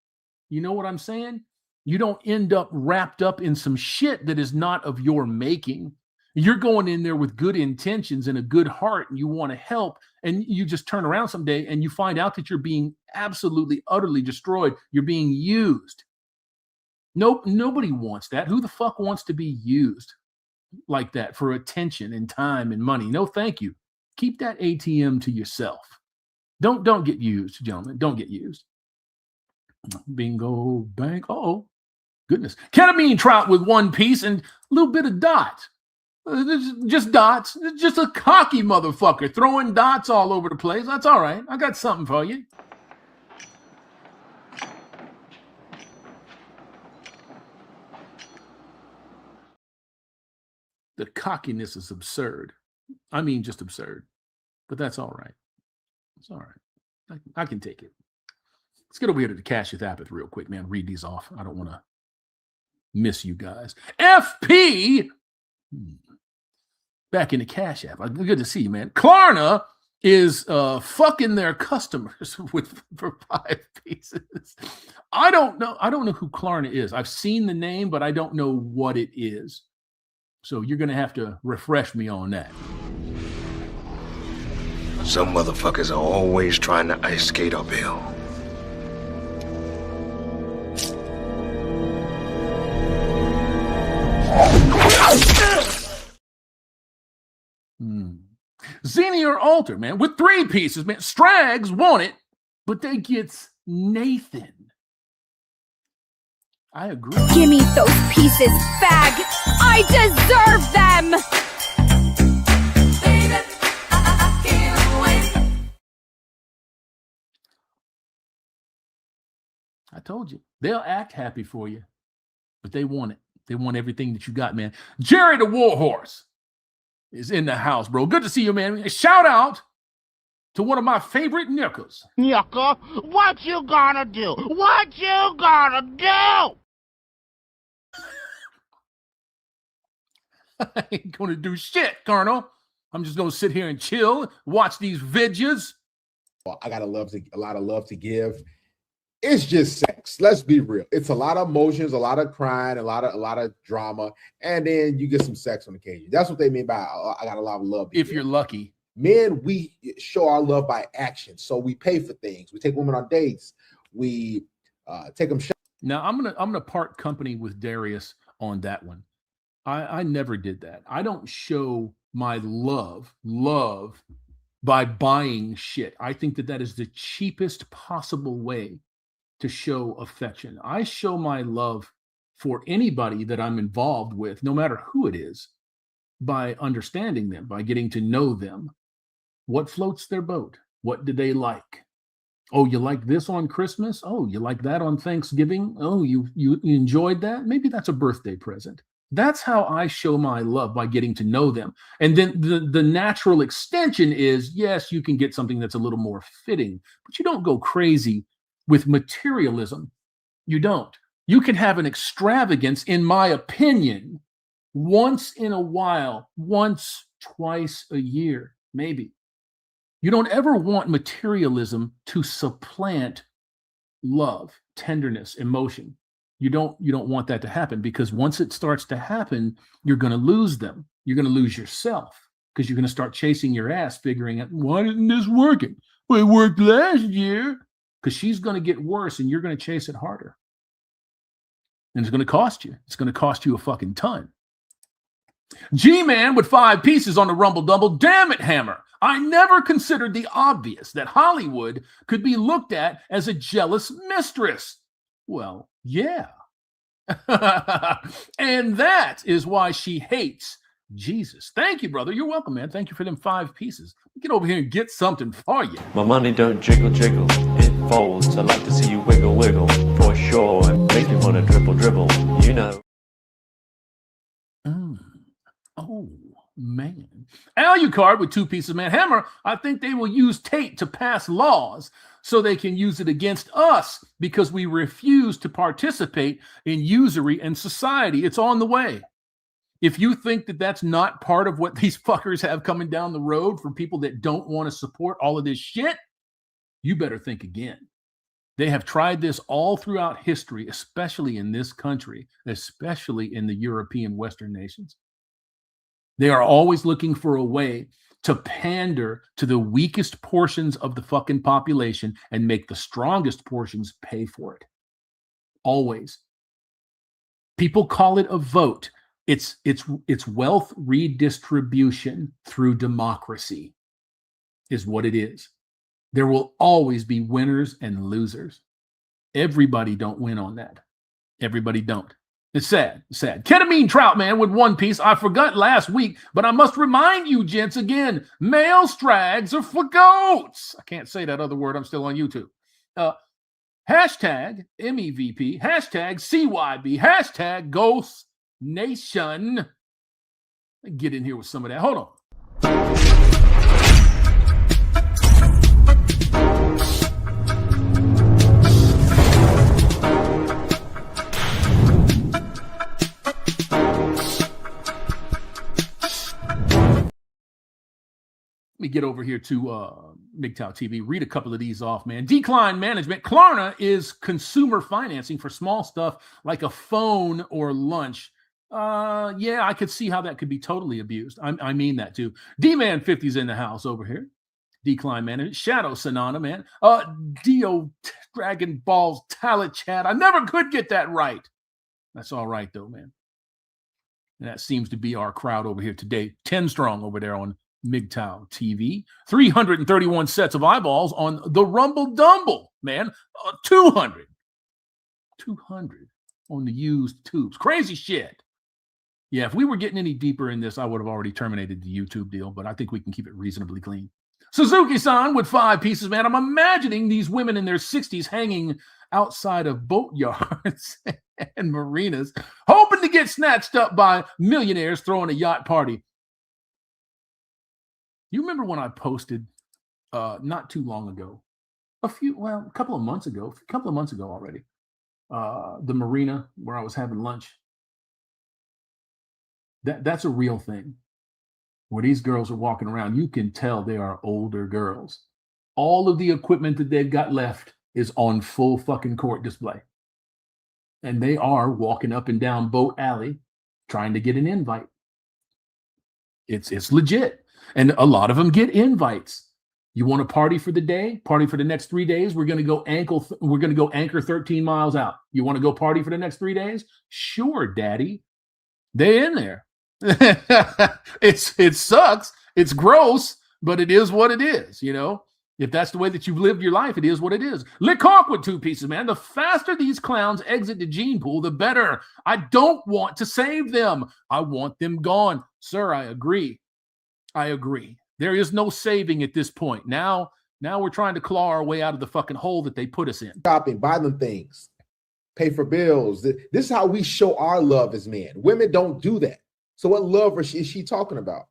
You know what I'm saying? You don't end up wrapped up in some shit that is not of your making. You're going in there with good intentions and a good heart, and you want to help, and you just turn around someday and you find out that you're being absolutely, utterly destroyed. You're being used. Nope, nobody wants that. Who the fuck wants to be used like that for attention and time and money? No, thank you. Keep that ATM to yourself. Don't get used, gentlemen. Don't get used. Bingo bank. Oh, goodness. Ketamine trout with one piece and a little bit of dot. Just dots. Just a cocky motherfucker throwing dots all over the place. That's all right. I got something for you. The cockiness is absurd. I mean, just absurd. But that's all right. It's all right. I can take it. Let's get over here to the Cash App real quick, man. Read these off. I don't want to miss you guys. FP! Back in the Cash App. Good to see you, man. Klarna is fucking their customers for 5 pieces. I don't know who Klarna is. I've seen the name, but I don't know what it is. So you're going to have to refresh me on that. Some motherfuckers are always trying to ice skate uphill. Yesteryear Altar, man, with 3 pieces, man. Strags want it, but they gets Nathan. I agree. Give me those pieces, fag! I deserve them! I told you. They'll act happy for you, but they want it. They want everything that you got, man. Jerry the Warhorse is in the house, bro. Good to see you, man. A shout out to one of my favorite knickers. Knicker, what you gonna do? What you gonna do? I ain't gonna do shit, Colonel. I'm just gonna sit here and chill, watch these videos. Well, I got a lot of love to give. It's just sex. Let's be real. It's a lot of emotions, a lot of crying, a lot of drama, and then you get some sex on occasion. That's what they mean by I got a lot of love. If you're lucky. Men, we show our love by action. So we pay for things. We take women on dates. We take them shopping. Now I'm gonna part company with Darius on that one. I never did that. I don't show my love by buying shit. I think that is the cheapest possible way to show affection. I show my love for anybody that I'm involved with, no matter who it is, by understanding them, by getting to know them. What floats their boat? What do they like? Oh, you like this on Christmas? Oh, you like that on Thanksgiving? Oh, you enjoyed that? Maybe that's a birthday present. That's how I show my love, by getting to know them. And then the natural extension is, yes, you can get something that's a little more fitting, but you don't go crazy with materialism. You don't. You can have an extravagance, in my opinion, once in a while, once, twice a year, maybe. You don't ever want materialism to supplant love, tenderness, emotion. You don't want that to happen, because once it starts to happen, you're going to lose them. You're going to lose yourself, because you're going to start chasing your ass, figuring out, why isn't this working? Well, it worked last year. Because she's going to get worse and you're going to chase it harder. And it's going to cost you. It's going to cost you a fucking ton. G-Man with 5 pieces on the Rumble Double. Damn it, Hammer. I never considered the obvious, that Hollywood could be looked at as a jealous mistress. Well, yeah. And that is why she hates Jesus. Thank you, brother. You're welcome, man. Thank you for them 5 pieces. Get over here and get something for you. My money don't jiggle, jiggle. It folds. I like to see you wiggle, wiggle. For sure. Make me want to dribble, dribble. You know. Oh, man. Alucard with 2 pieces, man. Hammer, I think they will use Tate to pass laws so they can use it against us, because we refuse to participate in usury and society. It's on the way. If you think that that's not part of what these fuckers have coming down the road for people that don't want to support all of this shit, you better think again. They have tried this all throughout history, especially in this country, especially in the European Western nations. They are always looking for a way to pander to the weakest portions of the fucking population and make the strongest portions pay for it. Always. People call it a vote. It's wealth redistribution through democracy is what it is. There will always be winners and losers. Everybody don't win on that. Everybody don't. It's sad. Sad. Ketamine Trout Man with One Piece. I forgot last week, but I must remind you, gents, again, male strags are for goats. I can't say that other word. I'm still on YouTube. Hashtag MEVP. Hashtag CYB. Hashtag Ghost Nation. Get in here with some of that. Hold on. Let me get over here to MGTOW TV. Read a couple of these off, man. Decline management. Klarna is consumer financing for small stuff like a phone or lunch. Yeah, I could see how that could be totally abused. I mean that too. D-Man 50's in the house over here. Decline management. Shadow Sanana, man. Dio Dragon Balls Talent Chat. I never could get that right. That's all right though, man. And that seems to be our crowd over here today. 10 strong over there on MGTOW TV. 331 sets of eyeballs on the Rumble Dumble, man. 200 on the used tubes. Crazy shit. Yeah, if we were getting any deeper in this, I would have already terminated the YouTube deal, but I think we can keep it reasonably clean. Suzuki-san with 5 pieces, man. I'm imagining these women in their 60s hanging outside of boat yards and marinas, hoping to get snatched up by millionaires throwing a yacht party. You remember when I posted not too long ago, a couple of months ago already, the marina where I was having lunch. That's a real thing. Where these girls are walking around, you can tell they are older girls. All of the equipment that they've got left is on full fucking court display. And they are walking up and down Boat Alley trying to get an invite. It's legit. And a lot of them get invites. You want to party for the day? Party for the next 3 days? We're going to go anchor 13 miles out. You want to go party for the next 3 days? Sure, daddy. They in there. It sucks. It's gross, but it is what it is, you know? If that's the way that you've lived your life, it is what it is. Lick-Hawk with 2 pieces, man. The faster these clowns exit the gene pool, the better. I don't want to save them. I want them gone. Sir, I agree. There is no saving at this point. Now we're trying to claw our way out of the fucking hole that they put us in. Shopping, buy them things, pay for bills. This is how we show our love as men. Women don't do that. So what love is she talking about?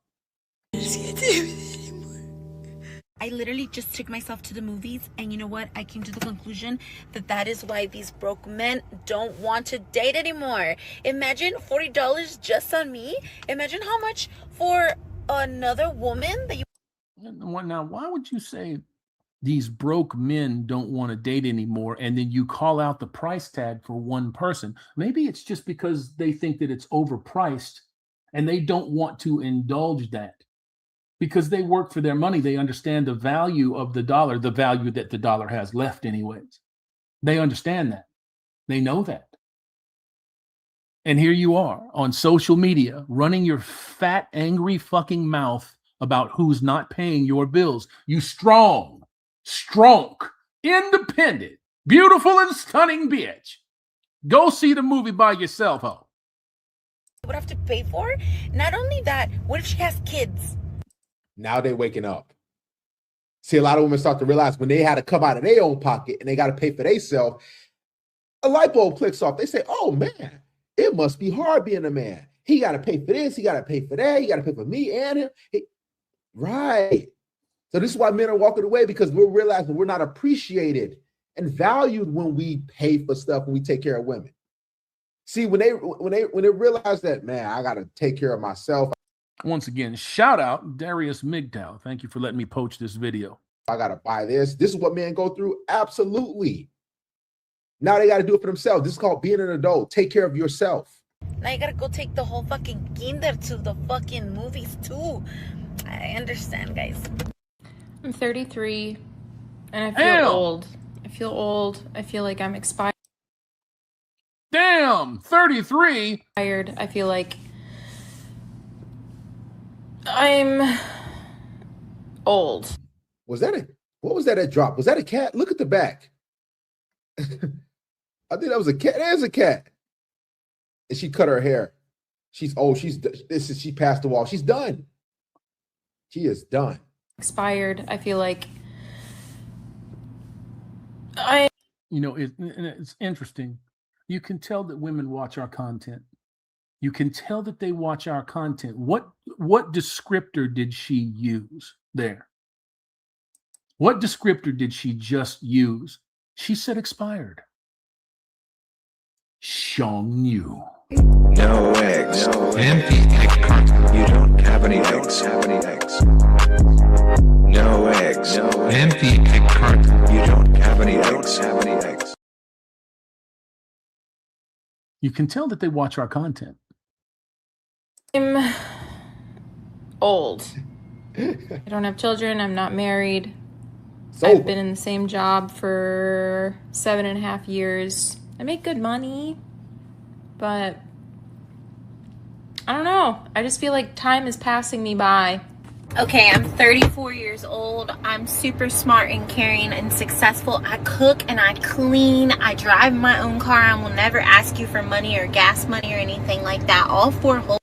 I literally just took myself to the movies, and you know what? I came to the conclusion that is why these broke men don't want to date anymore. Imagine $40 just on me. Imagine how much for another woman that you. Now, why would you say these broke men don't want to date anymore, and then you call out the price tag for one person? Maybe it's just because they think that it's overpriced, and they don't want to indulge that. Because they work for their money, they understand the value of the dollar, the value that the dollar has left anyways. They understand that. They know that. And here you are on social media running your fat, angry fucking mouth about who's not paying your bills. You strong, independent, beautiful and stunning bitch. Go see the movie by yourself, ho. would have to pay for. Not only that, what if she has kids? Now they're waking up. See, a lot of women start to realize when they had to come out of their own pocket and they got to pay for themselves, a light bulb clicks off. They say, oh man, it must be hard being a man. He got to pay for this. He got to pay for that. He got to pay for me and him. Right. So this is why men are walking away, because we're realizing we're not appreciated and valued when we pay for stuff, when we take care of women. See, when they realize that, man, I got to take care of myself. Once again, shout out Darius MGTOW. Thank you for letting me poach this video. I got to buy this. This is what men go through. Absolutely. Now they got to do it for themselves. This is called being an adult. Take care of yourself. Now you got to go take the whole fucking kinder to the fucking movies too. I understand, guys. I'm 33 and I feel old. I feel old. I feel like I'm expired. Damn, Damn, 33. Tired. I feel like I'm old. Was that a what was that at drop? Was that a cat? Look at the back. I think that was a cat. There's a cat. And she cut her hair. She's old. She passed the wall. She's done. She is done. Expired. I feel like it's interesting. You can tell that women watch our content. You can tell that they watch our content. What descriptor did she use there? What descriptor did she just use? She said expired. Shong Yu. No eggs. Empty egg carton. You don't have any eggs. No eggs. Empty egg carton. You don't have any eggs. You can tell that they watch our content. I'm old. I don't have children. I'm not married. I've been in the same job for 7.5 years. I make good money, but I don't know. I just feel like time is passing me by. Okay, I'm 34 years old. I'm super smart and caring and successful. I cook and I clean. I drive my own car. I will never ask you for money or gas money or anything like that. All 4 holes.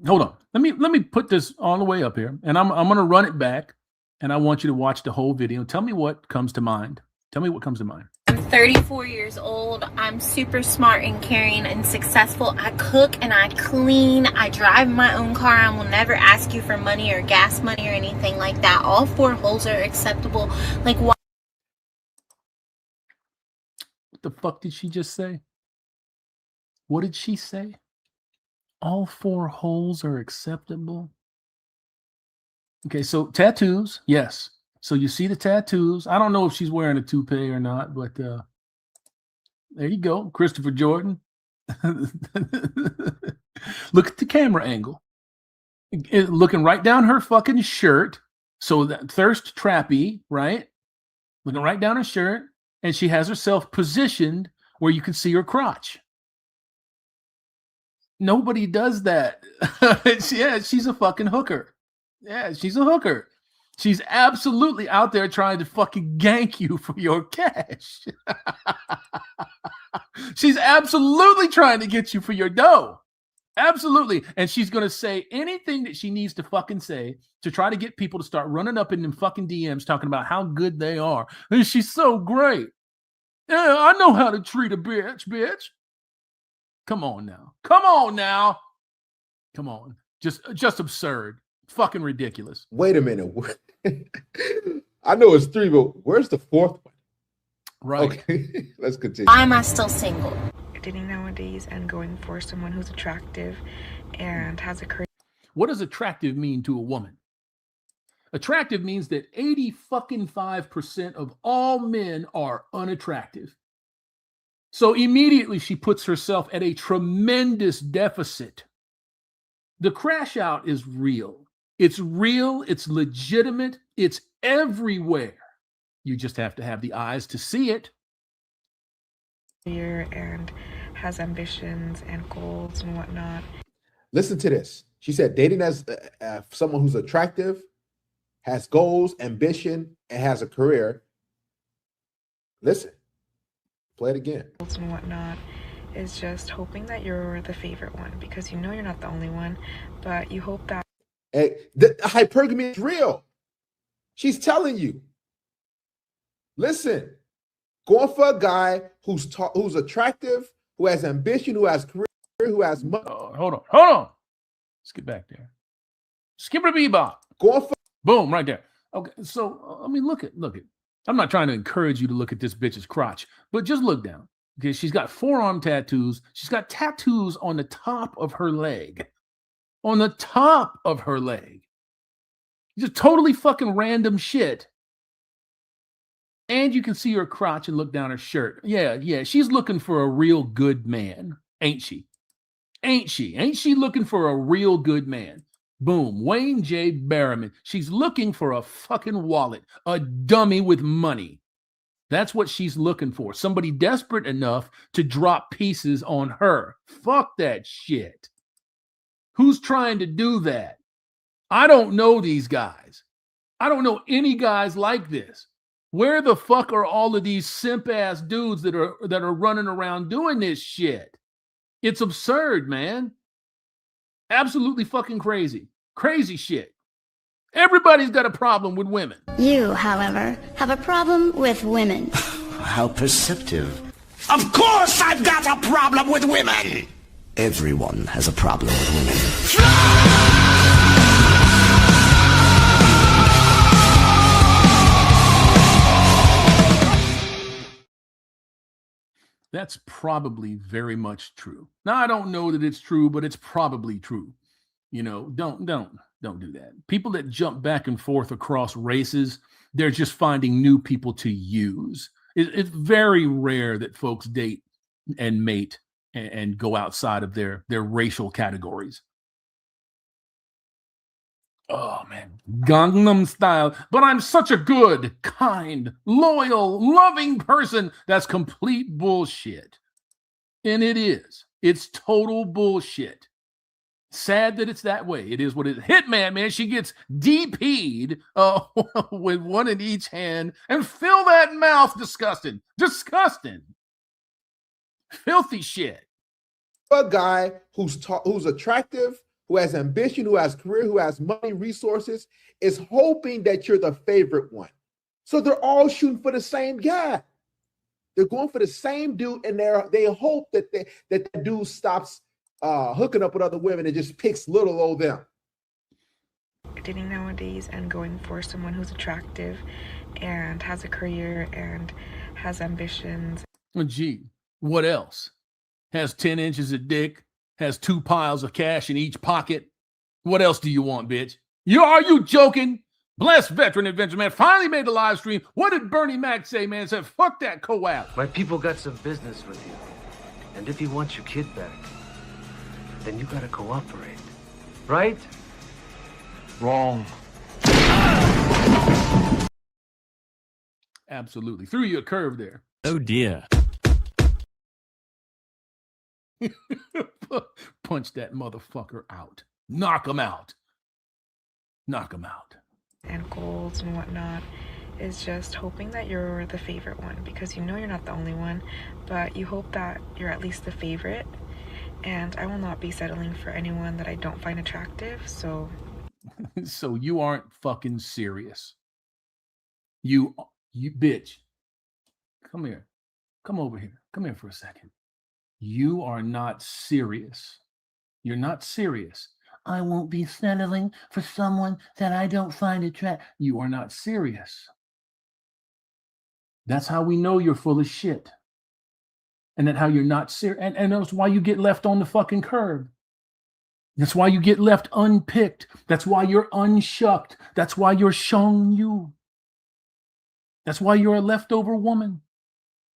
Hold on. Let me put this all the way up here, and I'm going to run it back, and I want you to watch the whole video. Tell me what comes to mind. Tell me what comes to mind. I'm 34 years old. I'm super smart and caring and successful. I cook and I clean. I drive my own car. I will never ask you for money or gas money or anything like that. All 4 holes are acceptable. Like, why? What the fuck did she just say? What did she say? All 4 holes are acceptable. Okay, so tattoos, yes. So you see the tattoos. I don't know if she's wearing a toupee or not, but there you go. Christopher Jordan. Look at the camera angle. Looking right down her fucking shirt. So that thirst trappy, right? Looking right down her shirt. And she has herself positioned where you can see her crotch. Nobody does that. Yeah, she's a fucking hooker. Yeah, she's a hooker. She's absolutely out there trying to fucking gank you for your cash. She's absolutely trying to get you for your dough. Absolutely. And she's going to say anything that she needs to fucking say to try to get people to start running up in them fucking DMs talking about how good they are. And she's so great. Yeah, I know how to treat a bitch. Come on now. Come on. Just absurd. Fucking ridiculous. Wait a minute. I know it's 3, but where's the 4th one? Right. Okay, let's continue. Why am I still single? Dating nowadays and going for someone who's attractive and has a career. What does attractive mean to a woman? Attractive means that 85% of all men are unattractive. So immediately she puts herself at a tremendous deficit. The crash out is real. It's real. It's legitimate. It's everywhere. You just have to have the eyes to see it. And has ambitions and goals and whatnot. Listen to this. She said dating as someone who's attractive, has goals, ambition, and has a career. Listen. Play it again. And whatnot is just hoping that you're the favorite one because you know you're not the only one, but you hope that. Hey, the hypergamy is real. She's telling you. Listen, going for a guy who's attractive, who has ambition, who has career, who has money. Oh, hold on. Let's get back there. Skipper Bebop. Going for boom right there. Okay, so I mean, look at. I'm not trying to encourage you to look at this bitch's crotch, but just look down. Okay, she's got forearm tattoos. She's got tattoos on the top of her leg. On the top of her leg. Just totally fucking random shit. And you can see her crotch and look down her shirt. Yeah. She's looking for a real good man, ain't she? Ain't she looking for a real good man? Boom. Wayne J. Berriman. She's looking for a fucking wallet, a dummy with money. That's what she's looking for. Somebody desperate enough to drop pieces on her. Fuck that shit. Who's trying to do that? I don't know these guys. I don't know any guys like this. Where the fuck are all of these simp ass dudes that are running around doing this shit? It's absurd, man. Absolutely fucking crazy. Crazy shit. Everybody's got a problem with women. You, however, have a problem with women. How perceptive. Of course I've got a problem with women! Everyone has a problem with women. That's probably very much true. Now, I don't know that it's true, but it's probably true. You know, don't do that. People that jump back and forth across races, they're just finding new people to use. It's very rare that folks date and mate and go outside of their racial categories. Oh, man. Gangnam Style. But I'm such a good, kind, loyal, loving person. That's complete bullshit. And it is. It's total bullshit. Sad that it's that way. It is what it is. Hitman, man, she gets DP'd with one in each hand and fill that mouth. Disgusting. Disgusting. Filthy shit. A guy who's attractive, who has ambition, who has career, who has money, resources, is hoping that you're the favorite one. So they're all shooting for the same guy. They're going for the same dude, and they hope that that dude stops hooking up with other women and just picks little old them. Dating nowadays and going for someone who's attractive and has a career and has ambitions. Well, gee, what else? Has 10 inches of dick, has 2 piles of cash in each pocket. What else do you want, bitch? Are you joking? Blessed Veteran Adventure, man, finally made the live stream. What did Bernie Mac say, man? He said, fuck that co-op. My people got some business with you. And if you want your kid back, then you gotta cooperate. Right? Wrong. Absolutely. Threw you a curve there. Oh, dear. Punch that motherfucker out. Knock him out. Knock him out. And goals and whatnot is just hoping that you're the favorite one, because you know you're not the only one, but you hope that you're at least the favorite. And I will not be settling for anyone that I don't find attractive, so... So you aren't fucking serious. You bitch. Come here. Come over here. Come here for a second. You are not serious. You're not serious. I won't be settling for someone that I don't find attractive. You are not serious. That's how we know you're full of shit. And that's how you're not serious. And that's why you get left on the fucking curb. That's why you get left unpicked. That's why you're unshucked. That's why you're shown you. That's why you're a leftover woman.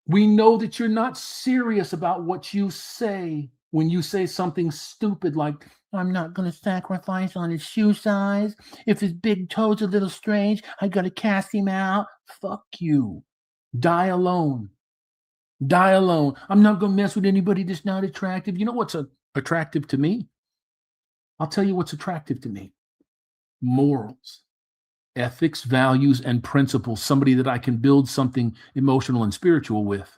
We know that you're not serious about what you say when you say something stupid like, I'm not going to sacrifice on his shoe size. If his big toe's a little strange, I got to cast him out. Fuck you. Die alone. Die alone. I'm not going to mess with anybody that's not attractive. You know what's attractive to me? I'll tell you what's attractive to me. Morals, ethics, values, and principles. Somebody that I can build something emotional and spiritual with.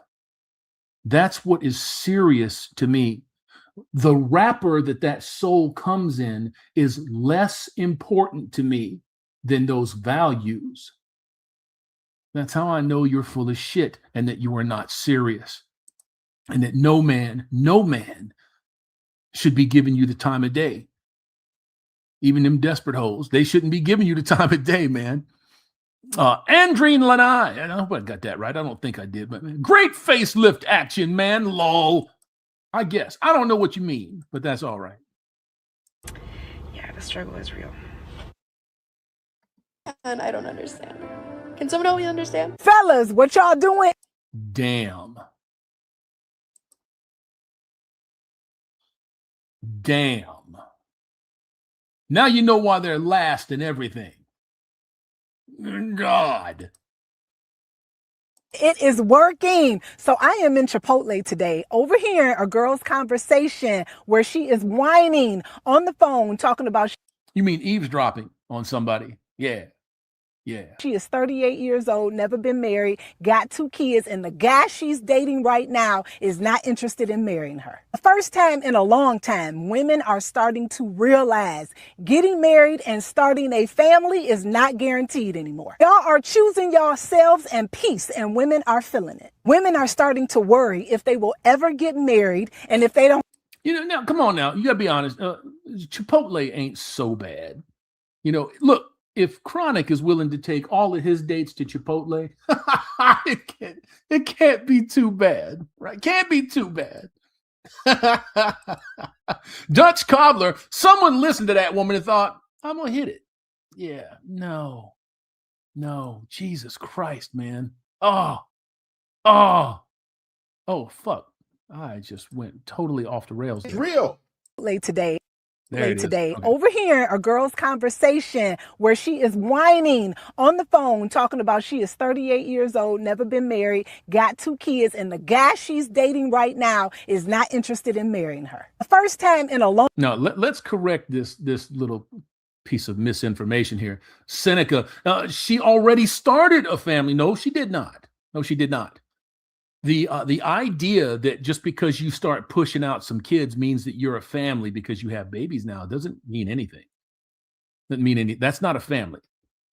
That's what is serious to me. The wrapper that soul comes in is less important to me than those values. That's how I know you're full of shit and that you are not serious. And that no man should be giving you the time of day. Even them desperate hoes, they shouldn't be giving you the time of day, man. Andreen Lanai, I hope I got that right. I don't think I did, but great facelift action, man. Lol. I guess. I don't know what you mean, but that's all right. Yeah, the struggle is real. And I don't understand. Can someone help me understand? Fellas, what y'all doing? Damn. Damn. Now you know why they're last in everything. God. it is working. So I am in Chipotle today, overhearing a girl's conversation where she is whining on the phone, talking about You mean eavesdropping on somebody? Yeah. Yeah. she is 38 years old, never been married, got 2 kids, and the guy she's dating right now is not interested in marrying her. The first time in a long time, women are starting to realize getting married and starting a family is not guaranteed anymore. Y'all are choosing yourselves and peace, and women are feeling it. Women are starting to worry if they will ever get married, and if they don't. You know, now, come on now. You got to be honest. Chipotle ain't so bad. You know, look. If Chronic is willing to take all of his dates to Chipotle, it can't be too bad, right? Can't be too bad. Dutch Cobbler, someone listened to that woman and thought, I'm going to hit it. Yeah, no, Jesus Christ, man. Oh, fuck. I just went totally off the rails. It's real. Today. Okay. Overhearing a girl's conversation where she is whining on the phone, talking about she is 38 years old, never been married, got 2 kids, and the guy she's dating right now is not interested in marrying her. The first time in a long. Now let's correct this little piece of misinformation here. Seneca, she already started a family. No, she did not. The idea that just because you start pushing out some kids means that you're a family because you have babies now doesn't mean anything. That's not a family.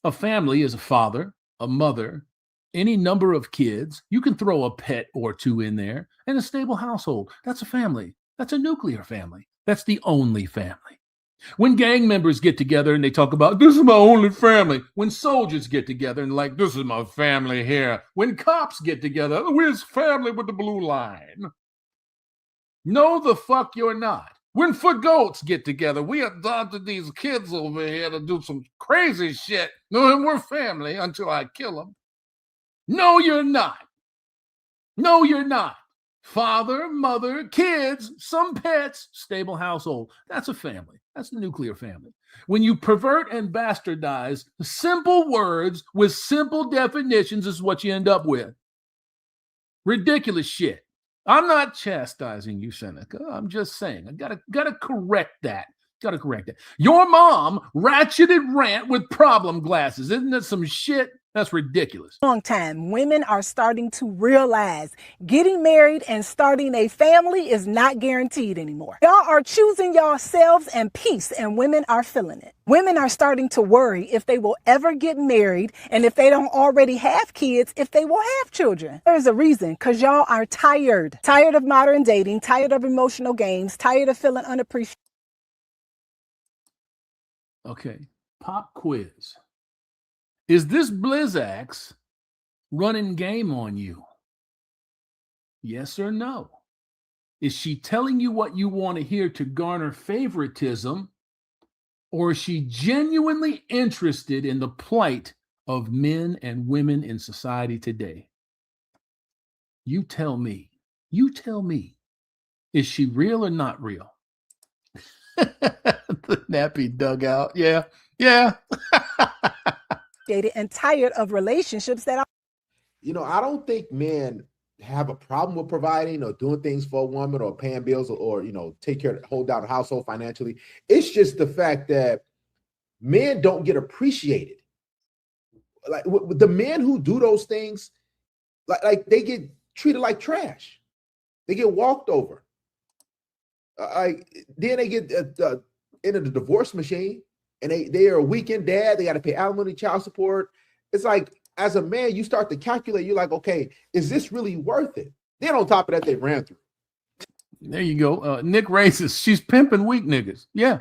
A family is a father, a mother, any number of kids. You can throw a pet or 2 in there, and a stable household. That's a family. That's a nuclear family. That's the only family. When gang members get together and they talk about, this is my only family. When soldiers get together and like, this is my family here. When cops get together, we're family with the blue line. No, the fuck you're not. When goats get together, we adopted these kids over here to do some crazy shit. No, and we're family until I kill them. No, you're not. No, you're not. Father, mother, kids, some pets, stable household. That's a family. That's a nuclear family. When you pervert and bastardize simple words with simple definitions is what you end up with. Ridiculous shit. I'm not chastising you, Seneca. I'm just saying. I gotta correct that. Your mom ratcheted rant with problem glasses. Isn't that some shit? That's ridiculous. Long time, women are starting to realize getting married and starting a family is not guaranteed anymore. Y'all are choosing yourselves and peace, and women are feeling it. Women are starting to worry if they will ever get married, and if they don't already have kids, if they will have children. There's a reason, because y'all are tired. Tired of modern dating, tired of emotional games, tired of feeling unappreciated. Okay, pop quiz. Is this Blizzax running game on you? Yes or no? Is she telling you what you want to hear to garner favoritism, or is she genuinely interested in the plight of men and women in society today? You tell me. You tell me. Is she real or not real? The nappy dugout. Yeah. And tired of relationships that are. I don't think men have a problem with providing or doing things for a woman or paying bills or take care, hold down the household financially. It's just the fact that men don't get appreciated. Like the men who do those things, like they get treated like trash. They get walked over. Then they get into the divorce machine, and they are a weekend dad. They got to pay alimony, child support. It's like, as a man, you start to calculate. You're like, okay, is this really worth it? Then on top of that, they ran through. There you go. Nick racist. She's pimping weak niggas. Yeah.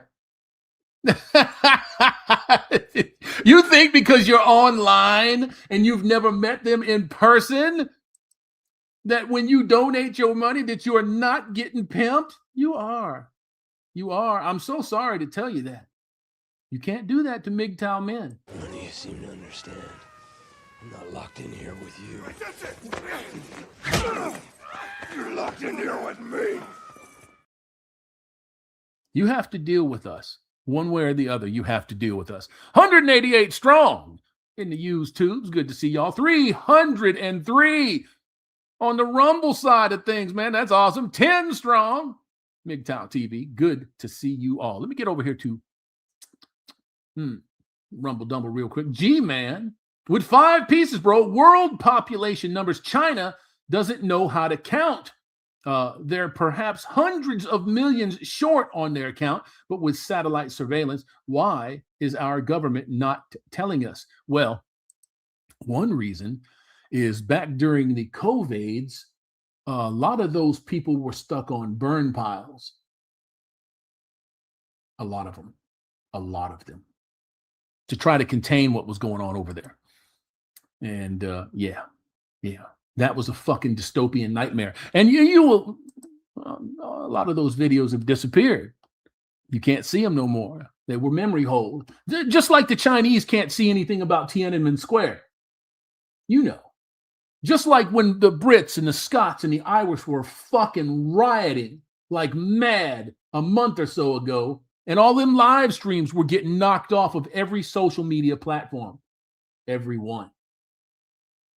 You think because you're online and you've never met them in person that when you donate your money that you are not getting pimped? You are. I'm so sorry to tell you that. You can't do that to MGTOW men. None of you seem to understand. I'm not locked in here with you. You're locked in here with me. You have to deal with us. One way or the other, you have to deal with us. 188 strong. in the used tubes. Good to see y'all. 303 on the Rumble side of things, man. That's awesome. 10 strong. MGTOW TV. Good to see you all. Let me get over here to Rumble Dumble real quick. G-Man with 5 pieces, bro. World population numbers. China doesn't know how to count. They're perhaps hundreds of millions short on their account, but with satellite surveillance, why is our government not telling us? Well, one reason is back during the COVIDs, a lot of those people were stuck on burn piles. A lot of them, to try to contain what was going on over there. And yeah. That was a fucking dystopian nightmare. And you will, a lot of those videos have disappeared. You can't see them no more. They were memory hold. Just like the Chinese can't see anything about Tiananmen Square. You know. Just like when the Brits and the Scots and the Irish were fucking rioting like mad a month or so ago, and all them live streams were getting knocked off of every social media platform. Every one.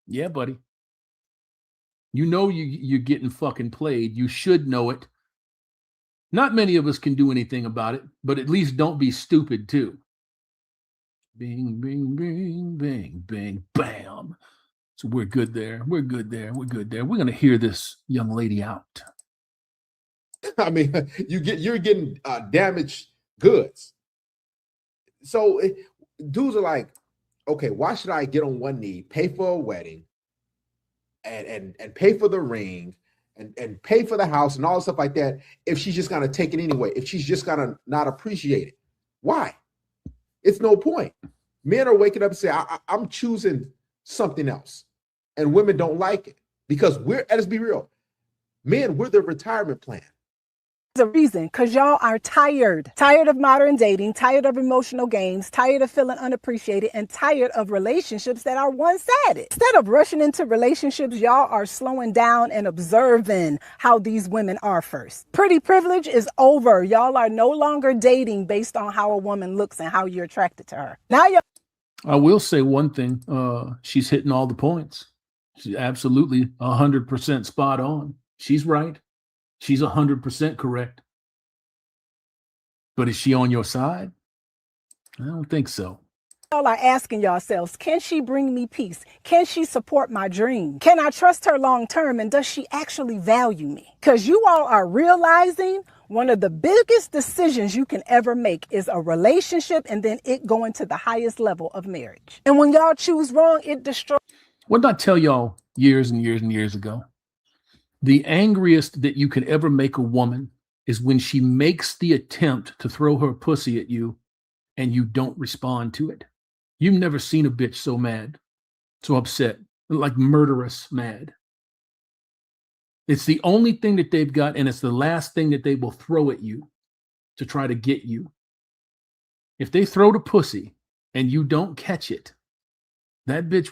Yeah, buddy. You know you're getting fucking played. You should know it. Not many of us can do anything about it, but at least don't be stupid too. Bing, bing, bing, bing, bing, bam. So we're good there. We're good there. We're going to hear this young lady out. I mean, you're getting damaged goods. So dudes are like, okay, why should I get on one knee, pay for a wedding, and pay for the ring, and pay for the house and all the stuff like that, if she's just gonna take it anyway, if she's just gonna not appreciate it? Why? It's no point. Men are waking up and say, I'm choosing something else, and women don't like it because let's be real, men, we're the retirement plan. A reason, because y'all are tired of modern dating, tired of emotional games, tired of feeling unappreciated, and tired of relationships that are one-sided. Instead of rushing into relationships, y'all are slowing down and observing how these women are first. Pretty privilege is over. Y'all are no longer dating based on how a woman looks and how you're attracted to her. Now y'all. I will say one thing. She's hitting all the points. She's absolutely 100% spot on. She's right. She's 100% correct. But is she on your side? I don't think so. Y'all are asking yourselves, can she bring me peace? Can she support my dream? Can I trust her long term? And does she actually value me? Because you all are realizing one of the biggest decisions you can ever make is a relationship and then it going to the highest level of marriage. And when y'all choose wrong, it destroys. What did I tell y'all years and years and years ago? The angriest that you can ever make a woman is when she makes the attempt to throw her pussy at you and you don't respond to it. You've never seen a bitch so mad, so upset, like murderous mad. It's the only thing that they've got, and it's the last thing that they will throw at you to try to get you. If they throw the pussy and you don't catch it, that bitch,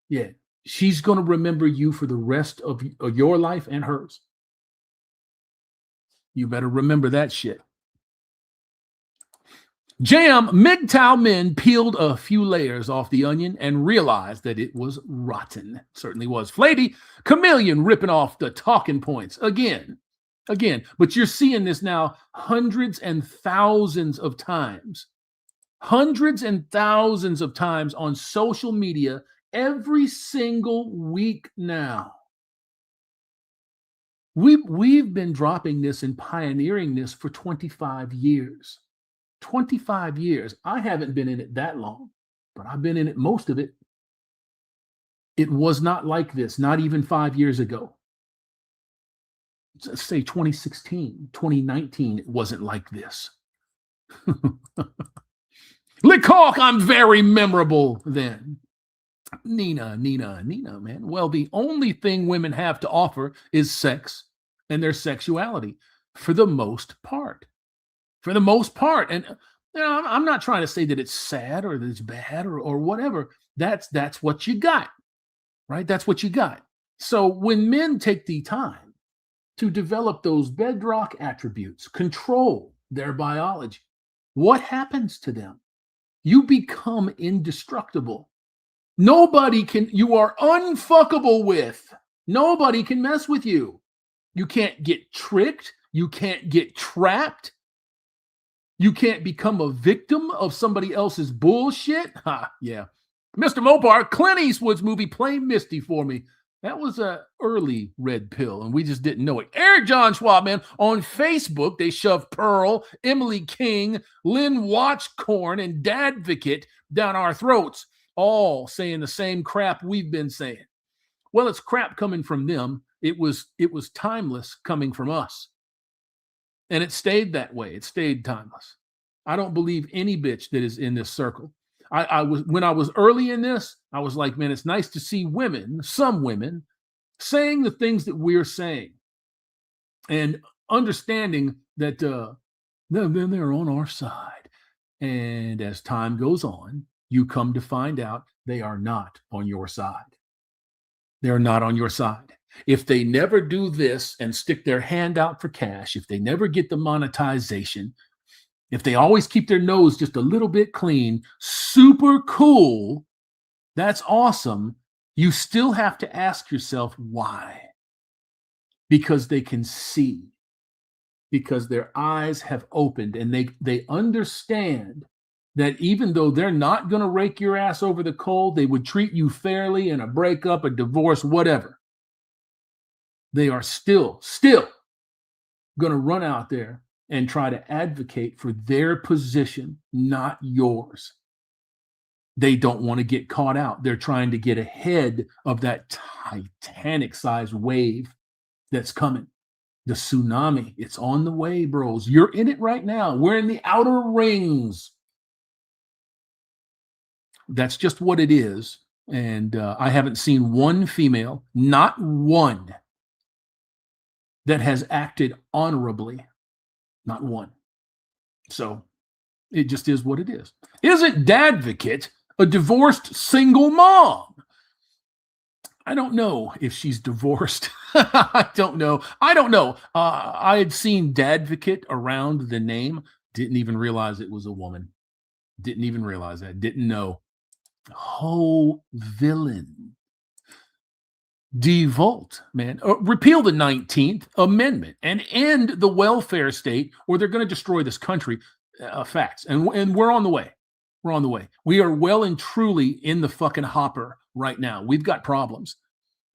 yeah. She's going to remember you for the rest of your life and hers. You better remember that shit. Jam, MGTOW men peeled a few layers off the onion and realized that it was rotten. It certainly was. Flavy, chameleon ripping off the talking points again. But you're seeing this now hundreds and thousands of times. Hundreds and thousands of times on social media every single week now. We've been dropping this and pioneering this for 25 years. 25 years. I haven't been in it that long, but I've been in it most of it. It was not like this, not even 5 years ago. Let's say 2016, 2019, it wasn't like this. Lecoq, I'm very memorable then. Nina, man. Well, the only thing women have to offer is sex and their sexuality for the most part. For the most part. And you know, I'm not trying to say that it's sad or that it's bad or whatever. That's what you got, right? That's what you got. So when men take the time to develop those bedrock attributes, control their biology, what happens to them? You become indestructible. Nobody can, you are unfuckable with. Nobody can mess with you. You can't get tricked. You can't get trapped. You can't become a victim of somebody else's bullshit. Ha, yeah. Mr. Mopar, Clint Eastwood's movie Play Misty for me. That was a early red pill, and we just didn't know it. Eric John Schwab, man, on Facebook, they shoved Pearl, Emily King, Lynn Watchcorn, and Dadvocate down our throats, all saying the same crap we've been saying. Well, it's crap coming from them. It was timeless coming from us. And it stayed that way. It stayed timeless. I don't believe any bitch that is in this circle. When I was early in this, I was like, man, it's nice to see women, some women, saying the things that we're saying and understanding that then they're on our side. And as time goes on, you come to find out they are not on your side. They're not on your side. If they never do this and stick their hand out for cash, if they never get the monetization, if they always keep their nose just a little bit clean, super cool, that's awesome. You still have to ask yourself why. Because they can see. Because their eyes have opened and they understand that even though they're not going to rake your ass over the coal, they would treat you fairly in a breakup, a divorce, whatever. They are still going to run out there and try to advocate for their position, not yours. They don't want to get caught out. They're trying to get ahead of that Titanic-sized wave that's coming. The tsunami, it's on the way, bros. You're in it right now. We're in the outer rings. That's just what it is. And I haven't seen one female, not one, that has acted honorably. Not one. So it just is what it is. Isn't Dadvocate a divorced single mom? I don't know if she's divorced. I don't know. I had seen Dadvocate around the name. Didn't even realize it was a woman. Didn't even realize that. Didn't know. Whole villain. Devolt, man. Repeal the 19th Amendment and end the welfare state, or they're going to destroy this country. Facts. And we're on the way. We're on the way. We are well and truly in the fucking hopper right now. We've got problems.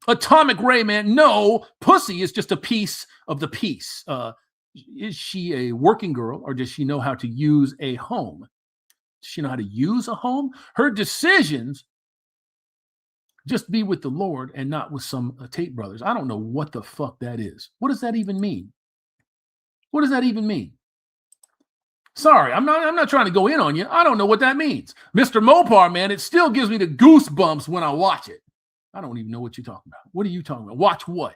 Atomic Ray, man. No, pussy is just a piece of the piece. Is she a working girl, or does she know how to use a home? Does she know how to use a home? Her decisions just be with the Lord and not with some Tate brothers. I don't know what the fuck that is. What does that even mean? What does that even mean? Sorry, I'm not trying to go in on you. I don't know what that means. Mr. Mopar, man, it still gives me the goosebumps when I watch it. I don't even know what you're talking about. What are you talking about? Watch what?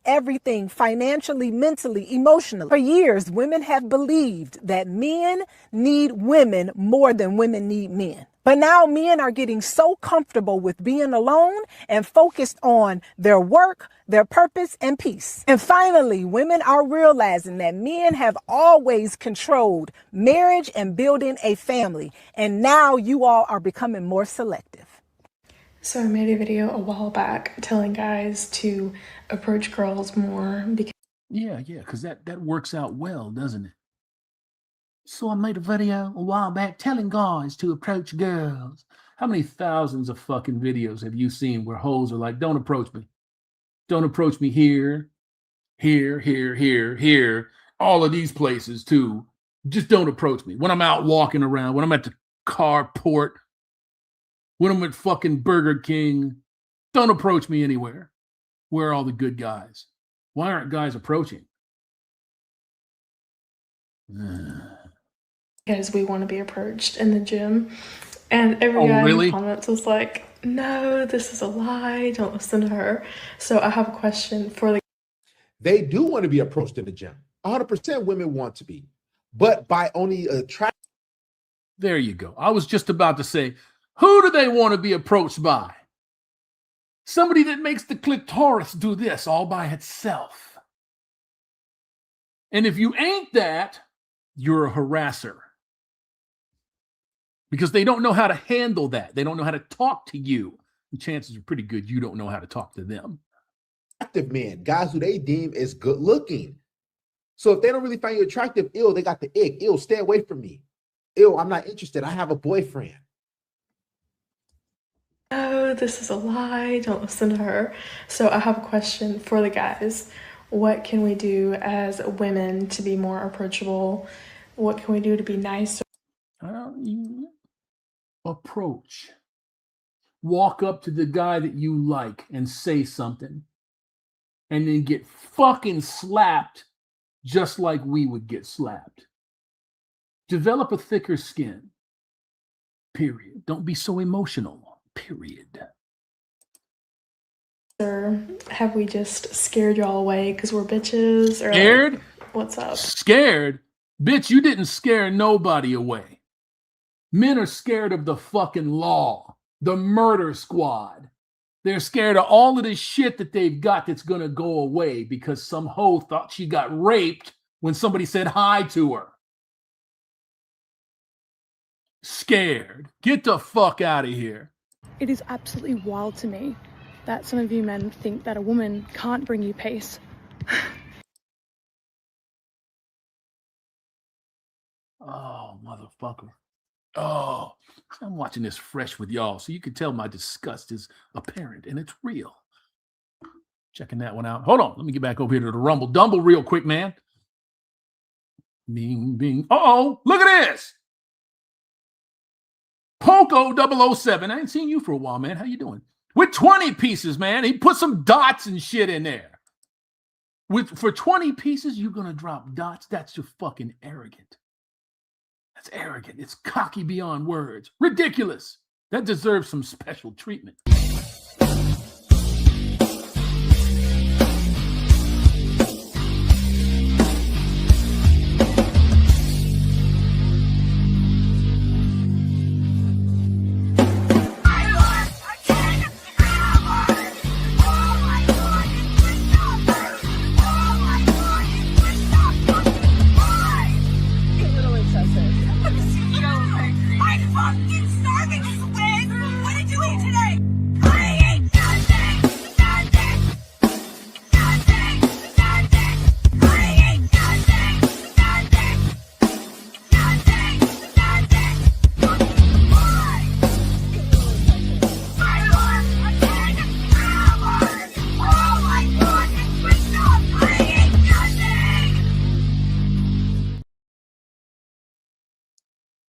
Everything financially, mentally, emotionally. For years, women have believed that men need women more than women need men. But now men are getting so comfortable with being alone and focused on their work, their purpose, and peace. And finally, women are realizing that men have always controlled marriage and building a family. And now you all are becoming more selective. So I made a video a while back telling guys to approach girls more because because that works out well, doesn't it? So I made a video a while back telling guys to approach girls. How many thousands of fucking videos have you seen where hoes are like, don't approach me. Don't approach me here, all of these places too. Just don't approach me. When I'm out walking around, when I'm at the carport, when I'm at fucking Burger King, don't approach me anywhere. Where are all the good guys? Why aren't guys approaching? because we want to be approached in the gym. And every guy in the comments was like, no, this is a lie. Don't listen to her. So I have a question for the... They do want to be approached in the gym. 100% women want to be. But by only attract... There you go. I was just about to say, who do they want to be approached by? Somebody that makes the clitoris do this all by itself. And if you ain't that, you're a harasser. because they don't know how to handle that. They don't know how to talk to you. The chances are pretty good you don't know how to talk to them. Attractive men, guys who they deem as good looking. So if they don't really find you attractive, ew, they got the ick. Ew, stay away from me. Ew, I'm not interested. I have a boyfriend. Oh, this is a lie. Don't listen to her. So I have a question for the guys. What can we do as women to be more approachable? What can we do to be nicer? Approach. Walk up to the guy that you like and say something. And then get fucking slapped just like we would get slapped. Develop a thicker skin. Period. Don't be so emotional. Period. Or have we just scared y'all away because we're bitches? Or Scared? like, what's up? Scared? Bitch, you didn't scare nobody away. Men are scared of the fucking law, the murder squad. They're scared of all of this shit that they've got that's going to go away because some hoe thought she got raped when somebody said hi to her. Scared. Get the fuck out of here. It is absolutely wild to me that some of you men think that a woman can't bring you peace. Oh, motherfucker. Oh, I'm watching this fresh with y'all, so you can tell my disgust is apparent, and it's real. Checking that one out. Hold on. Let me get back over here to the Rumble Dumble real quick, man. Bing, bing. Uh-oh, look at this. Poco 007. I ain't seen you for a while, man. How you doing? With 20 pieces, man. He put some dots and shit in there. For 20 pieces, you're going to drop dots? That's just fucking arrogant. That's arrogant. It's cocky beyond words. Ridiculous. That deserves some special treatment.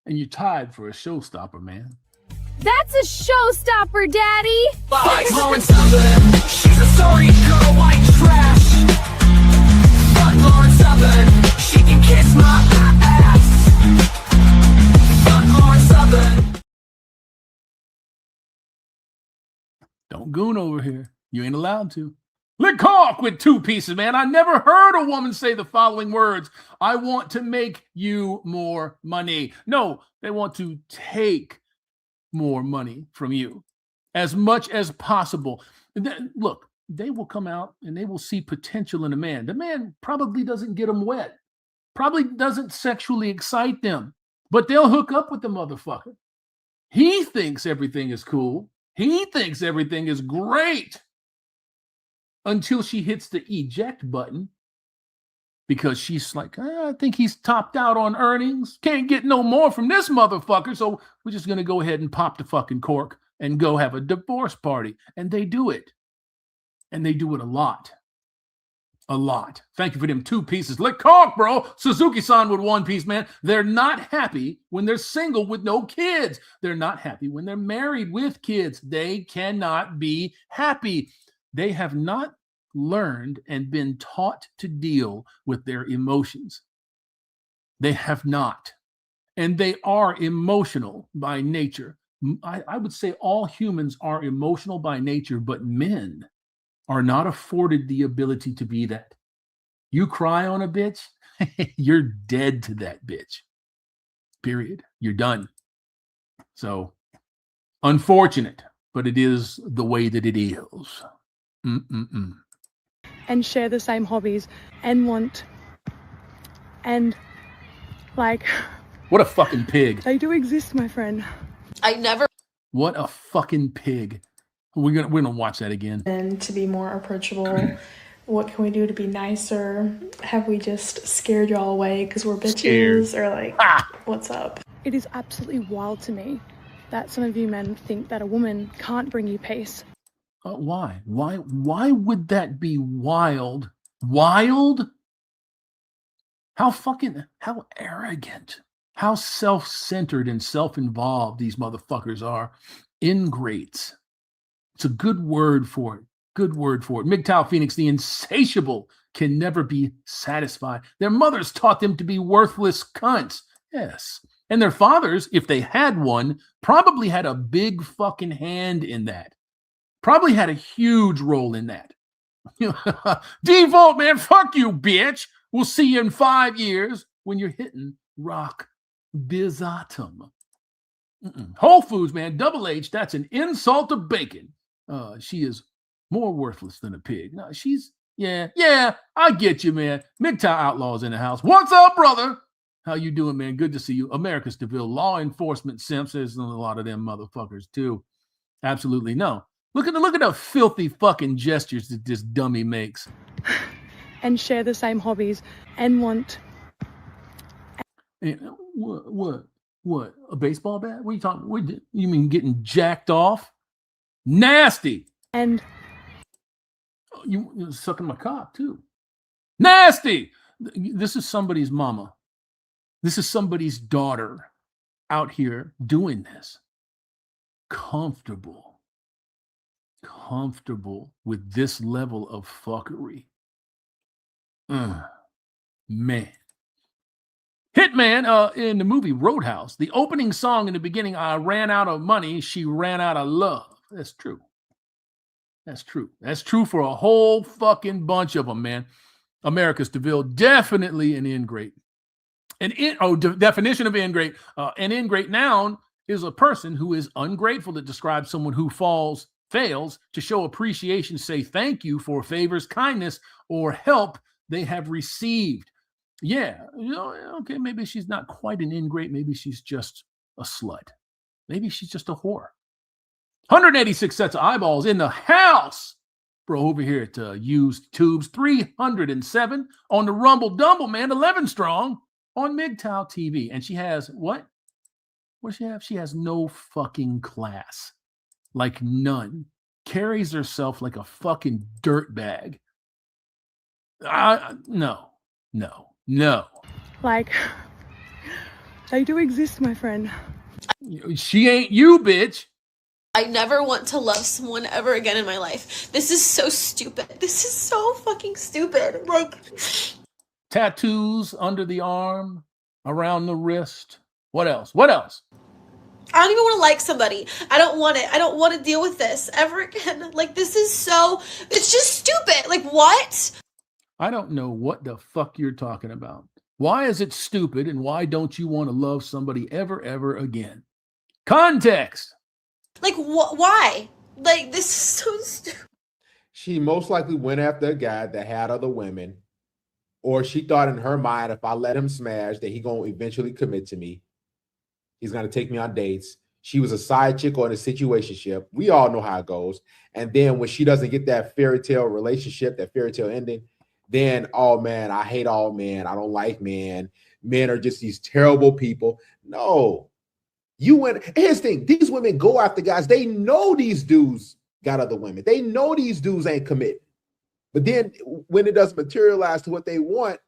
And you're tied for a showstopper, man. That's a showstopper, Daddy! Like Lauren Southern, she's a sorry girl, white trash. Fuck Lauren Southern, she can kiss my ass. Fuck Lauren Southern. Don't goon over here. You ain't allowed to. Lecoq with 2 pieces, man. I never heard a woman say the following words. I want to make you more money. No, they want to take more money from you as much as possible. Look, they will come out and they will see potential in a man. The man probably doesn't get them wet, probably doesn't sexually excite them, but they'll hook up with the motherfucker. He thinks everything is cool. He thinks everything is great. Until she hits the eject button because she's like, I think he's topped out on earnings. Can't get no more from this motherfucker. So we're just going to go ahead and pop the fucking cork and go have a divorce party. And they do it. And they do it a lot. A lot. Thank you for them 2 pieces. Lecoq, bro. Suzuki-san with 1 piece, man. They're not happy when they're single with no kids. They're not happy when they're married with kids. They cannot be happy. They have not learned and been taught to deal with their emotions. They have not. And they are emotional by nature. I would say all humans are emotional by nature, but men are not afforded the ability to be that. You cry on a bitch, you're dead to that bitch. Period. You're done. So, unfortunate, but it is the way that it is. And share the same hobbies and want and like What a fucking pig. They do exist, my friend. I never. What a fucking pig. We're gonna watch that again. And to be more approachable. What can we do to be nicer? Have we just scared y'all away because we're bitches? Or like, what's up? It is absolutely wild to me that some of you men think that a woman can't bring you peace. Why? Why would that be wild? Wild? How arrogant, how self-centered and self-involved these motherfuckers are. Ingrates. It's a good word for it. Good word for it. MGTOW Phoenix, the insatiable, can never be satisfied. Their mothers taught them to be worthless cunts. Yes. And their fathers, if they had one, probably had a big fucking hand in that. Probably had a huge role in that. Default, man, fuck you, bitch. We'll see you in 5 years when you're hitting rock bottom. Whole Foods, man, Double H, that's an insult to bacon. She is more worthless than a pig. No, she's, yeah, I get you, man. MGTOW Outlaws in the house. What's up, brother? How you doing, man? Good to see you. America's DeVille, law enforcement simps. There's a lot of them motherfuckers, too. Absolutely no. Look at the filthy fucking gestures that this dummy makes. And share the same hobbies and want. What? A baseball bat? What are you talking? What, you mean getting jacked off? Nasty. And you're sucking my cock too. Nasty. This is somebody's mama. This is somebody's daughter out here doing this. Comfortable with this level of fuckery. Man. Hitman in the movie Roadhouse, the opening song in the beginning, I ran out of money, she ran out of love. That's true. That's true for a whole fucking bunch of them, man. America's DeVille, definitely an ingrate. Definition of ingrate. An ingrate noun is a person who is ungrateful. That describes someone who fails to show appreciation, say thank you for favors, kindness, or help they have received. Yeah, okay, maybe she's not quite an ingrate. Maybe she's just a slut. Maybe she's just a whore. 186 sets of eyeballs in the house. Bro, over here at Used Tubes, 307 on the Rumble Dumble, man, 11 strong on MGTOW TV. And she has what? What does she have? She has no fucking class. Like none. Carries herself like a fucking dirtbag. No. Like, they do exist, my friend. She ain't you, bitch. I never want to love someone ever again in my life. This is so stupid. This is so fucking stupid. Like, tattoos under the arm, around the wrist. What else? I don't even want to like somebody. I don't want it. I don't want to deal with this ever again. Like, this is so, it's just stupid. Like, what? I don't know what the fuck you're talking about. Why is it stupid, and why don't you want to love somebody ever again? Context. Like, why? Like, this is so stupid. She most likely went after a guy that had other women, or she thought in her mind, if I let him smash, that he gonna eventually commit to me. He's gonna take me on dates. She was a side chick or in a situationship. We all know how it goes. And then when she doesn't get that fairy tale relationship, that fairy tale ending, then, oh man, I hate all men. I don't like men. Men are just these terrible people. No. Here's the thing. These women go after guys. They know these dudes got other women. They know these dudes ain't committed. But then when it doesn't materialize to what they want,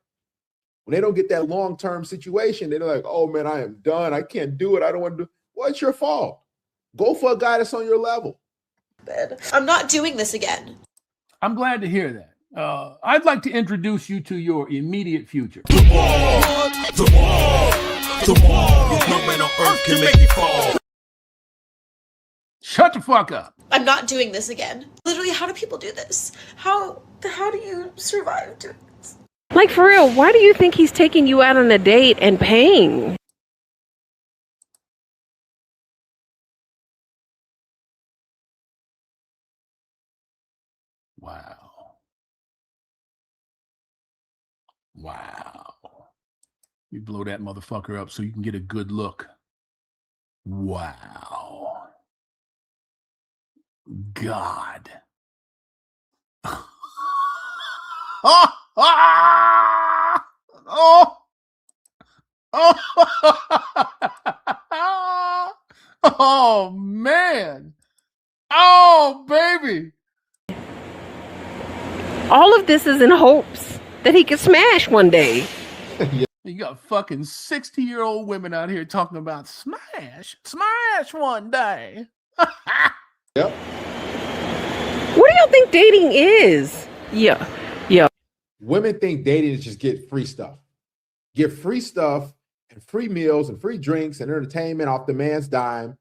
when they don't get that long-term situation, they're like, oh man, I am done. I can't do it. I don't want to do it. Well, it's your fault. Go for a guy that's on your level. I'm not doing this again. I'm glad to hear that. I'd like to introduce you to your immediate future. The wall. No man on earth can make you fall. Shut the fuck up. I'm not doing this again. Literally, how do people do this? How do you survive doing this? Like, for real, why do you think he's taking you out on a date and paying? Wow. You blow that motherfucker up so you can get a good look. Wow. God. Oh, ah! Oh, oh, oh, man. Oh, baby. All of this is in hopes that he could smash one day. You got fucking 60-year-old women out here talking about smash one day. Yep. What do y'all think dating is? Yeah. Women think dating is just get free stuff. Get free stuff and free meals and free drinks and entertainment off the man's dime.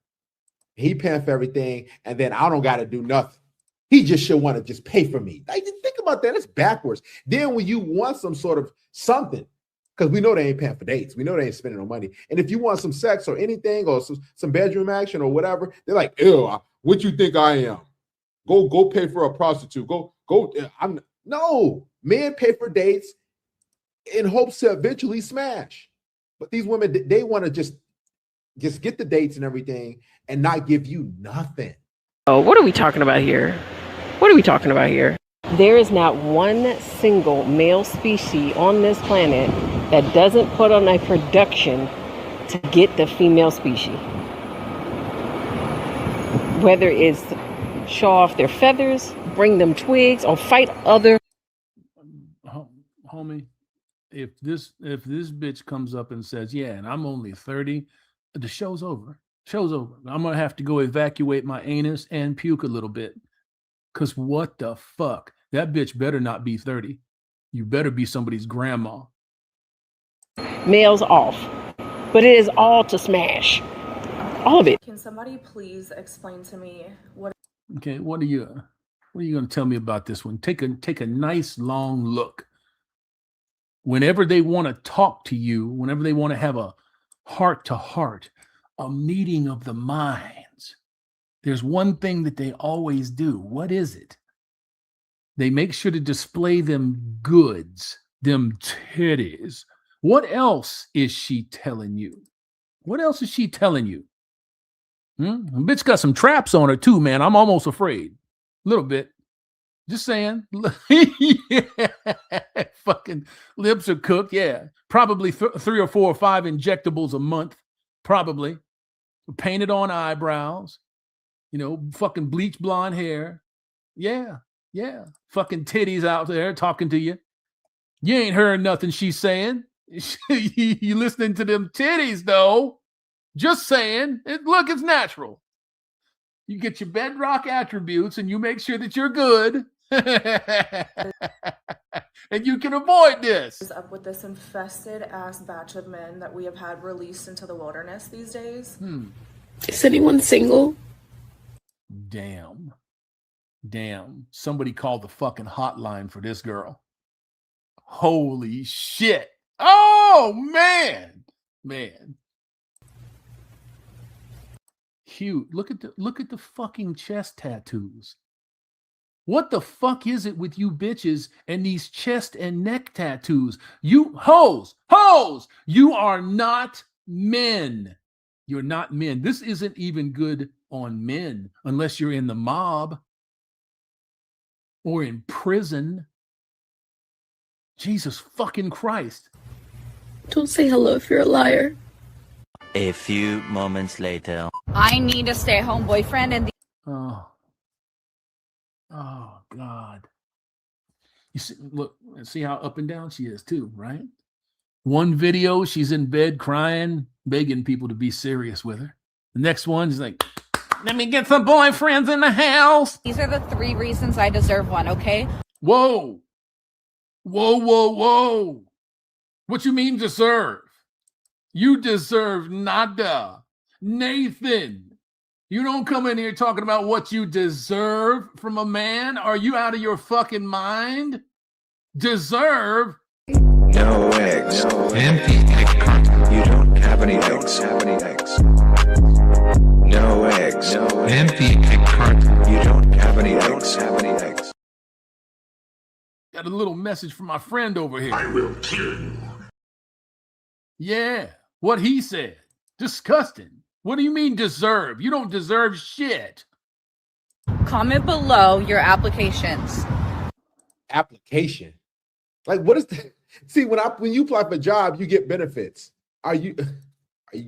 He paying for everything, and then I don't got to do nothing. He just should want to just pay for me. Like, think about that. It's backwards. Then when you want some sort of something, because we know they ain't paying for dates. We know they ain't spending no money. And if you want some sex or anything or some bedroom action or whatever, they're like, ew, what you think I am? Go pay for a prostitute. Go. No, men pay for dates in hopes to eventually smash. But these women, they want to just get the dates and everything and not give you nothing. Oh, what are we talking about here? There is not one single male species on this planet that doesn't put on a production to get the female species. Whether it's show off their feathers, bring them twigs, or fight other. Homie, if this bitch comes up and says, yeah, and I'm only 30, the show's over. I'm gonna have to go evacuate my anus and puke a little bit. Cause what the fuck? That bitch better not be 30. You better be somebody's grandma. Males off. But it is all to smash. All of it. Can somebody please explain to me what? Okay, what are you gonna tell me about this one? Take a nice long look. Whenever they want to talk to you, whenever they want to have a heart-to-heart, a meeting of the minds, there's one thing that they always do. What is it? They make sure to display them goods, them titties. What else is she telling you? Bitch got some traps on her too, man. I'm almost afraid. A little bit. Just saying. Yeah. Fucking lips are cooked. Yeah. Probably 3 or 4 or 5 injectables a month. Probably. Painted on eyebrows. Fucking bleach blonde hair. Yeah. Fucking titties out there talking to you. You ain't heard nothing she's saying. You listening to them titties, though. Just saying. Look, it's natural. You get your bedrock attributes and you make sure that you're good. And you can avoid this. Is up with this infested ass batch of men that we have had released into the wilderness these days? Is anyone single? Damn. Somebody called the fucking hotline for this girl. Holy shit. Oh, man. Cute. Look at the fucking chest tattoos. What the fuck is it with you bitches and these chest and neck tattoos? You hoes, you are not men. You're not men. This isn't even good on men unless you're in the mob or in prison. Jesus fucking Christ. Don't say hello if you're a liar. A few moments later. I need a stay-at-home boyfriend and Oh God. You see how up and down she is too, right? One video, she's in bed crying, begging people to be serious with her. The next one is like, let me get some boyfriends in the house. These are the 3 reasons I deserve one, okay? Whoa. What you mean deserve? You deserve nada. Nathan. You don't come in here talking about what you deserve from a man. Are you out of your fucking mind? Deserve? No eggs. Empty egg carton. You don't have any eggs. No eggs. Empty egg carton. You don't have any eggs. Got a little message from my friend over here. I will kill you. Yeah, what he said. Disgusting. What do you mean deserve? You don't deserve shit. Comment below your applications. Application. Like, what is that? See, when you apply for a job, you get benefits. Are you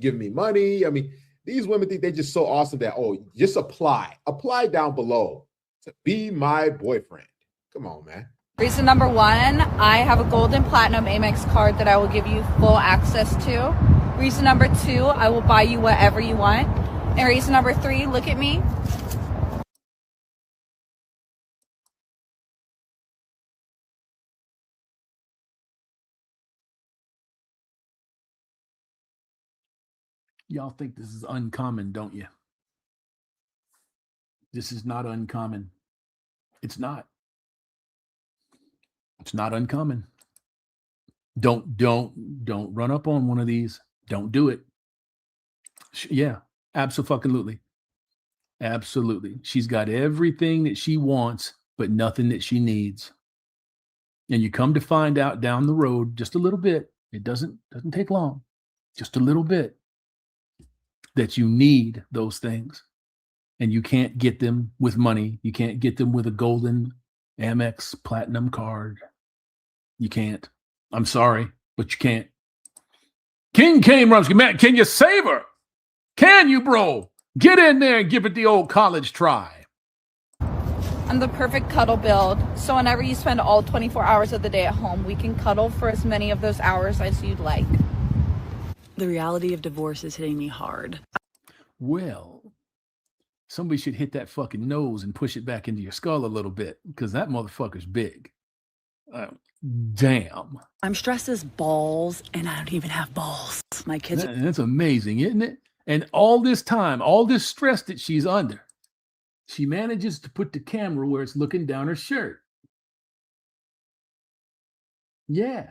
giving me money? I mean, these women think they're just so awesome that, oh, just apply. Apply down below to be my boyfriend. Come on, man. Reason number 1, I have a gold and platinum Amex card that I will give you full access to. Reason number 2, I will buy you whatever you want. And reason number 3, look at me. Y'all think this is uncommon, don't you? This is not uncommon. It's not. It's not uncommon. Don't run up on one of these. Don't do it. Yeah, absolutely. Absolutely. She's got everything that she wants, but nothing that she needs. And you come to find out down the road, just a little bit, it doesn't take long, just a little bit, that you need those things. And you can't get them with money. You can't get them with a golden Amex platinum card. You can't. I'm sorry, but you can't. King Kane Rumsky, man, can you save her? Can you, bro? Get in there and give it the old college try. I'm the perfect cuddle build. So whenever you spend all 24 hours of the day at home, we can cuddle for as many of those hours as you'd like. The reality of divorce is hitting me hard. Well, somebody should hit that fucking nose and push it back into your skull a little bit, because that motherfucker's big. Damn. I'm stressed as balls, and I don't even have balls. My kids. That's amazing, isn't it? And all this time, all this stress that she's under, she manages to put the camera where it's looking down her shirt. Yeah.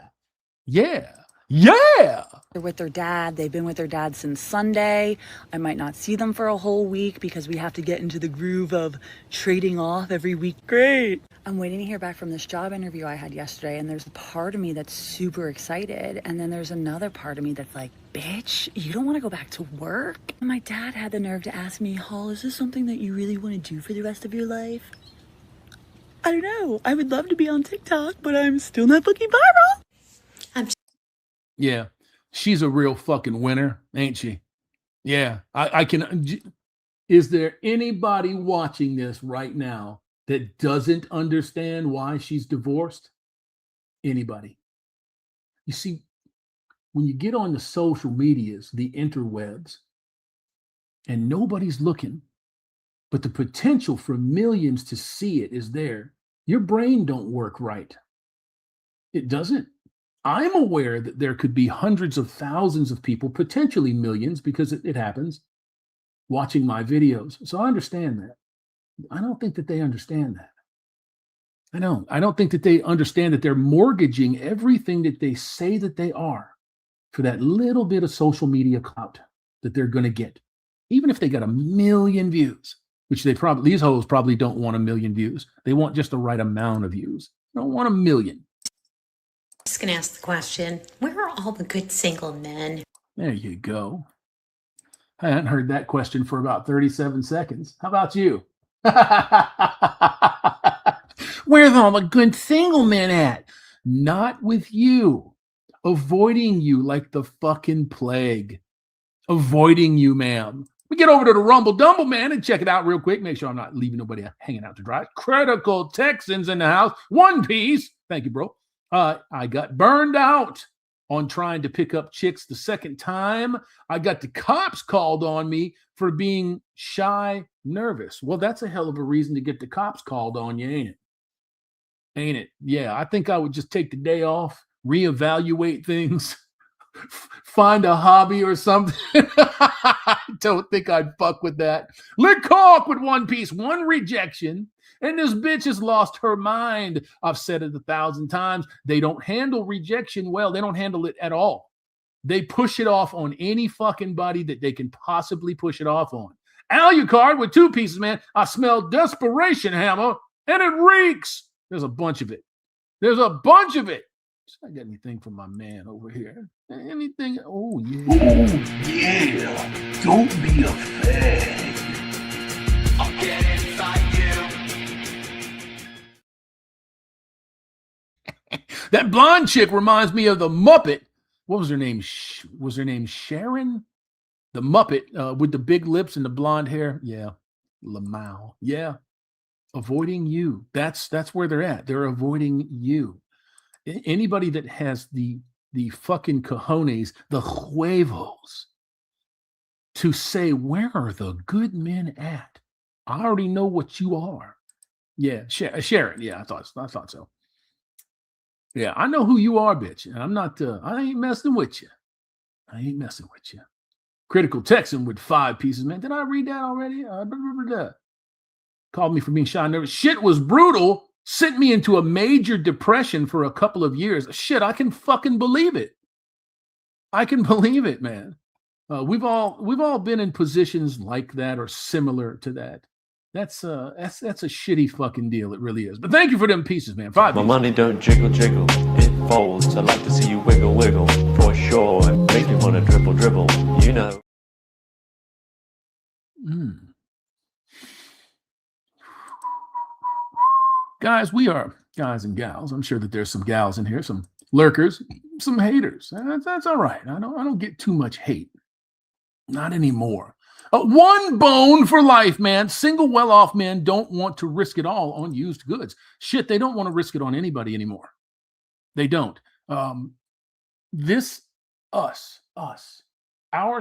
Yeah. Yeah. They're with their dad. They've been with their dad since Sunday. I might not see them for a whole week because we have to get into the groove of trading off every week. Great. I'm waiting to hear back from this job interview I had yesterday, and there's a part of me that's super excited, and then there's another part of me that's like, bitch, you don't want to go back to work? And my dad had the nerve to ask me, Hall, is this something that you really want to do for the rest of your life? I don't know. I would love to be on TikTok, but I'm still not fucking viral. Yeah, she's a real fucking winner, ain't she? Yeah, I can. Is there anybody watching this right now that doesn't understand why she's divorced? Anybody? You see, when you get on the social medias, the interwebs, and nobody's looking, but the potential for millions to see it is there, your brain don't work right. It doesn't. I'm aware that there could be hundreds of thousands of people, potentially millions, because it happens, watching my videos. So I understand that. I don't think that they understand that. I don't think that they understand that they're mortgaging everything that they say that they are for that little bit of social media clout that they're going to get. Even if they got 1 million views, which these hoes probably don't want 1 million views. They want just the right amount of views. They don't want 1 million. Just gonna ask the question, where are all the good single men? There you go. I hadn't heard that question for about 37 seconds. How about you? Where's all the good single men at? Not with you. Avoiding you like the fucking plague. Avoiding you, ma'am. We get over to the Rumble Dumble, man, and check it out real quick. Make sure I'm not leaving nobody hanging out to dry. Critical Texans in the house. One Piece. Thank you, bro. I got burned out on trying to pick up chicks the second time. I got the cops called on me for being shy, nervous. Well, that's a hell of a reason to get the cops called on you, ain't it? Ain't it? Yeah, I think I would just take the day off, reevaluate things, find a hobby or something. I don't think I'd fuck with that. Lick cock with One Piece, one rejection. And this bitch has lost her mind. I've said it 1,000 times. They don't handle rejection well. They don't handle it at all. They push it off on any fucking body that they can possibly push it off on. Alucard with 2 pieces, man. I smell desperation, Hammer, and it reeks. There's a bunch of it. There's a bunch of it. I got anything from my man over here? Anything? Oh, yeah. Oh, yeah. Don't be a fag. I'll get inside you. That blonde chick reminds me of the Muppet. What was her name? Was her name Sharon? The Muppet with the big lips and the blonde hair. Yeah. Lamau. Yeah. Avoiding you. That's where they're at. They're avoiding you. Anybody that has the fucking cojones, the huevos, to say, where are the good men at? I already know what you are. Yeah, Sharon. Yeah, I thought so. Yeah, I know who you are, bitch. And I'm not, I ain't messing with you. Critical Texan with 5 pieces, man. Did I read that already? I remember that. Called me for being shy and nervous. Shit was brutal. Sent me into a major depression for a couple of years. Shit, I can fucking believe it. I can believe it, man. We've all been in positions like that or similar to that. That's a shitty fucking deal. It really is. But thank you for them pieces, man. 5 My pieces. money don't jiggle, jiggle. It folds. I like to see you wiggle, wiggle. For sure. It makes me want to dribble, dribble. You know. Guys, we are guys and gals. I'm sure that there's some gals in here, some lurkers, some haters. That's all right. I don't get too much hate. Not anymore. One bone for life, man. Single well-off men don't want to risk it all on used goods. Shit, they don't want to risk it on anybody anymore. They don't. Our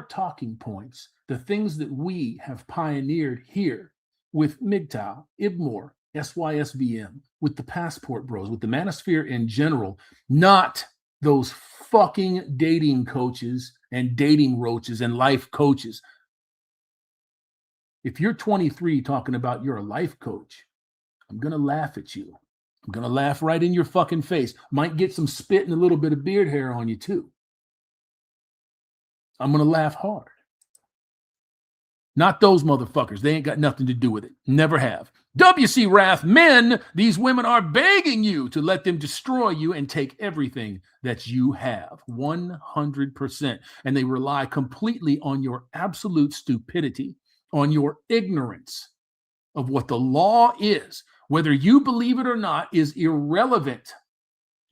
talking points, the things that we have pioneered here with MGTOW, IBMOR, SYSBM, with the Passport Bros, with the Manosphere in general, not those fucking dating coaches and dating roaches and life coaches. If you're 23 talking about you're a life coach, I'm going to laugh at you. I'm going to laugh right in your fucking face. Might get some spit and a little bit of beard hair on you too. I'm going to laugh hard. Not those motherfuckers. They ain't got nothing to do with it. Never have. WC Wrath, men, these women are begging you to let them destroy you and take everything that you have. 100%. And they rely completely on your absolute stupidity, on your ignorance of what the law is. Whether you believe it or not is irrelevant.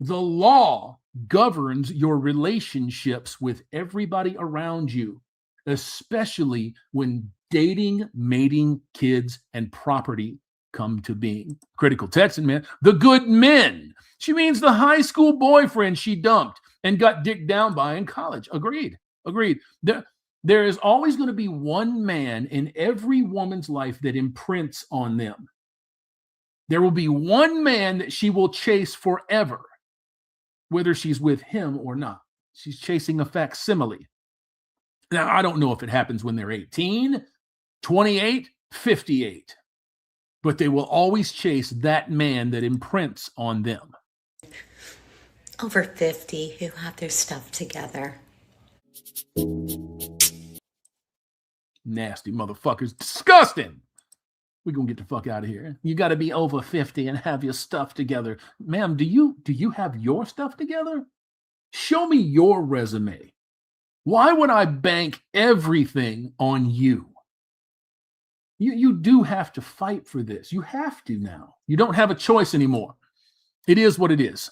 The law governs your relationships with everybody around you, especially when dating, mating, kids, and property come to being. Critical Texan, man. The good men. She means the high school boyfriend she dumped and got dicked down by in college. Agreed. There is always going to be one man in every woman's life that imprints on them. There will be one man that she will chase forever, whether she's with him or not. She's chasing a facsimile. Now, I don't know if it happens when they're 18, 28, 58, but they will always chase that man that imprints on them. Over 50 who have their stuff together. Nasty motherfuckers. Disgusting. We're going to get the fuck out of here. You got to be over 50 and have your stuff together. Ma'am, do you have your stuff together? Show me your resume. Why would I bank everything on you? You do have to fight for this. You have to now. You don't have a choice anymore. It is what it is.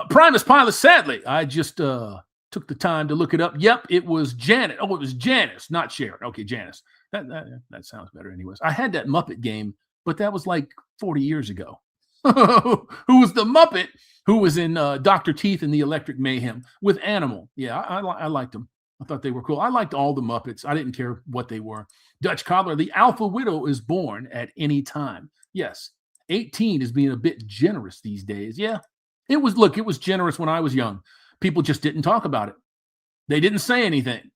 Primus Pilot, sadly, I just took the time to look it up. Yep, it was Janet. Oh, it was Janice, not Sharon. Okay, Janice. That sounds better anyways. I had that Muppet game, but that was like 40 years ago. Who was the Muppet who was in Dr. Teeth and the Electric Mayhem with Animal. Yeah, I liked them. I thought they were cool. I liked all the Muppets. I didn't care what they were. Dutch Cobbler, the Alpha Widow is born at any time. Yes, 18 is being a bit generous these days. Yeah, it was generous when I was young. People just didn't talk about it. They didn't say anything.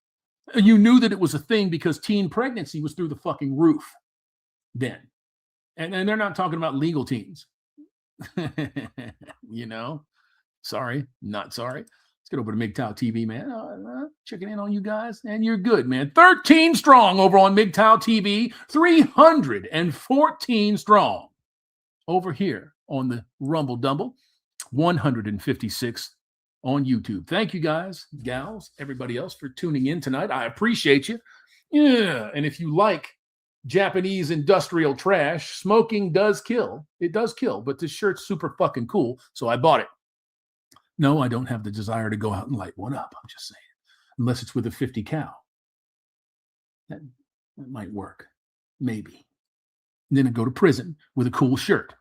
You knew that it was a thing because teen pregnancy was through the fucking roof then. And they're not talking about legal teens. You know? Sorry, not sorry. Let's get over to MGTOW TV, man. Checking in on you guys. And you're good, man. 13 strong over on MGTOW TV. 314 strong over here on the Rumble Dumble. 156 on YouTube. Thank you guys, gals, everybody else for tuning in tonight. I appreciate you. Yeah. And if you like Japanese industrial trash, smoking does kill. It does kill, but this shirt's super fucking cool, so I bought it. No, I don't have the desire to go out and light one up. I'm just saying, unless it's with a 50 cal. That might work, maybe. And then I go to prison with a cool shirt.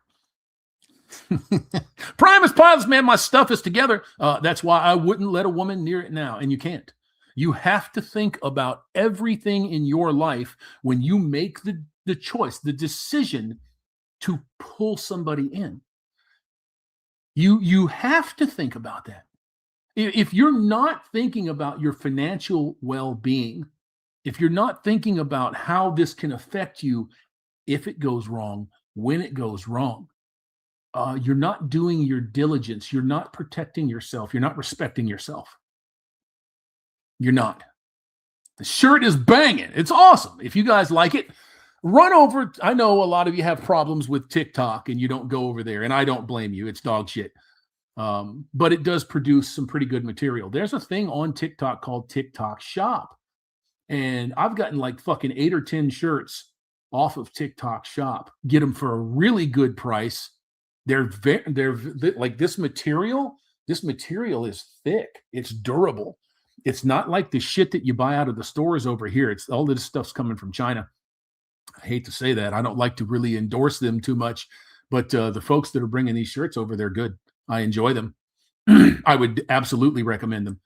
Primus Pilots, man, my stuff is together. That's why I wouldn't let a woman near it now, and you can't. You have to think about everything in your life when you make the choice, the decision to pull somebody in. You have to think about that. If you're not thinking about your financial well-being, if you're not thinking about how this can affect you if it goes wrong, when it goes wrong, you're not doing your diligence. You're not protecting yourself. You're not respecting yourself. You're not. The shirt is banging. It's awesome. If you guys like it, run over. I know a lot of you have problems with TikTok and you don't go over there, and I don't blame you. It's dog shit. But it does produce some pretty good material. There's a thing on TikTok called TikTok Shop. And I've gotten like fucking 8 or 10 shirts off of TikTok Shop. Get them for a really good price. They're like this material. This material is thick. It's durable. It's not like the shit that you buy out of the stores over here. It's all this stuff's coming from China. I hate to say that. I don't like to really endorse them too much, but the folks that are bringing these shirts over, they're good. I enjoy them. I would absolutely recommend them.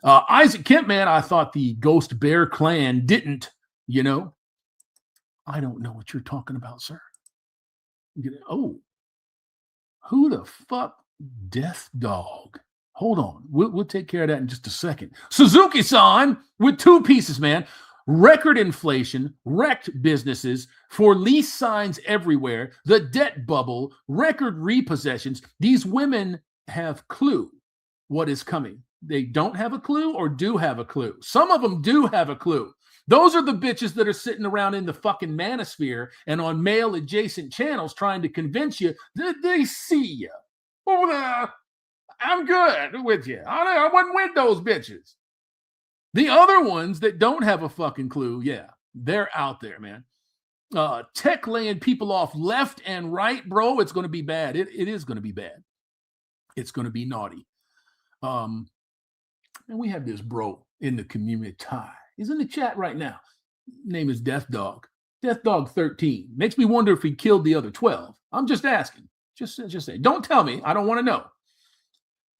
Isaac Kemp, man, I thought the Ghost Bear clan didn't, you know. I don't know what you're talking about, sir. Oh, who the fuck? Death Dog. Hold on. We'll take care of that in just a second. Suzuki-san with 2 pieces, man. Record inflation, wrecked businesses, for lease signs everywhere, the debt bubble, record repossessions. These women have clue what is coming. They don't have a clue or do have a clue. Some of them do have a clue. Those are the bitches that are sitting around in the fucking manosphere and on male adjacent channels trying to convince you that they see you. Oh, I'm good with you. I wasn't with those bitches. The other ones that don't have a fucking clue, yeah, they're out there, man. Tech laying people off left and right, bro. It's going to be bad. It is going to be bad. It's going to be naughty. And we have this bro in the community. He's in the chat right now. Name is Death Dog. Death Dog 13. Makes me wonder if he killed the other 12. I'm just asking. Just say. Don't tell me. I don't want to know.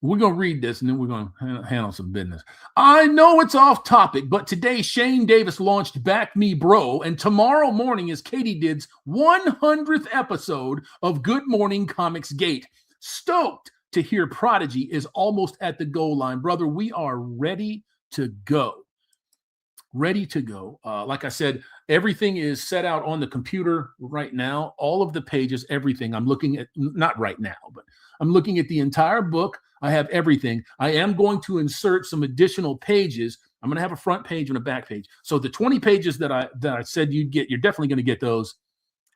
We're going to read this and then we're going to handle some business. I know it's off topic, but today Shane Davis launched Back Me Bro, and tomorrow morning is Katie Did's 100th episode of Good Morning Comics Gate. Stoked to hear Prodigy is almost at the goal line. Brother, we are ready to go. Ready to go. Like I said, everything is set out on the computer right now. All of the pages, everything. I'm looking at, not right now, but I'm looking at the entire book. I have everything. I am going to insert some additional pages. I'm going to have a front page and a back page. So the 20 pages that I said you'd get, you're definitely going to get those.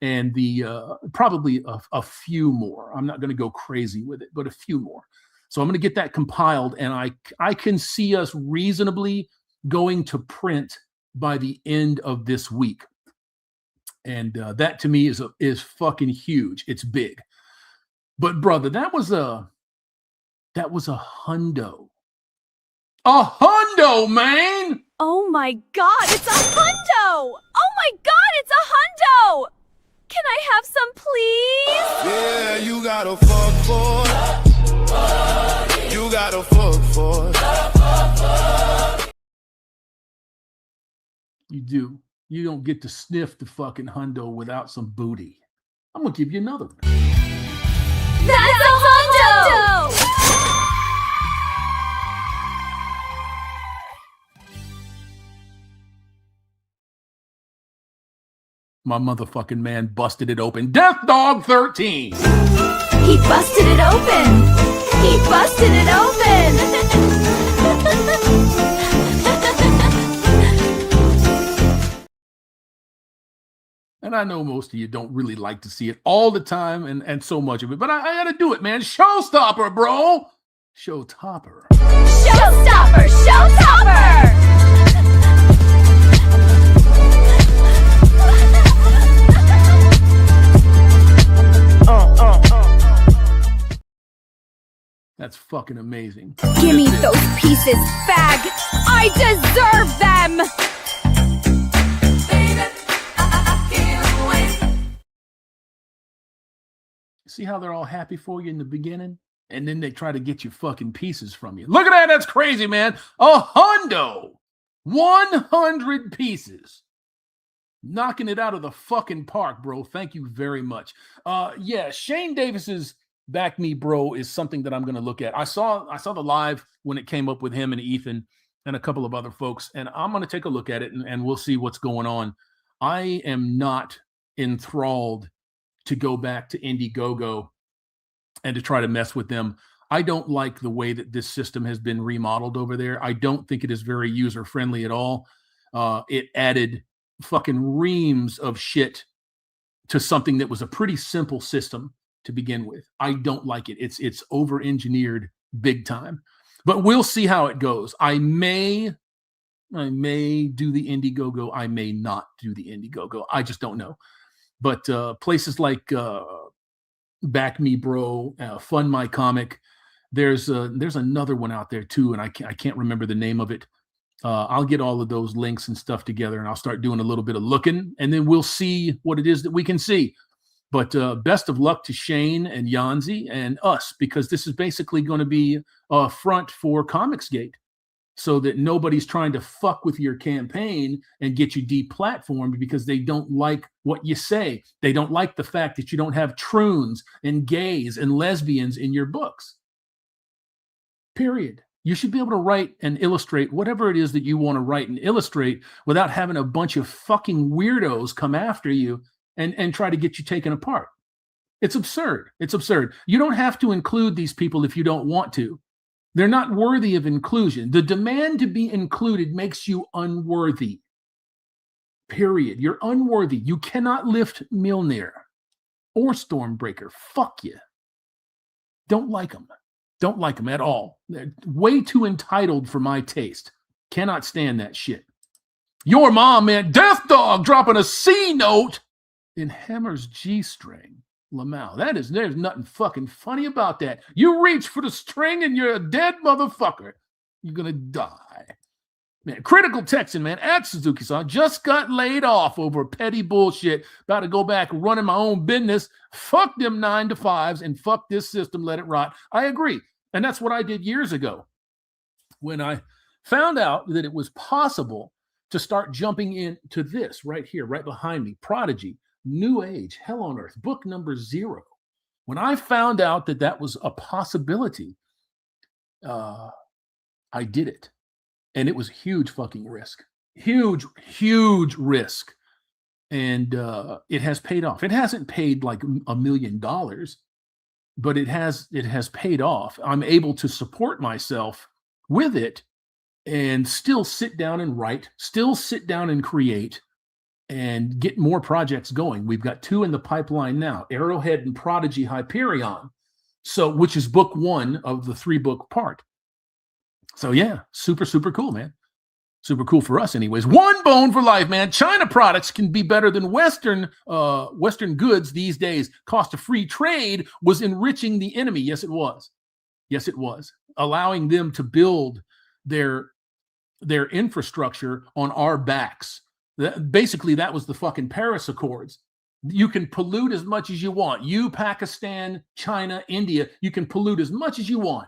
And the probably a few more. I'm not going to go crazy with it, but a few more. So I'm going to get that compiled, and I can see us reasonably going to print by the end of this week. And that to me is fucking huge. It's big. But brother, that was a hundo. A hundo, man! Oh my god, it's a hundo! Oh my god, it's a hundo! Can I have some, please? Yeah, you gotta fuck for it. You gotta fuck for it. You do. You don't get to sniff the fucking hundo without some booty. I'm gonna give you another one. That's a hundo! My motherfucking man busted it open. Death Dog 13. He busted it open. He busted it open. And I know most of you don't really like to see it all the time and so much of it, but I got to do it, man. Showstopper, bro. Showtopper. Showstopper, showtopper. That's fucking amazing. Give me those pieces, fag. I deserve them. See how they're all happy for you in the beginning? And then they try to get you fucking pieces from you. Look at that. That's crazy, man. $100. 100 pieces. Knocking it out of the fucking park, bro. Thank you very much. Yeah, Shane Davis's Back Me Bro is something that I'm going to look at. I saw the live when it came up with him and Ethan and a couple of other folks, and I'm going to take a look at it and we'll see what's going on. I am not enthralled to go back to Indiegogo and to try to mess with them. I don't like the way that this system has been remodeled over there. I don't think it is very user-friendly at all. It added fucking reams of shit to something that was a pretty simple system to begin with. I don't like it. It's over-engineered big time. But we'll see how it goes. I may do the Indiegogo. I may not do the Indiegogo. I just don't know. But places like Back Me Bro, Fund My Comic, there's another one out there too, and I can't remember the name of it. I'll get all of those links and stuff together, and I'll start doing a little bit of looking, and then we'll see what it is that we can see. But best of luck to Shane and Yanzi and us, because this is basically going to be a front for Comicsgate, so that nobody's trying to fuck with your campaign and get you deplatformed because they don't like what you say. They don't like the fact that you don't have troons and gays and lesbians in your books. Period. You should be able to write and illustrate whatever it is that you want to write and illustrate without having a bunch of fucking weirdos come after you and try to get you taken apart. It's absurd. It's absurd. You don't have to include these people if you don't want to. They're not worthy of inclusion. The demand to be included makes you unworthy. Period. You're unworthy. You cannot lift Mjolnir or Stormbreaker. Fuck you. Don't like them. Don't like them at all. They're way too entitled for my taste. Cannot stand that shit. Your mom, man. Death Dog dropping a C note in Hammer's G-string. Lamau. There's nothing fucking funny about that. You reach for the string and you're a dead motherfucker. You're gonna die. Man, critical texting, man. At Suzuki-san, just got laid off over petty bullshit. About to go back running my own business. Fuck them 9-to-5s and fuck this system. Let it rot. I agree. And that's what I did years ago when I found out that it was possible to start jumping into this right here, right behind me. Prodigy, New Age, Hell on Earth, book number 0. When I found out that that was a possibility, I did it. And it was huge fucking risk. Huge, huge risk. And it has paid off. It hasn't paid like $1 million, but it has paid off. I'm able to support myself with it and still sit down and write, still sit down and create, and get more projects going. We've got 2 in the pipeline now, Arrowhead and Prodigy Hyperion, which is book 1 of the 3-book part. So yeah, super, super cool, man. Super cool for us anyways. One bone for life, man. China products can be better than Western goods these days. Cost of free trade was enriching the enemy. Yes, it was. Yes, it was. Allowing them to build their infrastructure on our backs. Basically, that was the fucking Paris Accords. You can pollute as much as you want. You, Pakistan, China, India, you can pollute as much as you want.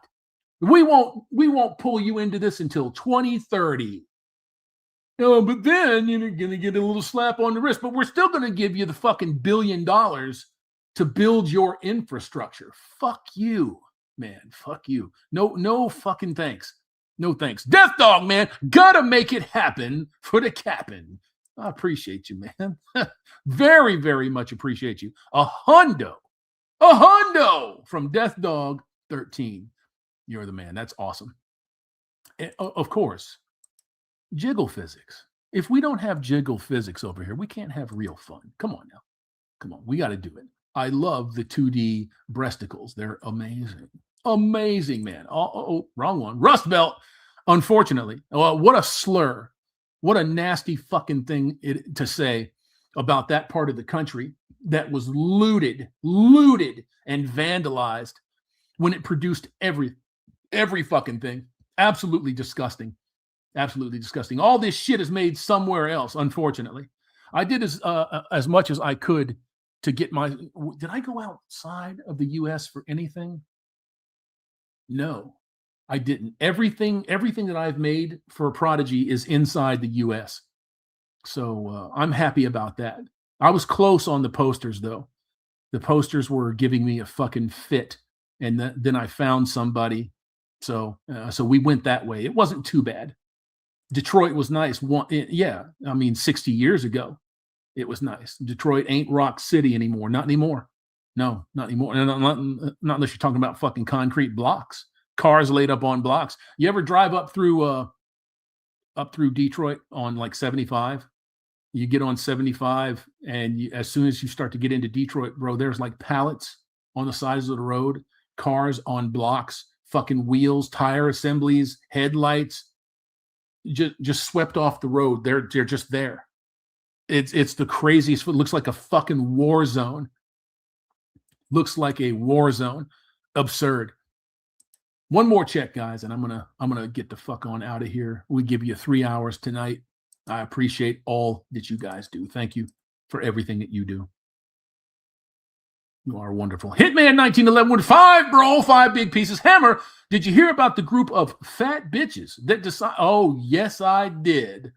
We won't pull you into this until 2030. Oh, but then you're going to get a little slap on the wrist. But we're still going to give you the fucking $1 billion to build your infrastructure. Fuck you, man. Fuck you. No fucking thanks. No thanks. Death Dog, man. Gotta make it happen for the cap'n. I appreciate you, man. Very, very much appreciate you. A hundo from Death Dog 13. You're the man. That's awesome. And of course, jiggle physics. If we don't have jiggle physics over here, we can't have real fun. Come on now. Come on. We got to do it. I love the 2D breasticles. They're amazing. Amazing, man. Oh, wrong one. Rust Belt. Unfortunately. Well, what a slur. What a nasty fucking thing to say about that part of the country that was looted and vandalized when it produced every fucking thing. Absolutely disgusting. Absolutely disgusting. All this shit is made somewhere else, unfortunately. I did as much as I could to get my... Did I go outside of the U.S. for anything? No, I didn't. Everything that I've made for Prodigy is inside the U.S. So I'm happy about that. I was close on the posters, though. The posters were giving me a fucking fit. And then I found somebody. So we went that way. It wasn't too bad. Detroit was nice. 60 years ago, it was nice. Detroit ain't Rock City anymore. Not anymore. No, not anymore. Not unless you're talking about fucking concrete blocks. Cars laid up on blocks. You ever drive up through Detroit on like 75? You get on 75, and as soon as you start to get into Detroit, bro, there's like pallets on the sides of the road, cars on blocks, fucking wheels, tire assemblies, headlights, just swept off the road. They're just there. It's the craziest. It looks like a fucking war zone. Looks like a war zone. Absurd. One more check, guys, and I'm gonna get the fuck on out of here. We give you 3 hours tonight. I appreciate all that you guys do. Thank you for everything that you do. You are wonderful. Hitman 1911 with 5, bro. 5 big pieces. Hammer, did you hear about the group of fat bitches that decide? Oh, yes, I did.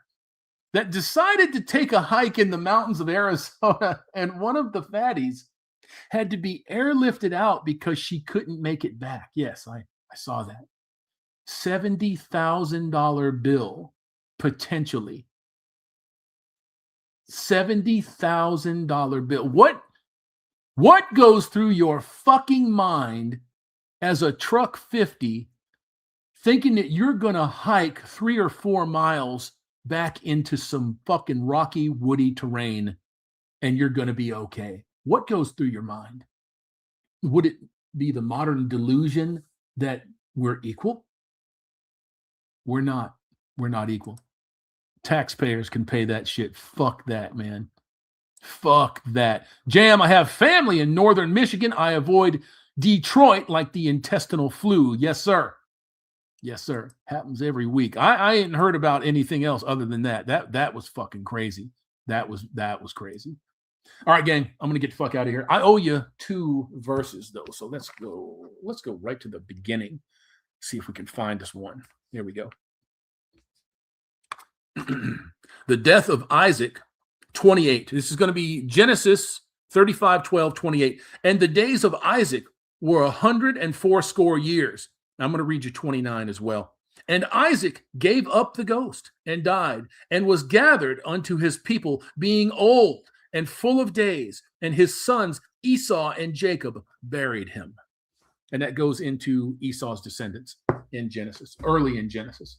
That decided to take a hike in the mountains of Arizona, and one of the fatties had to be airlifted out because she couldn't make it back. Yes, I saw that. $70,000 bill, potentially. $70,000 bill. What goes through your fucking mind as a truck 50 thinking that you're going to hike 3 or 4 miles back into some fucking rocky, woody terrain and you're going to be okay? What goes through your mind? Would it be the modern delusion that we're equal? We're not. We're not equal. Taxpayers can pay that shit. Fuck that, man. Fuck that. Jam, I have family in northern Michigan. I avoid Detroit like the intestinal flu. Yes, sir. Yes, sir. Happens every week. I ain't heard about anything else other than that. That was fucking crazy. That was crazy. All right, gang, I'm gonna get the fuck out of here. I owe you 2 verses though, so let's go right to the beginning. See if we can find this one. Here we go. The death of Isaac, 28. This is going to be Genesis 35:12-28. And the days of Isaac were 104 years. I'm going to read you 29 as well. And Isaac gave up the ghost and died and was gathered unto his people, being old and full of days, and his sons Esau and Jacob buried him. And that goes into Esau's descendants in Genesis, early in Genesis.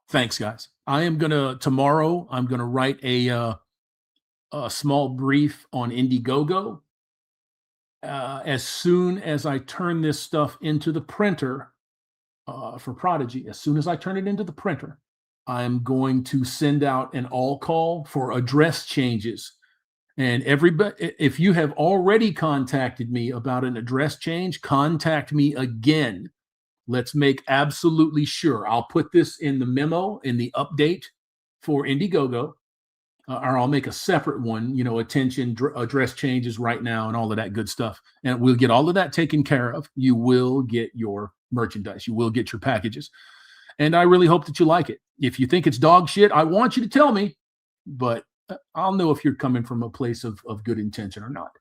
Thanks, guys. Tomorrow I'm gonna write a small brief on Indiegogo. As soon as I turn this stuff into the printer for Prodigy, as soon as I turn it into the printer, I'm going to send out an all call for address changes. And everybody, if you have already contacted me about an address change, contact me again. Let's make absolutely sure. I'll put this in the memo, in the update for Indiegogo, or I'll make a separate one, attention, address changes right now and all of that good stuff. And we'll get all of that taken care of. You will get your merchandise. You will get your packages. And I really hope that you like it. If you think it's dog shit, I want you to tell me, but I'll know if you're coming from a place of good intention or not.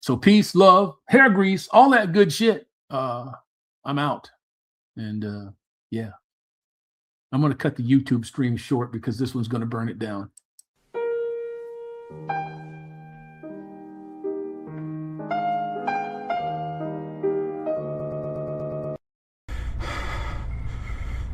So peace, love, hair grease, all that good shit. I'm out. And yeah, I'm going to cut the YouTube stream short because this one's going to burn it down.